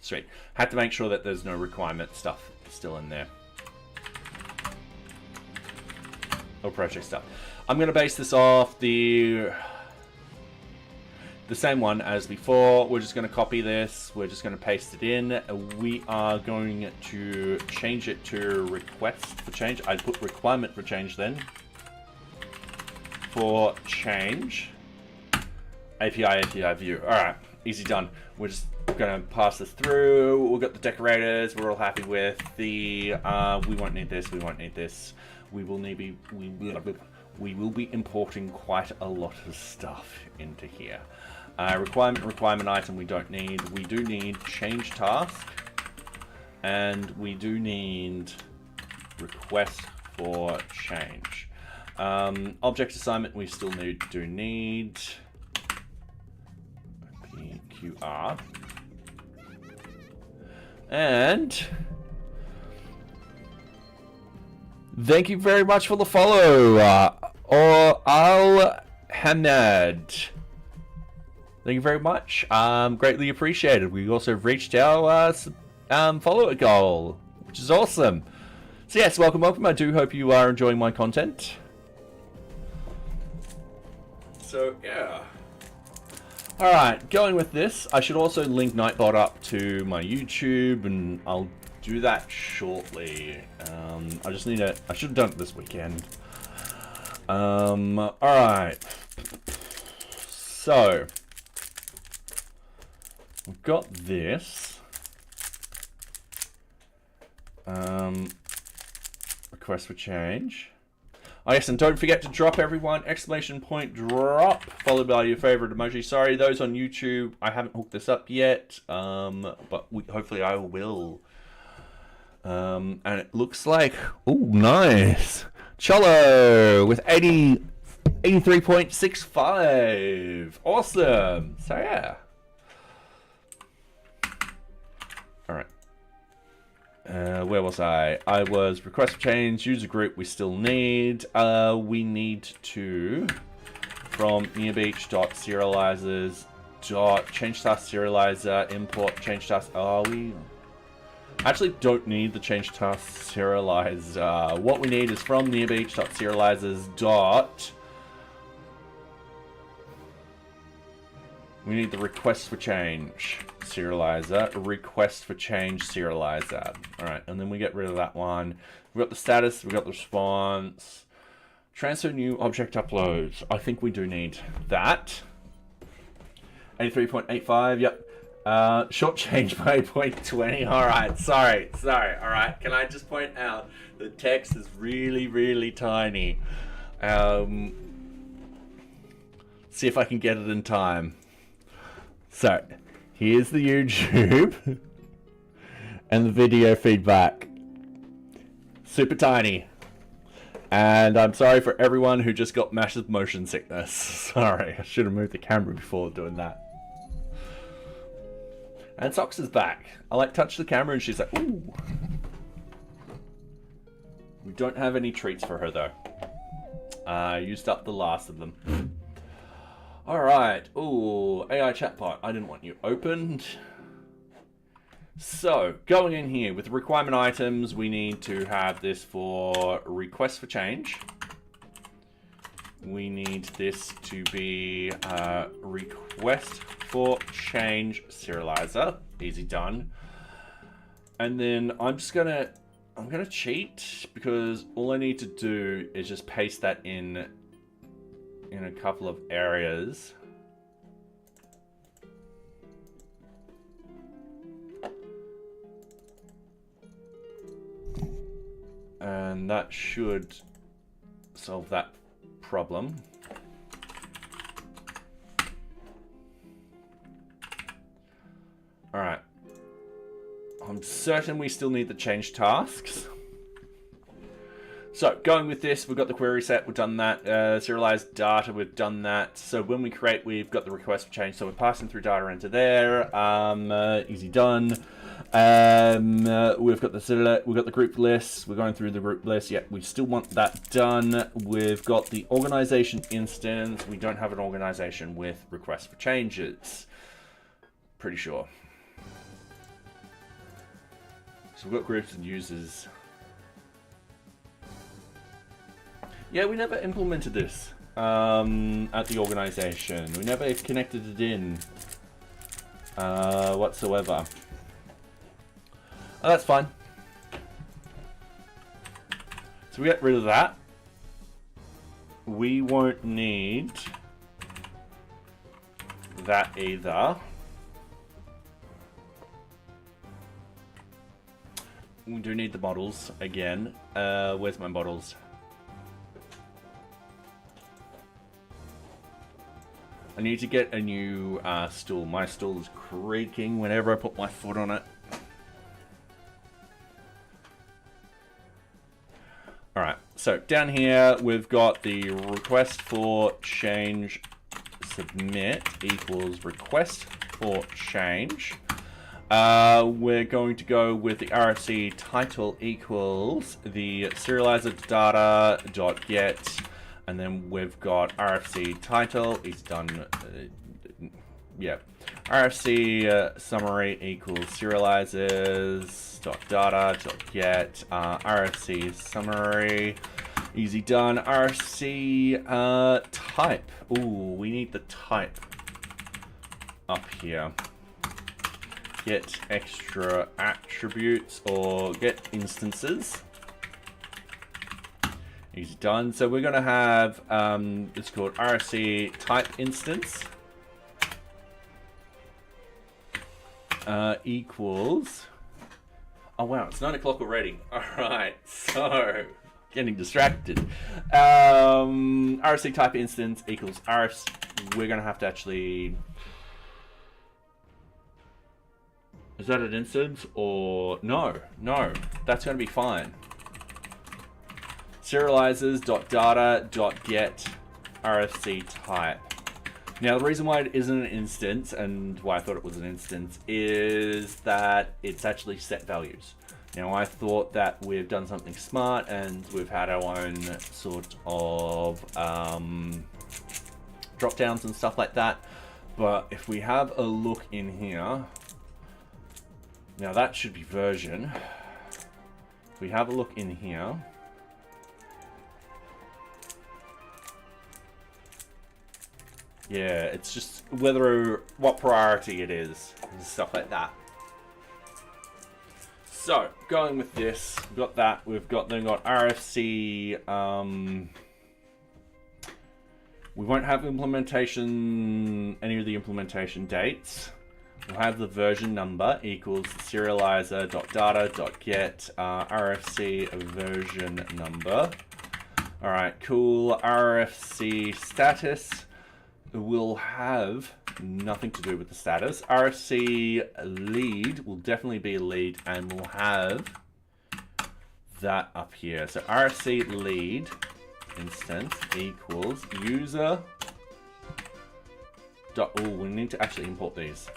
S1: Sweet. Had to make sure that there's no requirement stuff still in there. Or project stuff. I'm going to base this off the same one as before. We're just going to copy this. We're just going to paste it in. We are going to change it to request for change. I put requirement for change then. For change. API view. Alright, easy done. We're just going to pass this through. We've got the decorators. We're all happy with the... we won't need this. We won't need this. We will be importing quite a lot of stuff into here. Requirement item we don't need. We do need change task, and we do need request for change. Object assignment we still do need. PQR. And thank you very much for the follow, or Al Hamad. Thank you very much. Greatly appreciated. We also reached our follower goal, which is awesome. So yes, welcome. I do hope you are enjoying my content. So yeah. All right, going with this. I should also link Nightbot up to my YouTube, and I'll do that shortly. I just need I should have done it this weekend. All right. So we've got this. Request for change. Oh yes, and don't forget to drop everyone, exclamation point drop, followed by your favorite emoji. Sorry, those on YouTube, I haven't hooked this up yet, but hopefully I will. And it looks like, ooh, nice. Cholo with 83.65. Awesome. So yeah. All right. Where was I? I was request for change, user group we still need. We need to, from NearBeach.serializers.change task serializer import change task. We actually don't need the change task serializer. What we need is from NearBeach.serializers. We need the request for change serializer, request for change serializer. All right, and then we get rid of that one. We've got the status, we've got the response. Transfer new object uploads. I think we do need that. 83.85, yep. Short change by 0.20. All right, sorry. All right, can I just point out the text is really, really tiny. See if I can get it in time. So, here's the YouTube. And the video feedback. Super tiny. And I'm sorry for everyone who just got massive motion sickness. Sorry, I should have moved the camera before doing that. And Socks is back. I like touch the camera and she's like, ooh. We don't have any treats for her though. I used up the last of them. Alright, ooh, AI chatbot. I didn't want you opened. So, going in here with requirement items, we need to have this for request for change. We need this to be request for change serializer. Easy done. And then I'm gonna cheat because all I need to do is just paste that in a couple of areas. And that should solve that problem. All right. I'm certain we still need the change tasks. So going with this, we've got the query set, we've done that. Serialized data, we've done that. So when we create, we've got the request for change. So we're passing through data into there. Easy done. We've got the group list. We're going through the group list. Yeah, we still want that done. We've got the organization instance. We don't have an organization with request for changes. Pretty sure. So we've got groups and users. Yeah, we never implemented this at the organization. We never connected it in whatsoever. Oh, that's fine. So we get rid of that. We won't need that either. We do need the models again. Where's my models? I need to get a new stool. My stool is creaking whenever I put my foot on it. Alright, so down here we've got the request for change submit equals request for change. We're going to go with the RFC title equals the serializer data dot get, and then we've got RFC title is done. Yeah, RFC summary equals serializers dot data dot get RFC summary. Easy done. RFC type. Ooh, we need the type up here. Get extra attributes or get instances. Easy done. So we're going to have it's called RFC type instance equals. Oh wow, it's 9 o'clock already. All right, so getting distracted. RFC type instance equals RFC. We're going to have to actually. Is that an instance or no? No, that's going to be fine. Serializers.data.get RFC type. Now, the reason why it isn't an instance and why I thought it was an instance is that it's actually set values. Now, I thought that we've done something smart and we've had our own sort of drop downs and stuff like that. But if we have a look in here, now that should be version. If we have a look in here, yeah, it's just what priority it is and stuff like that. So going with this, we've got that. We've got RFC. We won't have any of the implementation dates. We'll have the version number equals serializer.data.get RFC version number. All right, cool. RFC status will have nothing to do with the status. RFC lead will definitely be a lead, and we'll have that up here. So RFC lead instance equals user dot, oh, we need to actually import these.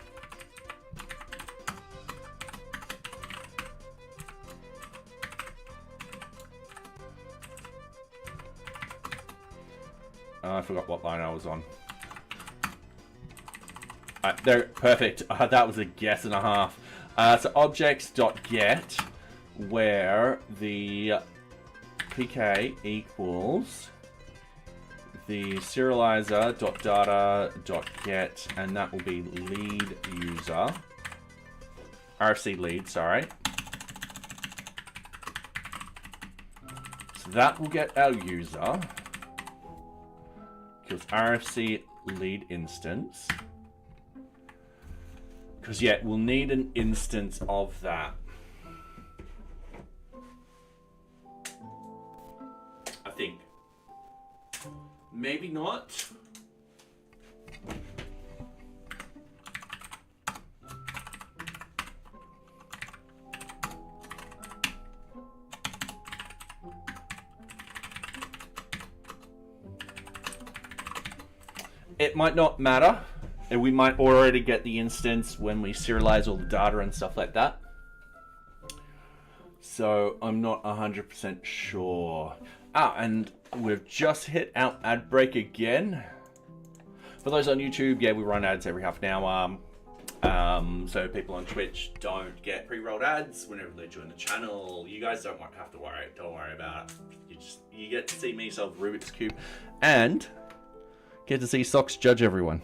S1: I forgot what line I was on. There, perfect. That was a guess and a half. So objects.get, where the pk equals the serializer.data.get, and that will be lead user. RFC lead, sorry. So that will get our user. Equals RFC lead instance. Because, yeah, we'll need an instance of that. I think. Maybe not. It might not matter. And we might already get the instance when we serialize all the data and stuff like that. So I'm not 100% sure. And we've just hit our ad break again. For those on YouTube, yeah, we run ads every half an hour. So people on Twitch don't get pre-rolled ads whenever they join the channel. You guys don't have to worry. Don't worry about it. You get to see me solve Rubik's Cube and get to see Socks judge everyone.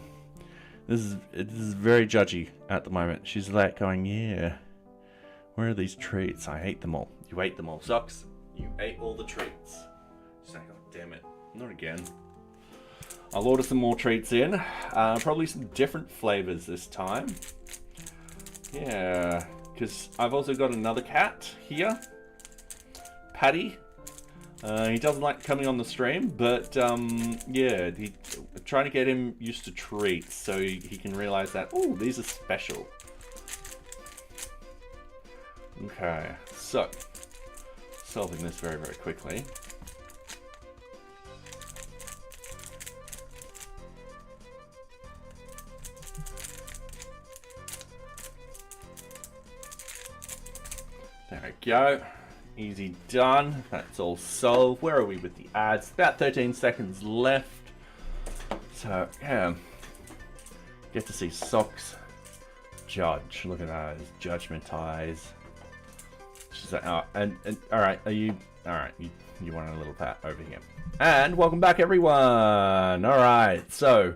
S1: This is very judgy at the moment. She's like going, yeah, where are these treats? I hate them all. You ate them all. Socks, you ate all the treats. She's like, oh, damn it. Not again. I'll order some more treats in. Probably some different flavors this time. Yeah, because I've also got another cat here. Patty. He doesn't like coming on the stream, but yeah, trying to get him used to treats so he can realize that, oh, these are special. Okay, so solving this very, very quickly. There we go. Easy done. That's all solved. Where are we with the ads? About 13 seconds left. So, yeah. Get to see Socks judge. Look at those judgment eyes. She's like, oh, and all right, are you, all right, you want a little pat over here. And welcome back, everyone. All right, so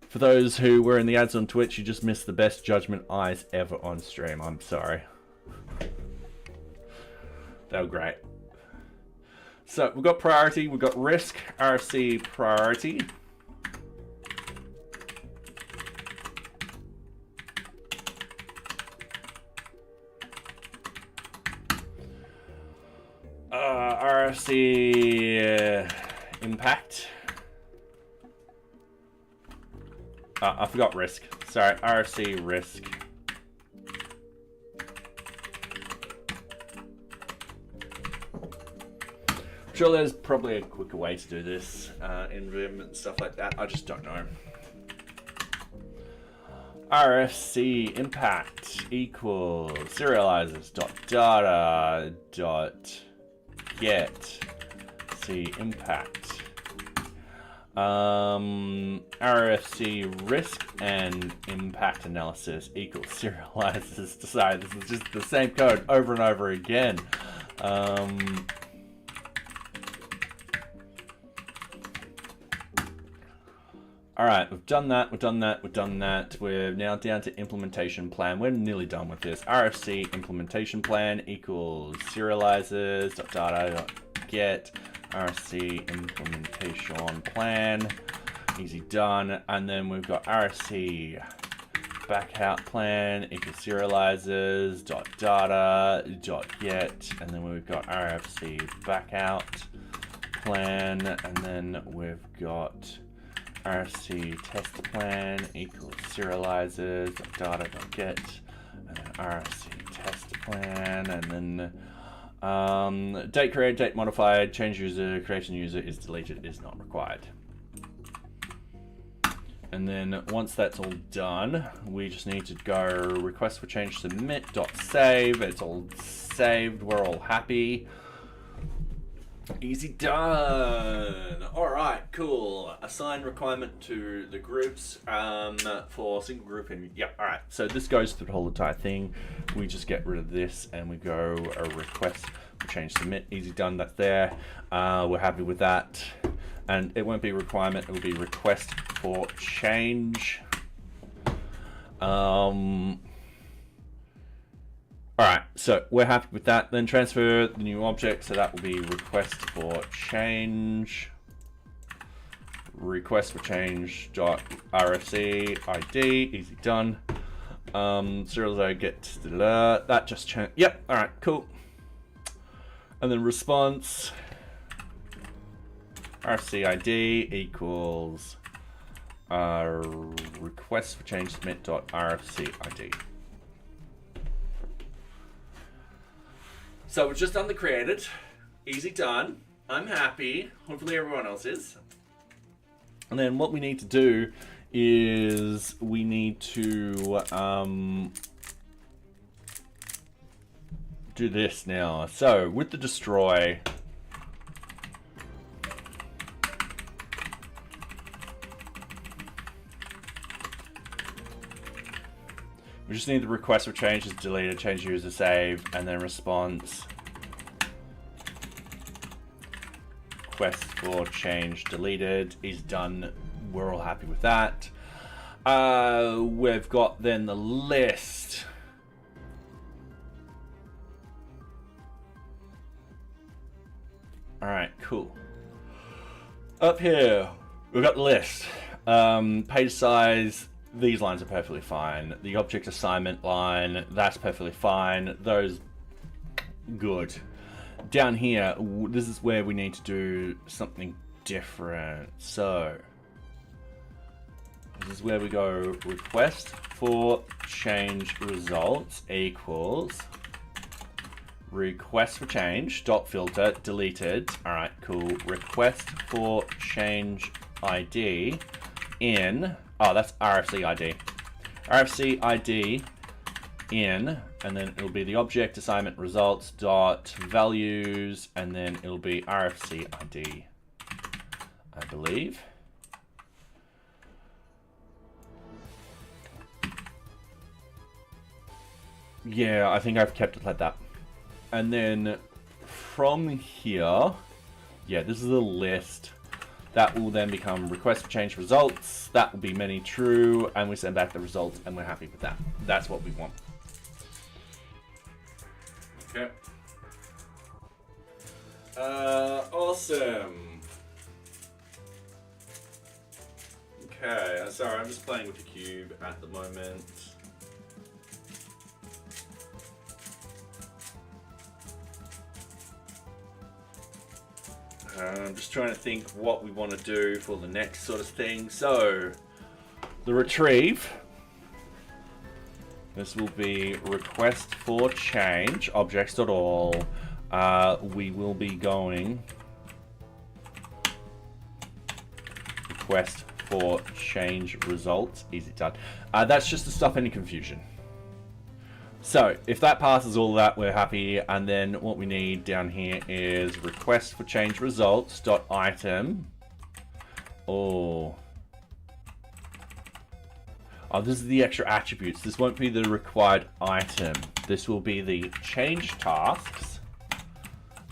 S1: for those who were in the ads on Twitch, you just missed the best judgment eyes ever on stream. I'm sorry. They were great. So we've got priority, we've got risk, RFC priority. RFC impact. I forgot risk. Sorry, RFC risk. I'm sure there's probably a quicker way to do this in Vim and stuff like that. I just don't know. RFC impact equals serializers.data.get C impact. RFC risk and impact analysis equals serializers. Sorry, this is just the same code over and over again. All right, we've done that, we've done that, we've done that. We're now down to implementation plan. We're nearly done with this. RFC implementation plan equals serializers.data.get RFC implementation plan. Easy done. And then we've got RFC backout plan equals serializers.data.get. And then we've got RFC backout plan. And then we've got RC test plan equals serializers data.get, and then RC test plan, and then date created, date modified, change user, creation user is deleted, is not required. And then once that's all done, we just need to go request for change submit dot save. It's all saved. We're all happy. Easy done. All right, cool. Assign requirement to the groups for single group. And yeah, all right. So this goes through the whole entire thing. We just get rid of this and we go a request for change submit. Easy done. That's there. We're happy with that. And it won't be requirement, it will be request for change. All right, so we're happy with that. Then transfer the new object, so that will be request for change. Request for change dot RFC ID, easy done. Serializer get alert, that just changed. Yep, all right, cool. And then response. RFC ID equals request for change submit dot RFC ID. So we've just done the created. Easy done. I'm happy. Hopefully everyone else is. And then what we need to do is we need to do this now. So with the destroy, we just need the request for change is deleted, change user save, and then response request for change deleted is done. We're all happy with that. We've got then the list. All right, cool. Up here, we've got the list. Page size. These lines are perfectly fine. The object assignment line, that's perfectly fine. Those, good. Down here, this is where we need to do something different. So, this is where we go request for change results equals request for change dot filter deleted. All right, cool. Request for change ID in, oh, that's RFC ID. RFC ID in, and then it'll be the object assignment results dot values, and then it'll be RFC ID, I believe. Yeah, I think I've kept it like that. And then from here, yeah, this is a list. That will then become request for change results. That will be many true, and we send back the results, and we're happy with that. That's what we want. Okay. Awesome. Okay, sorry, I'm just playing with the cube at the moment. I'm just trying to think what we want to do for the next sort of thing. So, the retrieve. This will be request for change, objects.all. We will be going request for change results. Easy done. That's just to stop any confusion. So if that passes all that, we're happy. And then what we need down here is request for change results dot item. Oh, this is the extra attributes. This won't be the required item. This will be the change tasks.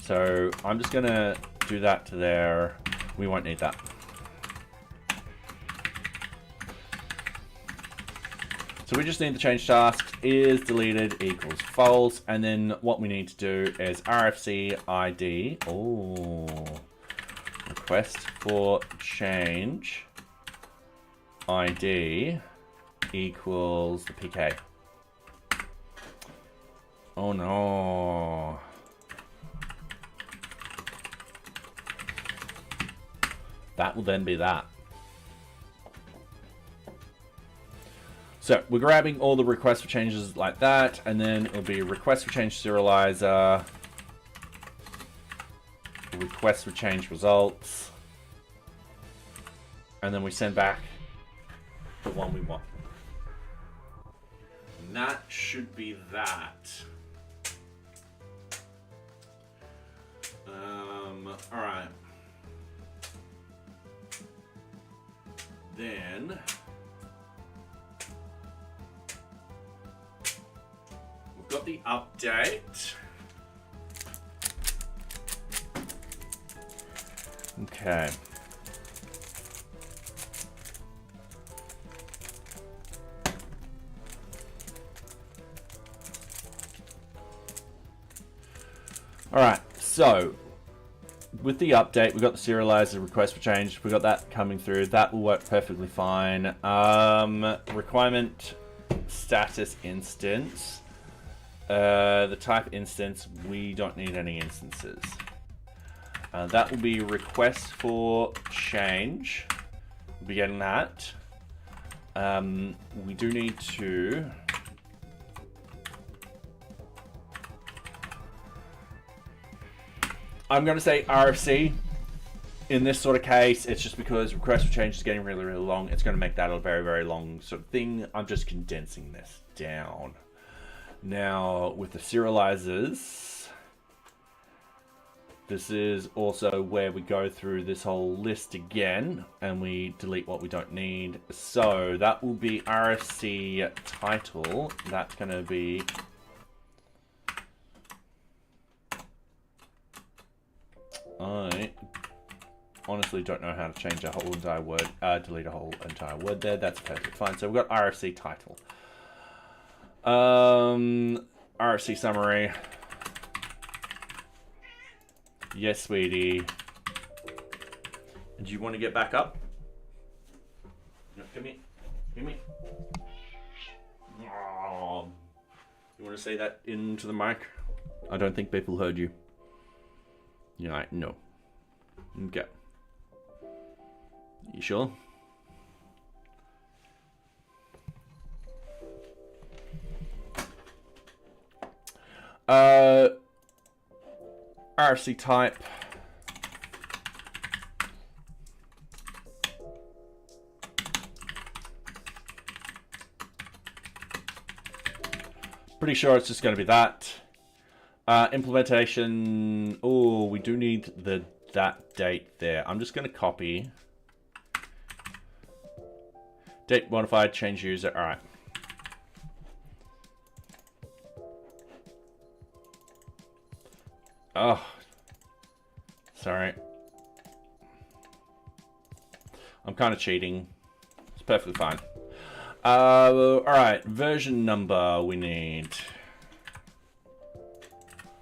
S1: So I'm just gonna do that to there. We won't need that. So we just need the change task is deleted equals false, and then what we need to do is RFC ID. Oh, request for change ID equals the PK. Oh no. That will then be that. So we're grabbing all the requests for changes like that, and then it'll be request for change serializer, request for change results, and then we send back the one we want. And that should be that. All right. Then we've got the update. Okay. All right, so with the update, we've got the serializer request for change. We've got that coming through. That will work perfectly fine. Requirement status instance. The type instance, we don't need any instances. That will be request for change. We'll be getting that. We do need to... I'm going to say RFC. In this sort of case, it's just because request for change is getting really, really long. It's going to make that a very, very long sort of thing. I'm just condensing this down. Now, with the serializers, this is also where we go through this whole list again, and we delete what we don't need. So that will be RFC title. That's going to be... I honestly don't know how to change a whole entire word, delete a whole entire word there. That's perfectly fine. So we've got RFC title. RFC summary. Yes, sweetie. Do you want to get back up? No, come here. Come here. Oh. You want to say that into the mic? I don't think people heard you. You're like, no. Okay. You sure? RFC type. Pretty sure it's just going to be that. Implementation. Oh, we do need that date there. I'm just going to copy. Date modified, change user. All right. Oh, sorry. I'm kind of cheating. It's perfectly fine. All right, version number we need.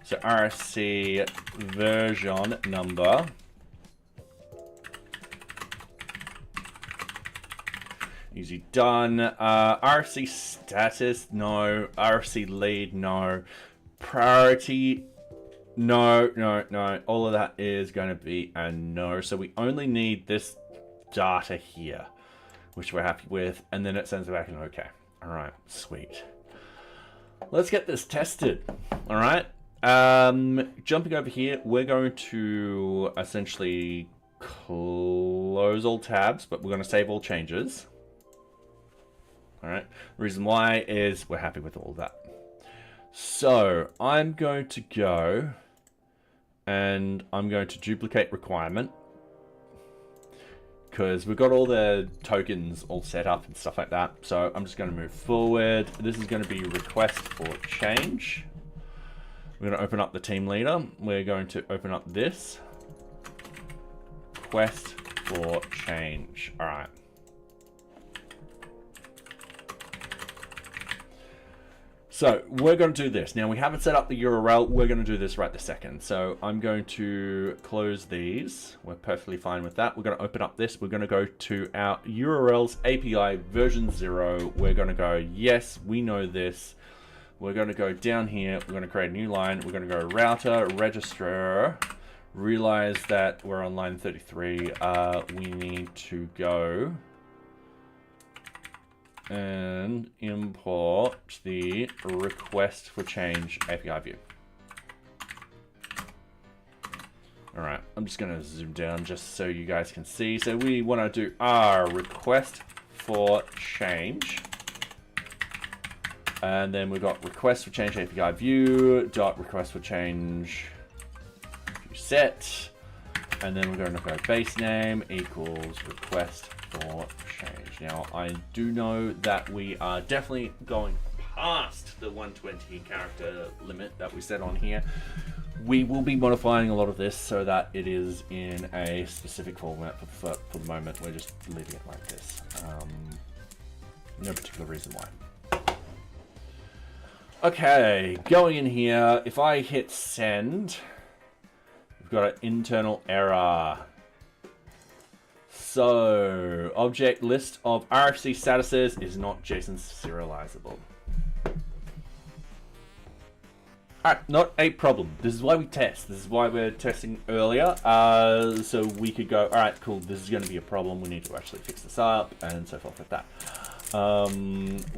S1: So RFC version number. Easy done. RFC status, no. RFC lead, no. Priority, no, no, no. All of that is going to be a no. So we only need this data here, which we're happy with. And then it sends it back in okay. All right, sweet. Let's get this tested. All right. Jumping over here, we're going to essentially close all tabs, but we're going to save all changes. All right. The reason why is we're happy with all of that. So I'm going to go and I'm going to duplicate requirement because we've got all the tokens all set up and stuff like that. So I'm just going to move forward. This is going to be request for change. We're going to open up the team leader. We're going to open up this request for change. All right. So we're going to do this. Now we haven't set up the URL. We're going to do this right this second. So I'm going to close these. We're perfectly fine with that. We're going to open up this. We're going to go to our URLs API version 0. We're going to go, yes, we know this. We're going to go down here. We're going to create a new line. We're going to go router, registrar. Realize that we're on line 33. We need to go and import the request for change API view. All right, I'm just gonna zoom down just so you guys can see. So we wanna do our request for change. And then we've got request for change API view dot request for change view set. And then we're going to go base name equals request for change. Now, I do know that we are definitely going past the 120 character limit that we set on here. We will be modifying a lot of this so that it is in a specific format for the moment. We're just leaving it like this. No particular reason why. Okay, going in here, if I hit send, we've got an internal error. So, object list of RFC statuses is not JSON serializable. Alright, not a problem. This is why we test. This is why we're testing earlier. So we could go, alright, cool, this is going to be a problem. We need to actually fix this up, and so forth like that.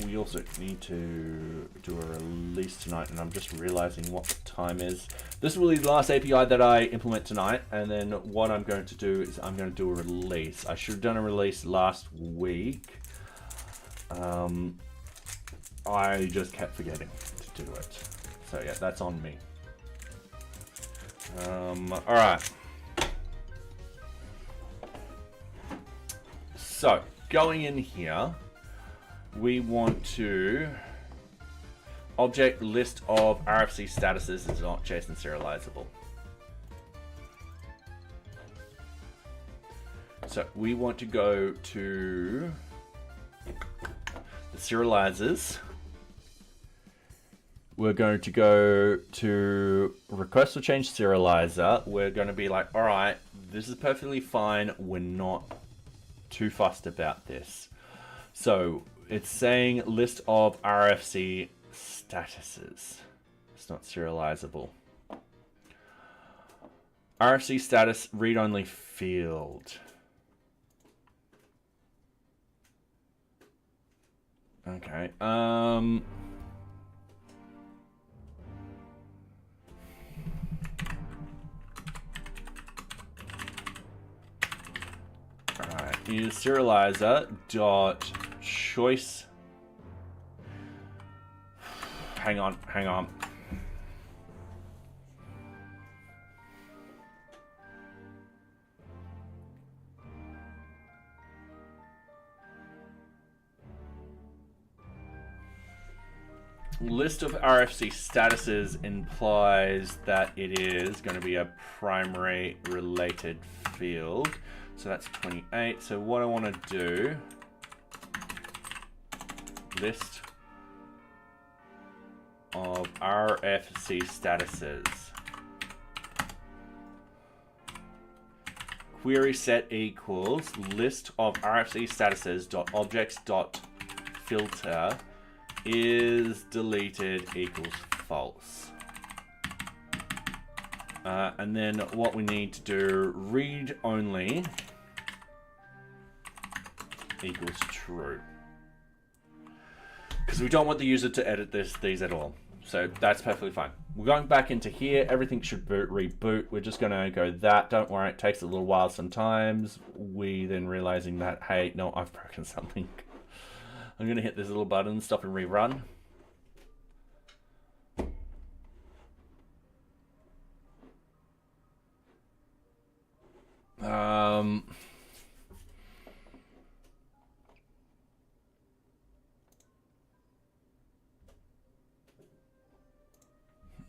S1: We also need to do a release tonight, and I'm just realizing what the time is. This will be the last API that I implement tonight, and then what I'm going to do is I'm going to do a release. I should have done a release last week. I just kept forgetting to do it. So yeah, that's on me. All right. So going in here, we want to object list of RFC statuses is not JSON serializable. So we want to go to the serializers. We're going to go to request for change serializer. We're going to be like, all right, this is perfectly fine. We're not too fussed about this. So it's saying list of RFC statuses. It's not serializable. RFC status read-only field. Okay. Alright, use serializer dot choice. Hang on. List of RFC statuses implies that it is going to be a primary related field. So that's 28. So what I want to do, list of RFC statuses. Query set equals list of RFC statuses dot objects dot filter is deleted equals false. And then what we need to do, read only equals true. Because we don't want the user to edit these at all. So that's perfectly fine. We're going back into here. Everything should reboot. We're just going to go that. Don't worry, it takes a little while sometimes. We then realizing that, hey, no, I've broken something. I'm going to hit this little button, stop and rerun.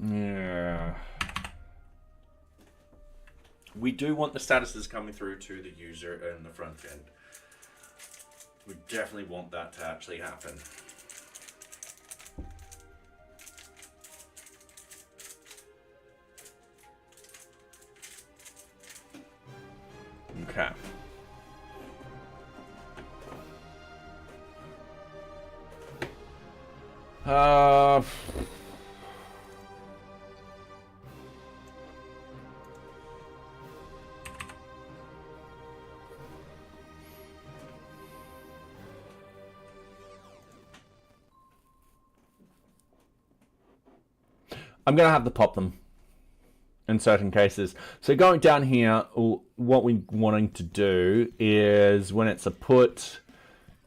S1: Yeah. We do want the statuses coming through to the user and the front end. We definitely want that to actually happen. Okay. I'm going to have to pop them in certain cases. So going down here, what we're wanting to do is when it's a put,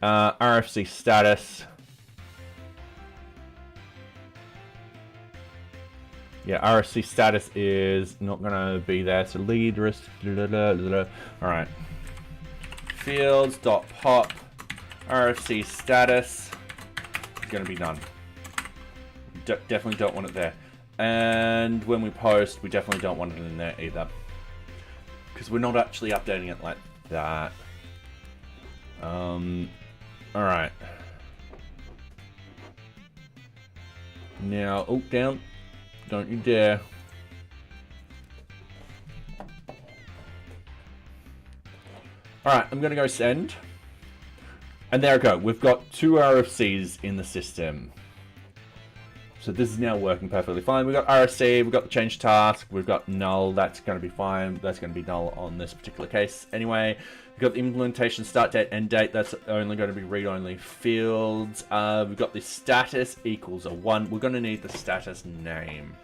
S1: RFC status. Yeah, RFC status is not going to be there. So lead risk. All right. Fields.pop RFC status is going to be none. Definitely don't want it there. And when we post, we definitely don't want it in there either, because we're not actually updating it like that. All right. Now, oh, down. Don't you dare. All right, I'm going to go send. And there we go. We've got 2 RFCs in the system. So this is now working perfectly fine. We've got RFC, we've got the change task, we've got null. That's going to be fine. That's going to be null on this particular case. Anyway, we've got the implementation start date, end date. That's only going to be read-only fields. We've got the status equals a 1. We're going to need the status name.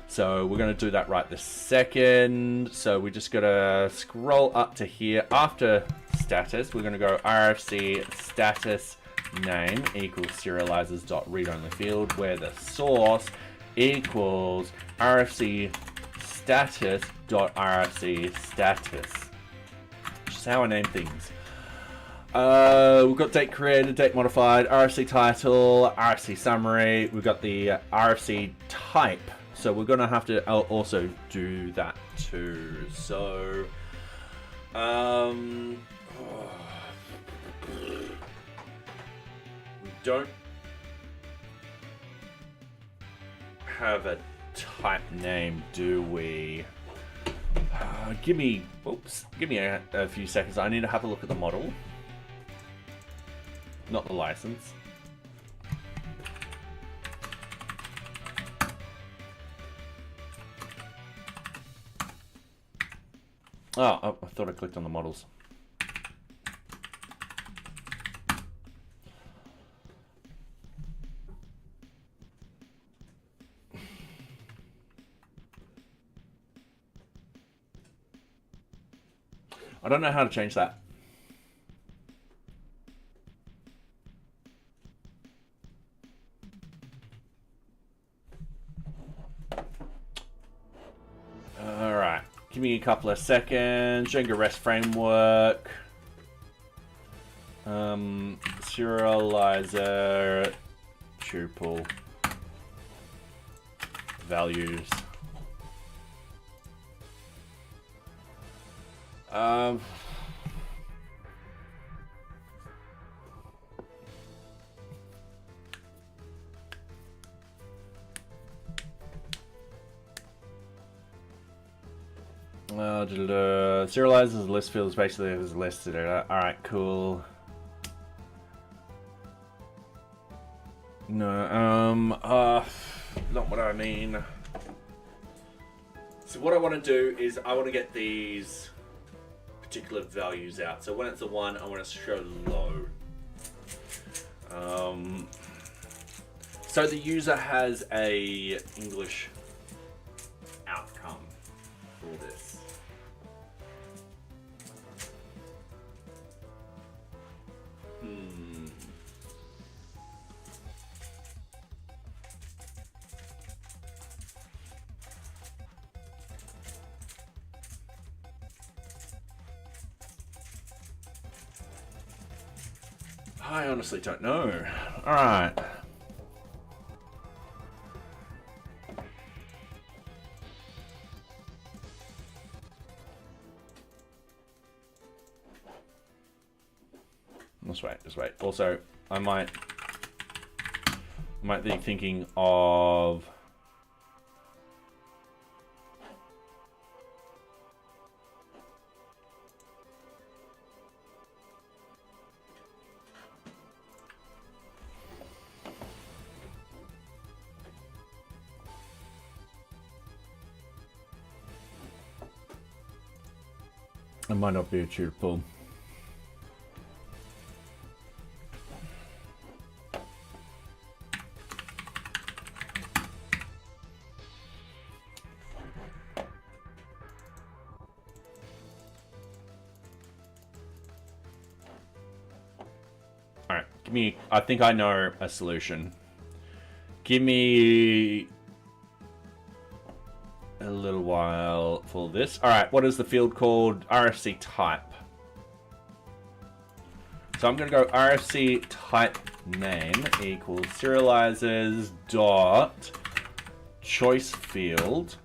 S1: So we're going to do that right this second. So we just got to scroll up to here. After status, we're going to go RFC status name equals serializers.read-only field, where the source equals RFC status.RFC status. Which is how I name things. We've got date created, date modified, RFC title, RFC summary. We've got the RFC type. So we're going to have to also do that too. So, we don't have a type name, do we? Give me a few seconds. I need to have a look at the model, not the license. Oh, I thought I clicked on the models. I don't know how to change that. All right, give me a couple of seconds. Django REST framework. Serializer tuple values. Serializes list fields basically as listed. Alright, cool. No, not what I mean. So what I want to do is I want to get these particular values out. So when it's a 1, I want to show low. So the user has a English outcome for this. I honestly don't know. All right. Just wait. Also, I might be thinking of it might not be a tuple. I think I know a solution. Give me a little while for this. All right, what is the field called? RFC type. So I'm going to go RFC type name equals serializers dot choice field.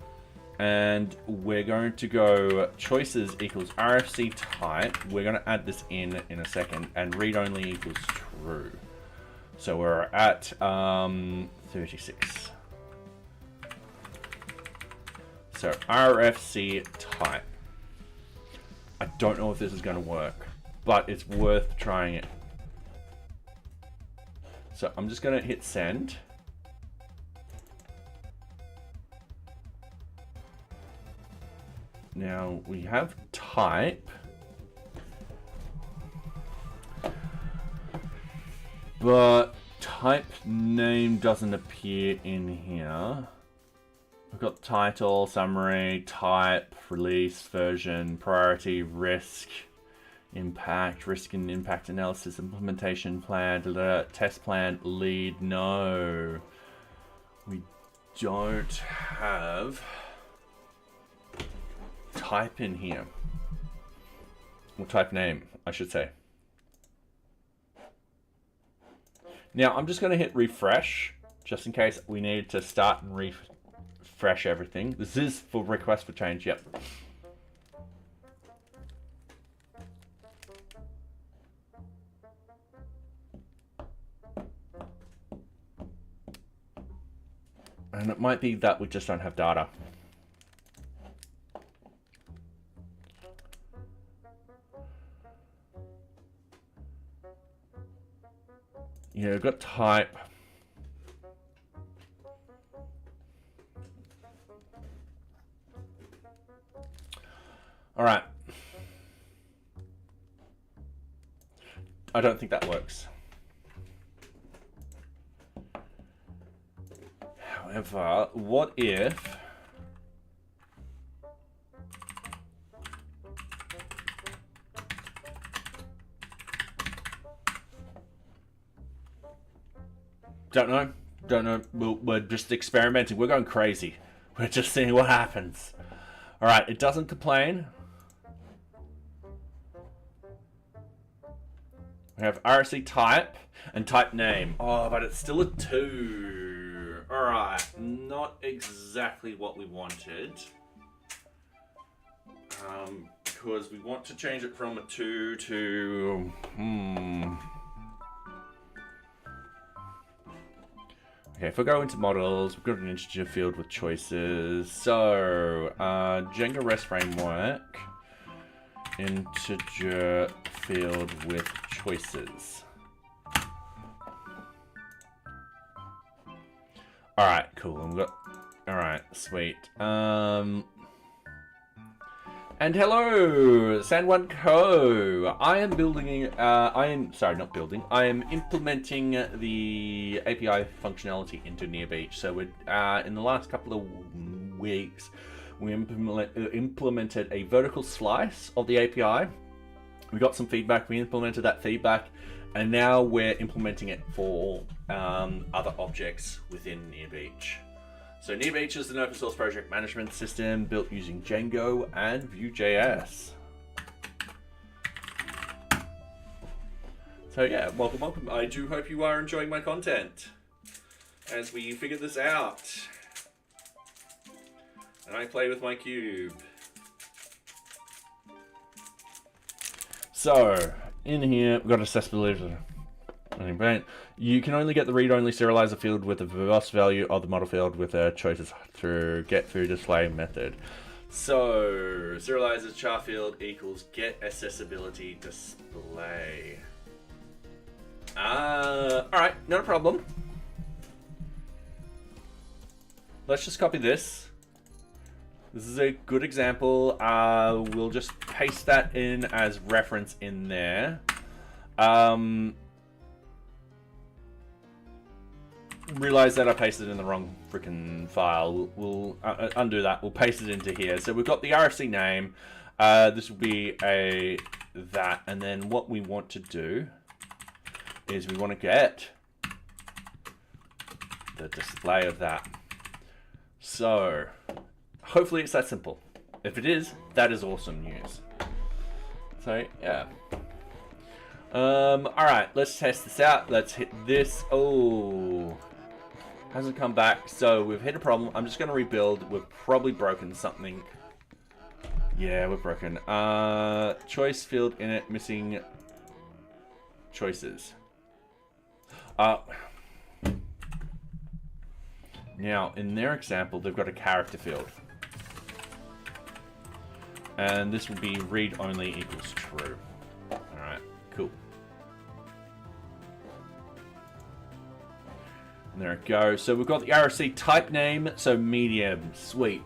S1: And we're going to go choices equals RFC type. We're going to add this in a second. And read only equals true. So we're at 36. So RFC type. I don't know if this is going to work, but it's worth trying it. So I'm just going to hit send. Now we have type, but type name doesn't appear in here. We've got title, summary, type, release, version, priority, risk, impact, risk and impact analysis, implementation plan, test plan, lead. No, we don't have type in here, or type name, I should say. Now I'm just going to hit refresh, just in case we need to start and refresh everything. This is for request for change, yep. And it might be that we just don't have data. Yeah, we've got type. All right. I don't think that works. However, what if Don't know. We're just experimenting. We're going crazy. We're just seeing what happens. All right, it doesn't complain. We have RFC type and type name. Oh, but it's still a 2. All right, not exactly what we wanted. Because we want to change it from a 2 to Okay, if we go into models, we've got an integer field with choices. So, Django REST framework, integer field with choices. All right, cool. And we've got. All right, sweet. And hello, San1 Co. I am building, I am implementing the API functionality into NearBeach. So we're, in the last couple of weeks, we implemented a vertical slice of the API. We got some feedback, we implemented that feedback, and now we're implementing it for other objects within NearBeach. So NearBeach is an open source project management system built using Django and VueJS. So yeah, welcome. I do hope you are enjoying my content as we figure this out. And I play with my cube. So, in here, we've got accessibility. You can only get the read-only serializer field with the verbose value of the model field with the choices through getThroughDisplay method. So, serializers char field equals get accessibility display. Alright, not a problem. Let's just copy this. This is a good example. We'll just paste that in as reference in there. Realize that I pasted it in the wrong freaking file. We'll undo that. We'll paste it into here. So we've got the RFC name. This will be that. And then what we want to do is we want to get the display of that. So hopefully it's that simple. If it is, that is awesome news. So yeah. All right, let's test this out. Let's hit this. Oh, hasn't come back. So we've hit a problem. I'm just going to rebuild. We've probably broken something. Yeah, we're broken. Choice field in it, missing choices. Now, in their example, they've got a character field. And this will be read only equals true. Alright, cool. And there it goes. So we've got the RFC type name, so medium, sweet.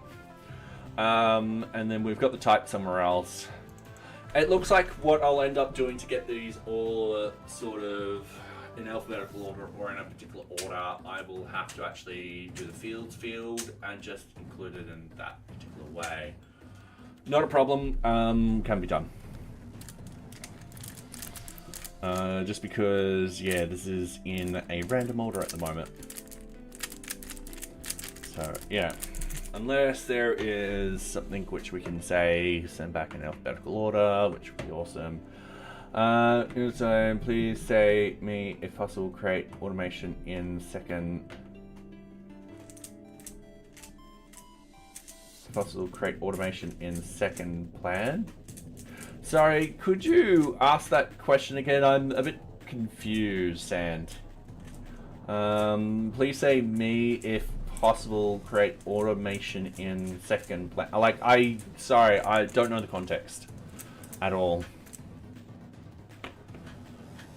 S1: And then we've got the type somewhere else. It looks like what I'll end up doing to get these all sort of in alphabetical order or in a particular order, I will have to actually do the fields field and just include it in that particular way. Not a problem, can be done. Just because, yeah, this is in a random order at the moment. So, yeah. Unless there is something which we can say, send back in alphabetical order, which would be awesome. So please say me if possible create automation in second. If possible create automation in second plan. Sorry, could you ask that question again? I'm a bit confused, Sand. Please say me if possible create automation in second plan. Sorry, I don't know the context at all.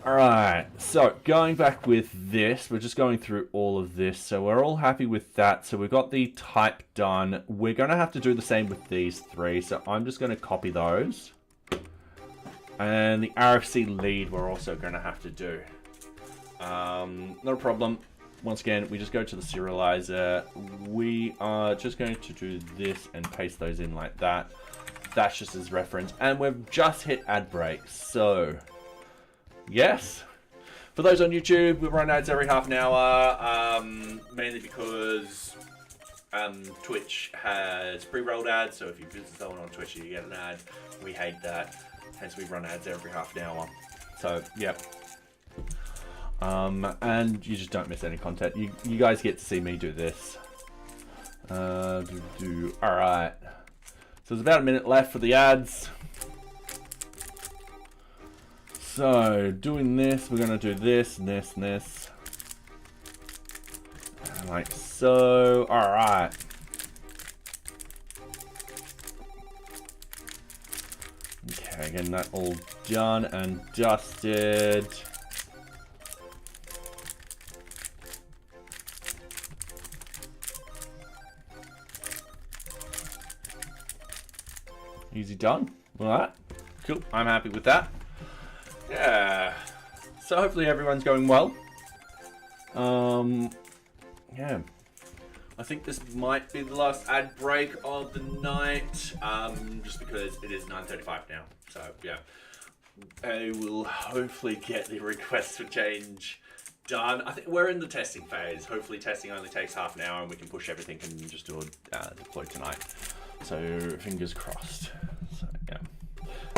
S1: Alright, so going back with this, we're just going through all of this, so we're all happy with that. So we've got the type done. We're going to have to do the same with these three, so I'm just going to copy those. And the RFC lead we're also going to have to do. Not a problem. Once again, we just go to the serializer. We are just going to do this and paste those in like that. That's just as reference. And we've just hit ad break, so yes. For those on YouTube, we run ads every half an hour, mainly because Twitch has pre-rolled ads, so if you visit someone on Twitch, you get an ad. We hate that, hence we run ads every half an hour. So, yep. And you just don't miss any content. You guys get to see me do this. Alright. So there's about a minute left for the ads. So, doing this, we're going to do this, and this, and this. Like so. Alright. Okay, getting that all done and dusted. Easy done. Alright. Cool. I'm happy with that. Yeah. So hopefully everyone's going well. Yeah. I think this might be the last ad break of the night. Just because it is 9:35 now. So yeah. I will hopefully get the request for change done. I think we're in the testing phase. Hopefully testing only takes half an hour and we can push everything and just do a deploy tonight. So fingers crossed. So yeah.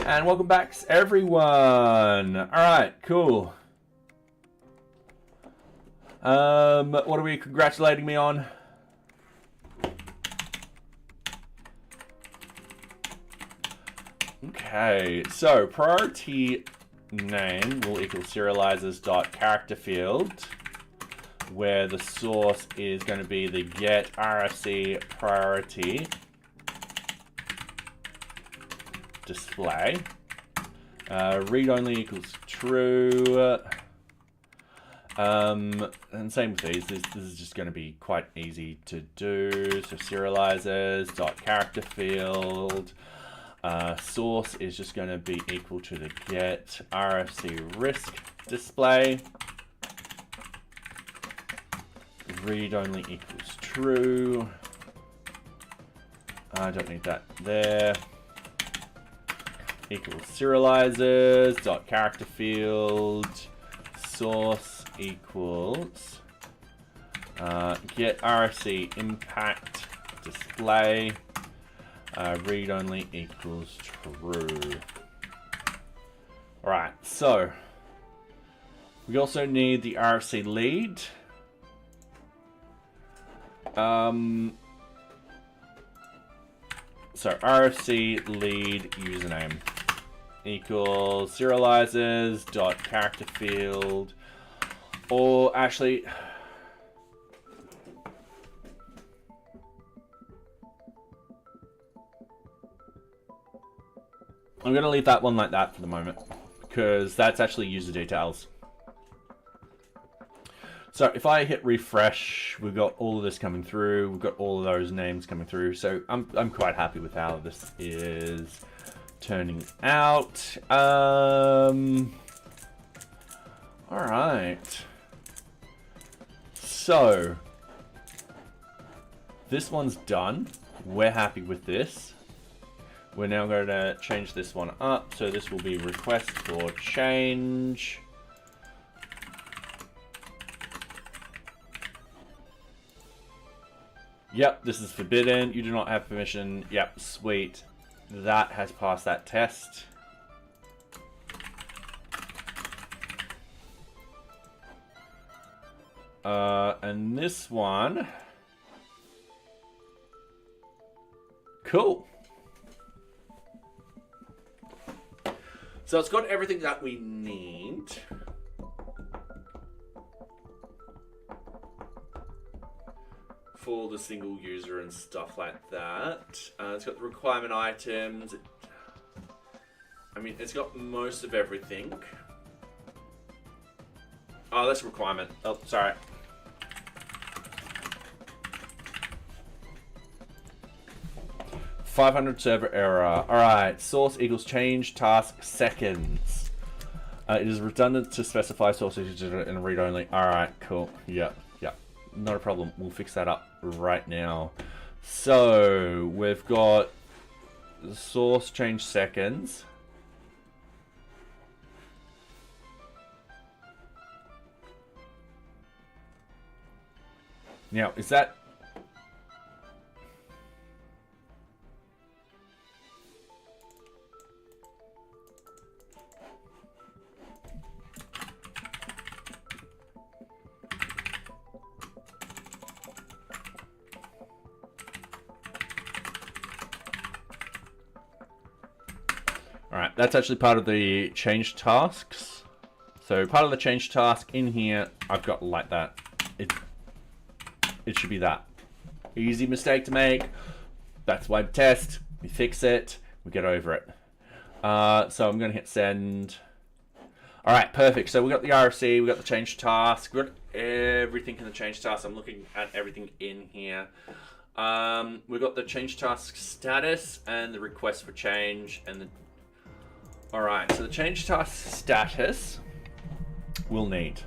S1: And welcome back, everyone. All right, cool. What are we congratulating me on? Okay, so priority name will equal serializers.character field, where the source is going to be the get RFC priority display. Read only equals true. And same with these. This is just going to be quite easy to do. So serializers dot character field. Source is just going to be equal to the get RFC risk display. Read only equals true. I don't need that there. Equals serializers dot character field source equals get RFC impact display read only equals true. All right, so we also need the RFC lead. So RFC lead username equals serializers dot character field, or actually, I'm gonna leave that one like that for the moment because that's actually user details. So if I hit refresh, we've got all of this coming through. We've got all of those names coming through. So I'm quite happy with how this is turning out. All right. So this one's done. We're happy with this. We're now going to change this one up. So this will be request for change. Yep, this is forbidden. You do not have permission. Yep, sweet. That has passed that test. And this one. Cool. So it's got everything that we need. For the single user and stuff like that. It's got the requirement items. I mean, it's got most of everything. Oh, that's requirement. Oh, sorry. $500 server error. All right, source equals change task seconds. It is redundant to specify source in read only. All right, cool. Yep. Not a problem. We'll fix that up right now. So we've got the source change seconds. Now, is that... Alright, that's actually part of the change tasks. So part of the change task in here, I've got like that. It should be that. Easy mistake to make. That's why we test. We fix it. We get over it. So I'm going to hit send. Alright, perfect. So we got the RFC, we got the change task, we got everything in the change task. I'm looking at everything in here. We've got the change task status and the request for change and the... Alright, so the change task status we'll need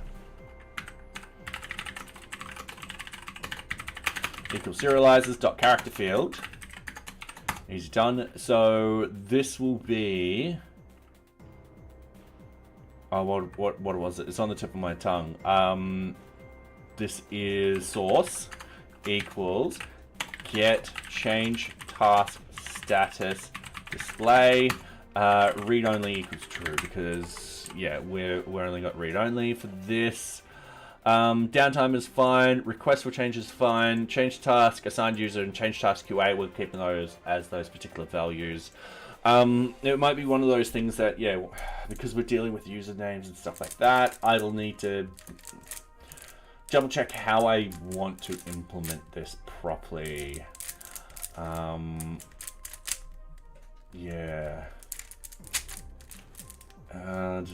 S1: equals serializers dot character field. Easy done. So this will be what was it? It's on the tip of my tongue. This is source equals get change task status display. Read only equals true because yeah, we're only got read only for this. Downtime is fine. Request for change is fine. Change task, assigned user, and change task QA. We're keeping those as those particular values. It might be one of those things that yeah, because we're dealing with usernames and stuff like that, I will need to double check how I want to implement this properly. Yeah. I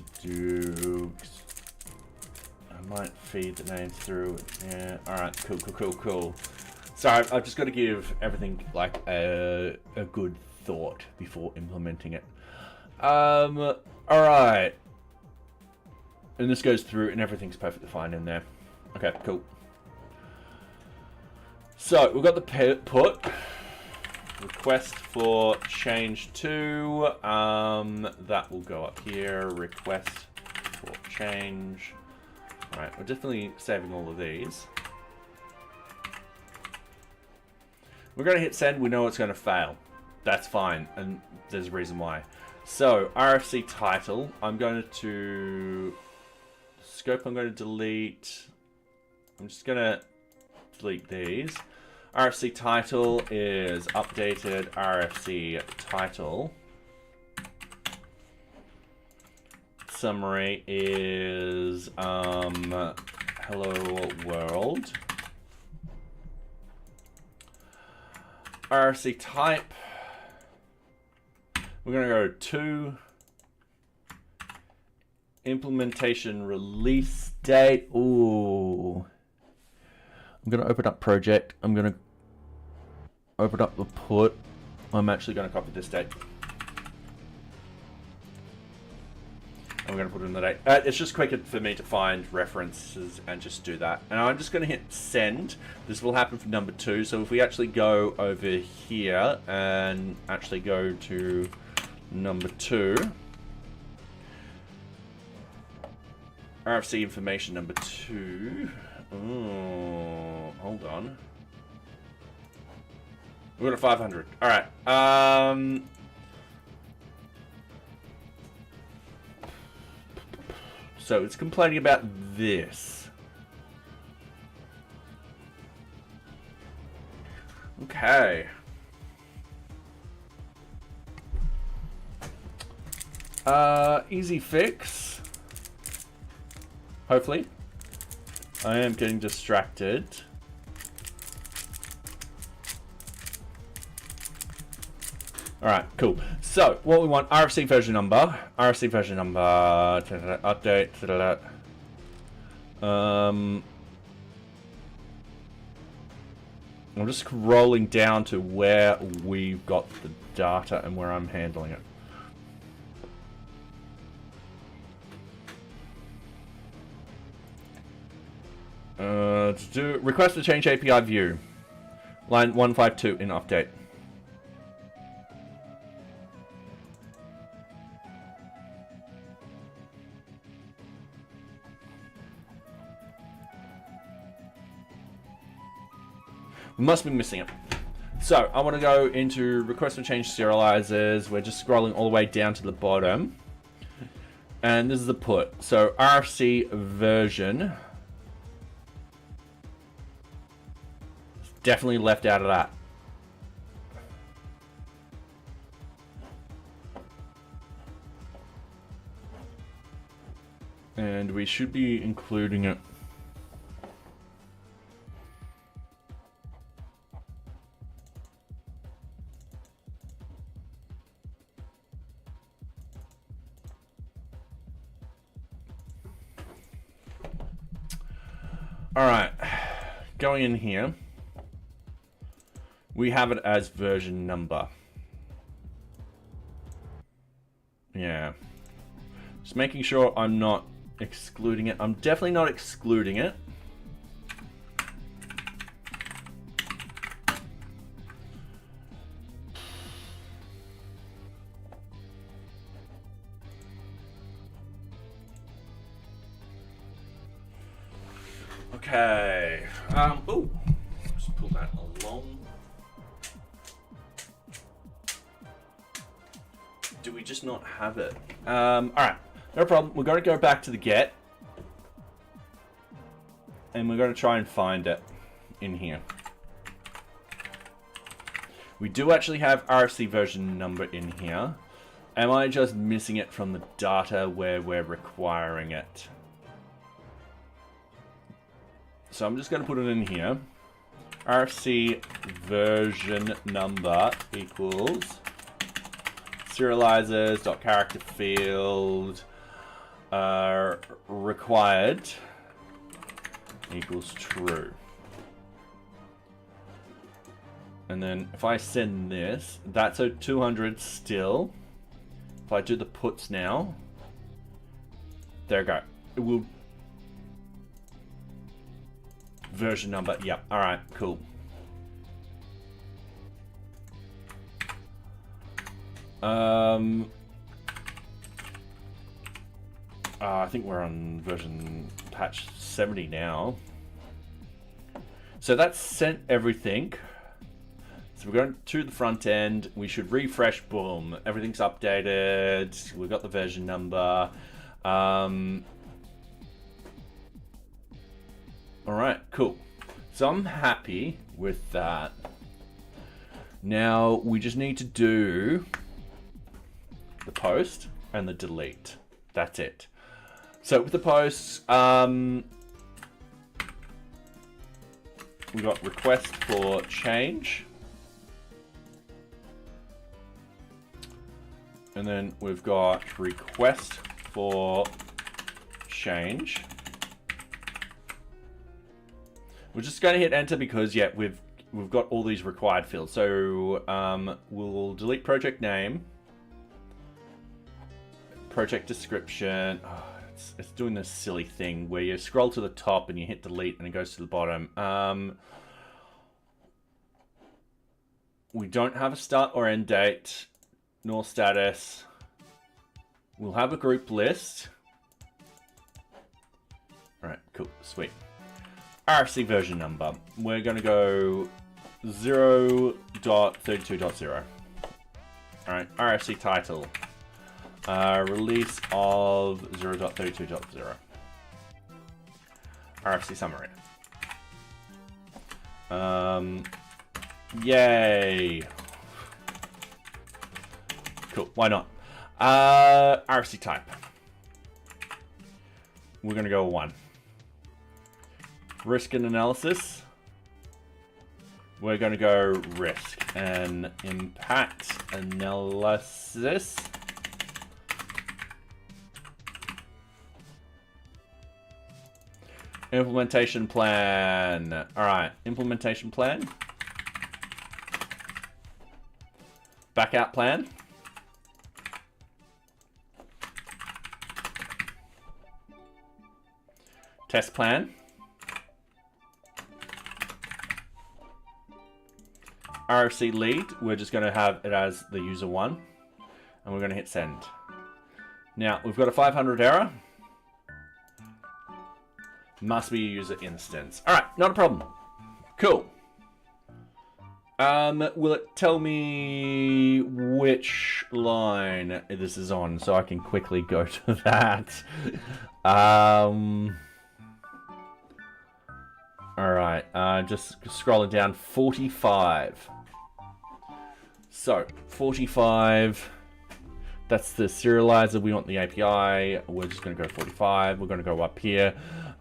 S1: might feed the names through. Yeah. All right. Cool. So I've just got to give everything like a good thought before implementing it. All right. And this goes through, and everything's perfectly fine in there. Okay. Cool. So we've got the put. Request for change to, that will go up here. Request for change. All right, we're definitely saving all of these. We're going to hit send. We know it's going to fail. That's fine, and there's a reason why. So, RFC title, I'm going to... Scope, I'm going to delete. I'm just going to delete these. RFC title is updated RFC title. Summary is hello world. RFC type. We're going to go to implementation release date. Ooh. I'm going to open up project. I'm going to open up the put. I'm actually going to copy this date. I'm going to put in the date. It's just quicker for me to find references and just do that. And I'm just going to hit send. This will happen for number 2. So if we actually go over here and actually go to number 2. RFC information number 2. Oh, hold on. We're at 500. All right. So it's complaining about this. Okay. Easy fix. Hopefully. I am getting distracted. Alright, cool. So, what we want, RFC version number. RFC version number. Update. I'm just scrolling down to where we've got the data and where I'm handling it. To do request to change API view. Line 152 in update. We must be missing it. So I want to go into request for change serializers. We're just scrolling all the way down to the bottom. And this is the put. So RFC version. Definitely left out of that. And we should be including it. All right, going in here, we have it as version number. Yeah, just making sure I'm not excluding it. I'm definitely not excluding it. Okay. Oh, just pull that along. Do we just not have it? All right, no problem. We're going to go back to the get, and we're going to try and find it in here. We do actually have RFC version number in here. Am I just missing it from the data where we're requiring it? So I'm just going to put it in here. RFC version number equals serializers dot character field required equals true. And then if I send this, that's a 200 still. If I do the puts now, there we go. It will. Version number, yep. All right, cool. I think we're on version patch 70 now. So that's sent everything. So we're going to the front end. We should refresh. Boom. Everything's updated. We've got the version number. All right, cool. So I'm happy with that. Now we just need to do the post and the delete. That's it. So with the posts, we got request for change. And then we've got request for change. We're just going to hit enter because, yeah, we've got all these required fields. So we'll delete project name, project description. Oh, it's doing this silly thing where you scroll to the top and you hit delete and it goes to the bottom. We don't have a start or end date, nor status. We'll have a group list. All right, cool, sweet. RFC version number. We're going to go 0.32.0. All right, RFC title. Release of 0.32.0. RFC summary. Yay. Cool, why not? RFC type. We're going to go 1. Risk and analysis. We're going to go risk and impact analysis. Implementation plan. All right, implementation plan. Backout plan. Test plan. RFC lead, we're just going to have it as the user 1. And we're going to hit send. Now, we've got a 500 error. Must be a user instance. All right, not a problem. Cool. Will it tell me which line this is on so I can quickly go to that? All right, just scrolling down, 45. So, 45, that's the serializer. We want the API. We're just going to go 45. We're going to go up here.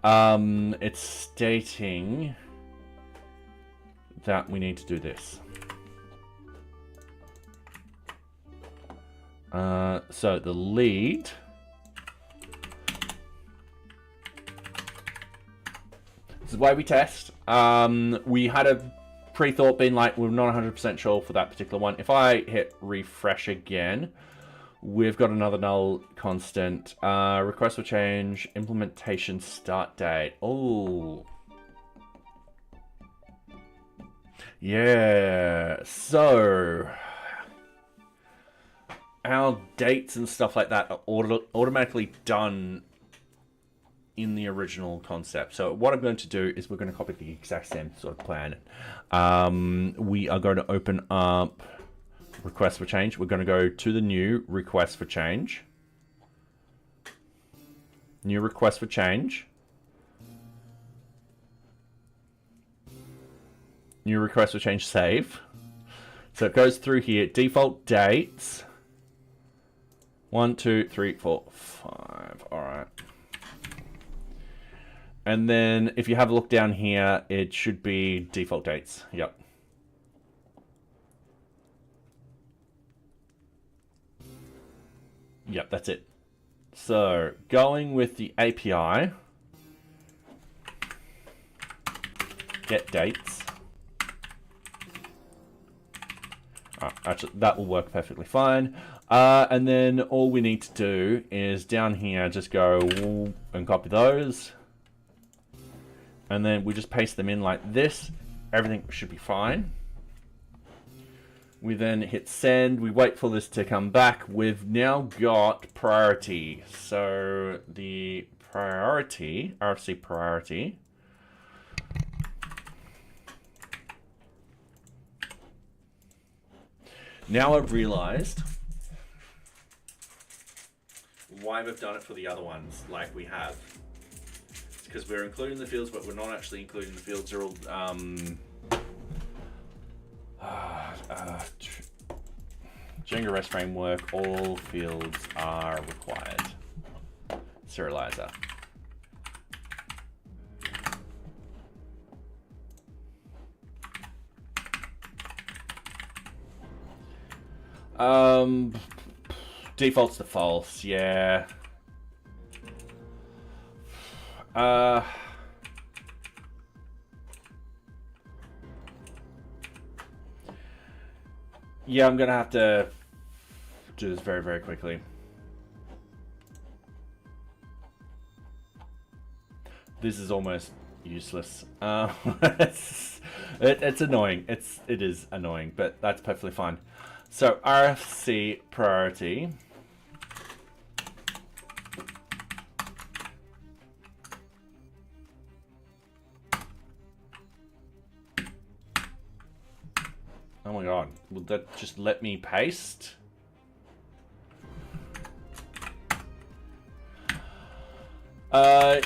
S1: It's stating that we need to do this. So, the lead. This is why we test. We had a pre-thought being like, we're not 100% sure for that particular one. If I hit refresh again, we've got another null constant. Request for change, implementation start date. Oh. Yeah, so our dates and stuff like that are automatically done in the original concept. So what I'm going to do is we're going to copy the exact same sort of plan. We are going to open up request for change. We're going to go to the new request for change. New request for change. New request for change, save. So it goes through here. Default dates. 1, 2, 3, 4, 5. All right. And then if you have a look down here, it should be default dates. Yep. Yep, that's it. So going with the API, get dates. Actually, that will work perfectly fine. And then all we need to do is down here, just go and copy those. And then we just paste them in like this. Everything should be fine. We then hit send. We wait for this to come back. We've now got priority. So the priority, RFC priority. Now I've realized why we've done it for the other ones like we have. It's because we're including the fields, but we're not actually including the fields. They're all Django REST framework, all fields are required. Serializer. Defaults to false, yeah. Yeah, I'm gonna have to do this very, very quickly. This is almost useless. It's annoying. It is annoying, but that's perfectly fine. So RFC priority. Oh my god, will that just let me paste?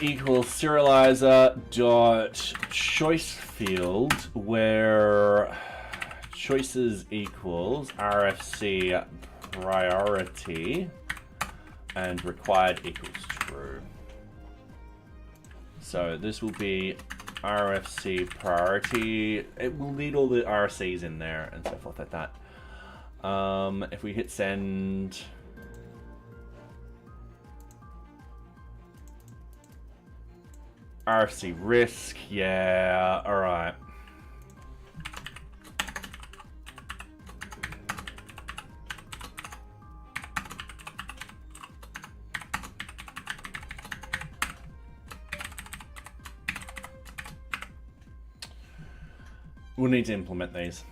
S1: Equals serializer dot choice field where choices equals RFC priority and required equals true. So this will be RFC priority. It will need all the RFCs in there and so forth like that. If we hit send, RFC risk, yeah, all right. We'll need to implement these.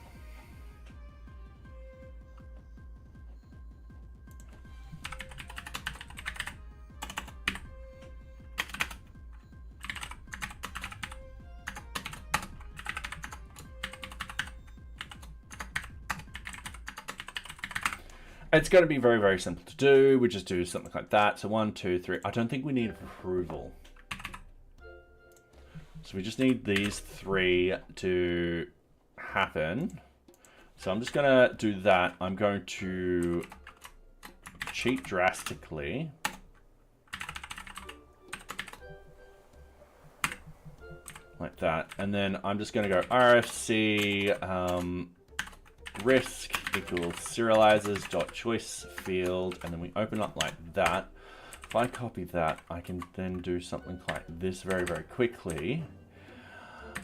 S1: It's going to be very, very simple to do. We just do something like that. So 1, 2, 3. I don't think we need approval. So we just need these 3 to happen. So I'm just going to do that. I'm going to cheat drastically. Like that. And then I'm just going to go RFC risk equals serializers dot choice field, and then we open up like that. If I copy that, I can then do something like this very, very quickly.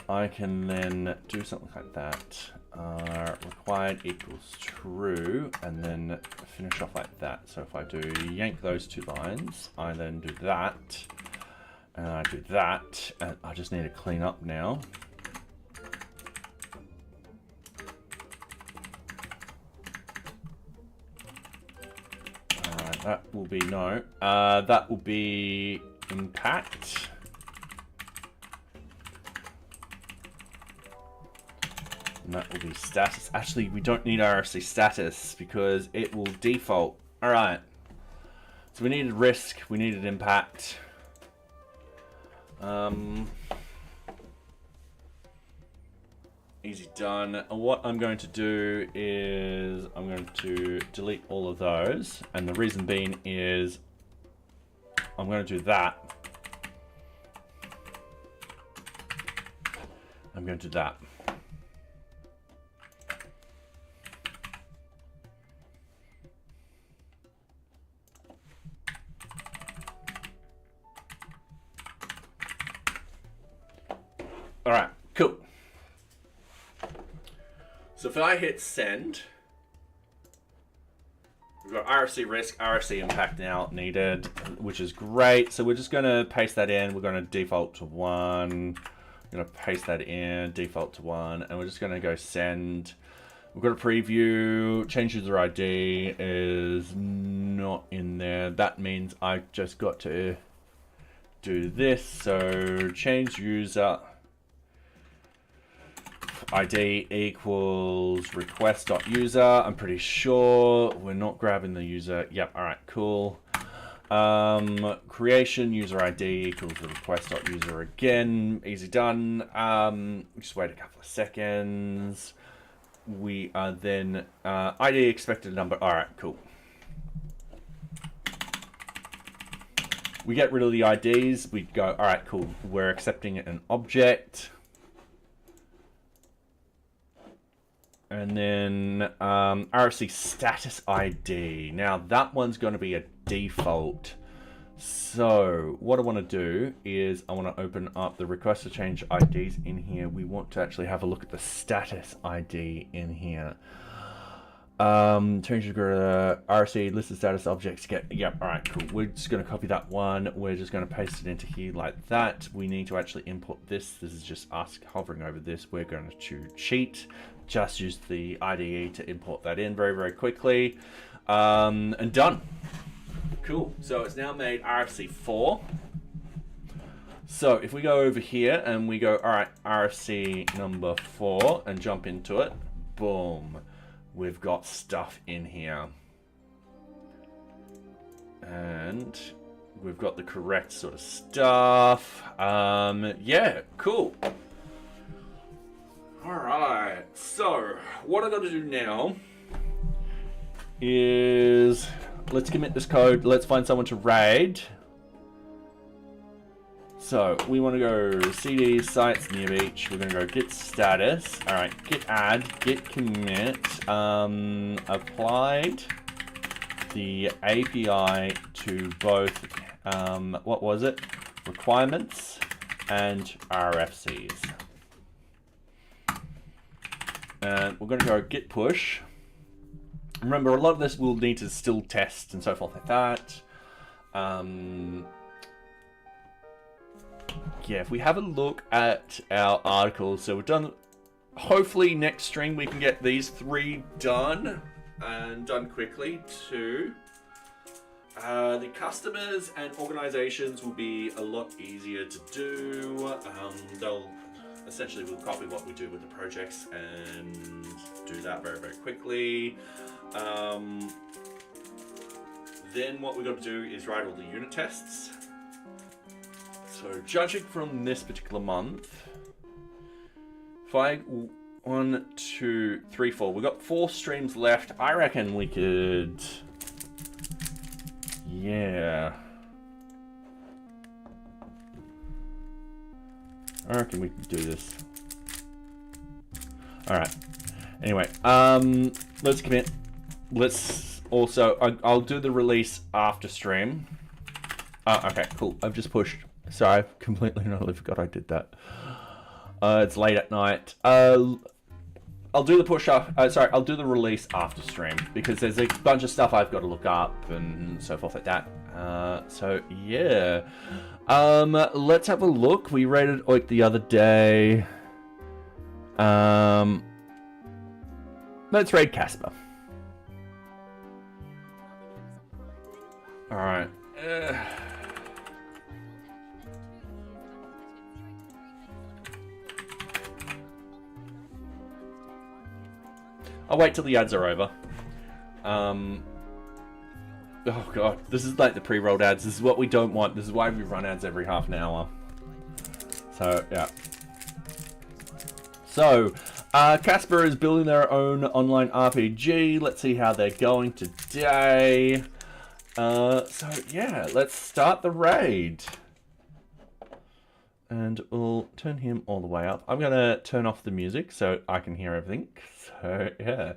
S1: I can then do something like that. Required equals true, and then finish off like that. So if I do yank those 2 lines, I then do that, and I do that, and I just need to clean up now. That will be no. That will be impact. And that will be status. Actually, we don't need RFC status because it will default. All right. So we needed risk. We needed impact. Easy done. What I'm going to do is I'm going to delete all of those. And the reason being is I'm going to do that. I'm going to do that. All right, cool. So if I hit send, we've got RFC risk, RFC impact now needed, which is great. So we're just going to paste that in. We're going to default to 1. I'm going to paste that in, default to 1, and we're just going to go send. We've got a preview. Change user ID is not in there. That means I've just got to do this. So change user ID equals request.user. I'm pretty sure we're not grabbing the user. Yep. All right. Cool. Creation user ID equals request.user again. Easy done. Just wait a couple of seconds. We are then ID expected number. All right. Cool. We get rid of the IDs. We go. All right. Cool. We're accepting an object. And then RFC status ID. Now that one's going to be a default. So what I want to do is I want to open up the request to change IDs in here. We want to actually have a look at the status ID in here. Change the RFC list of status objects. Yep. All right. Cool. We're just going to copy that one. We're just going to paste it into here like that. We need to actually import this. This is just us hovering over this. We're going to choose cheat. Just use the IDE to import that in very, very quickly. And done. Cool. So it's now made RFC 4. So if we go over here and we go, all right, RFC number 4 and jump into it, boom. We've got stuff in here. And we've got the correct sort of stuff. Yeah, cool. All right, so what I got to do now is let's commit this code. Let's find someone to raid. So we want to go cd sites NearBeach. We're going to go git status. All right, git add, git commit, applied the API to both, what was it? Requirements and RFCs. And we're going to go git push. Remember, a lot of this we'll need to still test and so forth like that. Yeah, if we have a look at our articles, so we've done, hopefully next stream we can get these 3 done and done quickly too. The customers and organizations will be a lot easier to do. They'll essentially we'll copy what we do with the projects and do that very, very quickly. Then what we've got to do is write all the unit tests. So judging from this particular month, 1, 2, 3, 4. We've got 4 streams left. I reckon we could, yeah. I reckon we can do this. All right. Anyway, let's commit. Let's also, I'll do the release after stream. Okay, cool. I've just pushed. Sorry, I completely forgot I did that. It's late at night. I'll do the push up. Sorry, I'll do the release after stream because there's a bunch of stuff I've got to look up and so forth like that. So yeah. Let's have a look. We rated Oik the other day. Let's raid Casper. All right. I'll wait till the ads are over. Oh god, this is like the pre-rolled ads. This is what we don't want. This is why we run ads every half an hour. So, yeah. So, Casper is building their own online RPG. Let's see how they're going today. So, yeah, let's start the raid. And we'll turn him all the way up. I'm going to turn off the music so I can hear everything. So, yeah.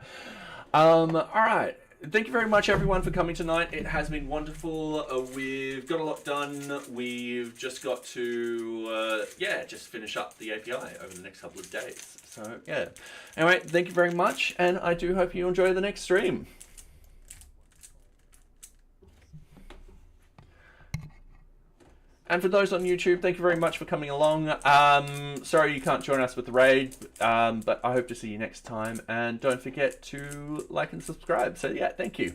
S1: Alright. Thank you very much, everyone, for coming tonight. It has been wonderful. We've got a lot done. We've just got to, just finish up the API over the next couple of days. So, yeah. Anyway, thank you very much, and I do hope you enjoy the next stream. And for those on YouTube, thank you very much for coming along. Sorry you can't join us with the raid, but I hope to see you next time. And don't forget to like and subscribe. So yeah, thank you.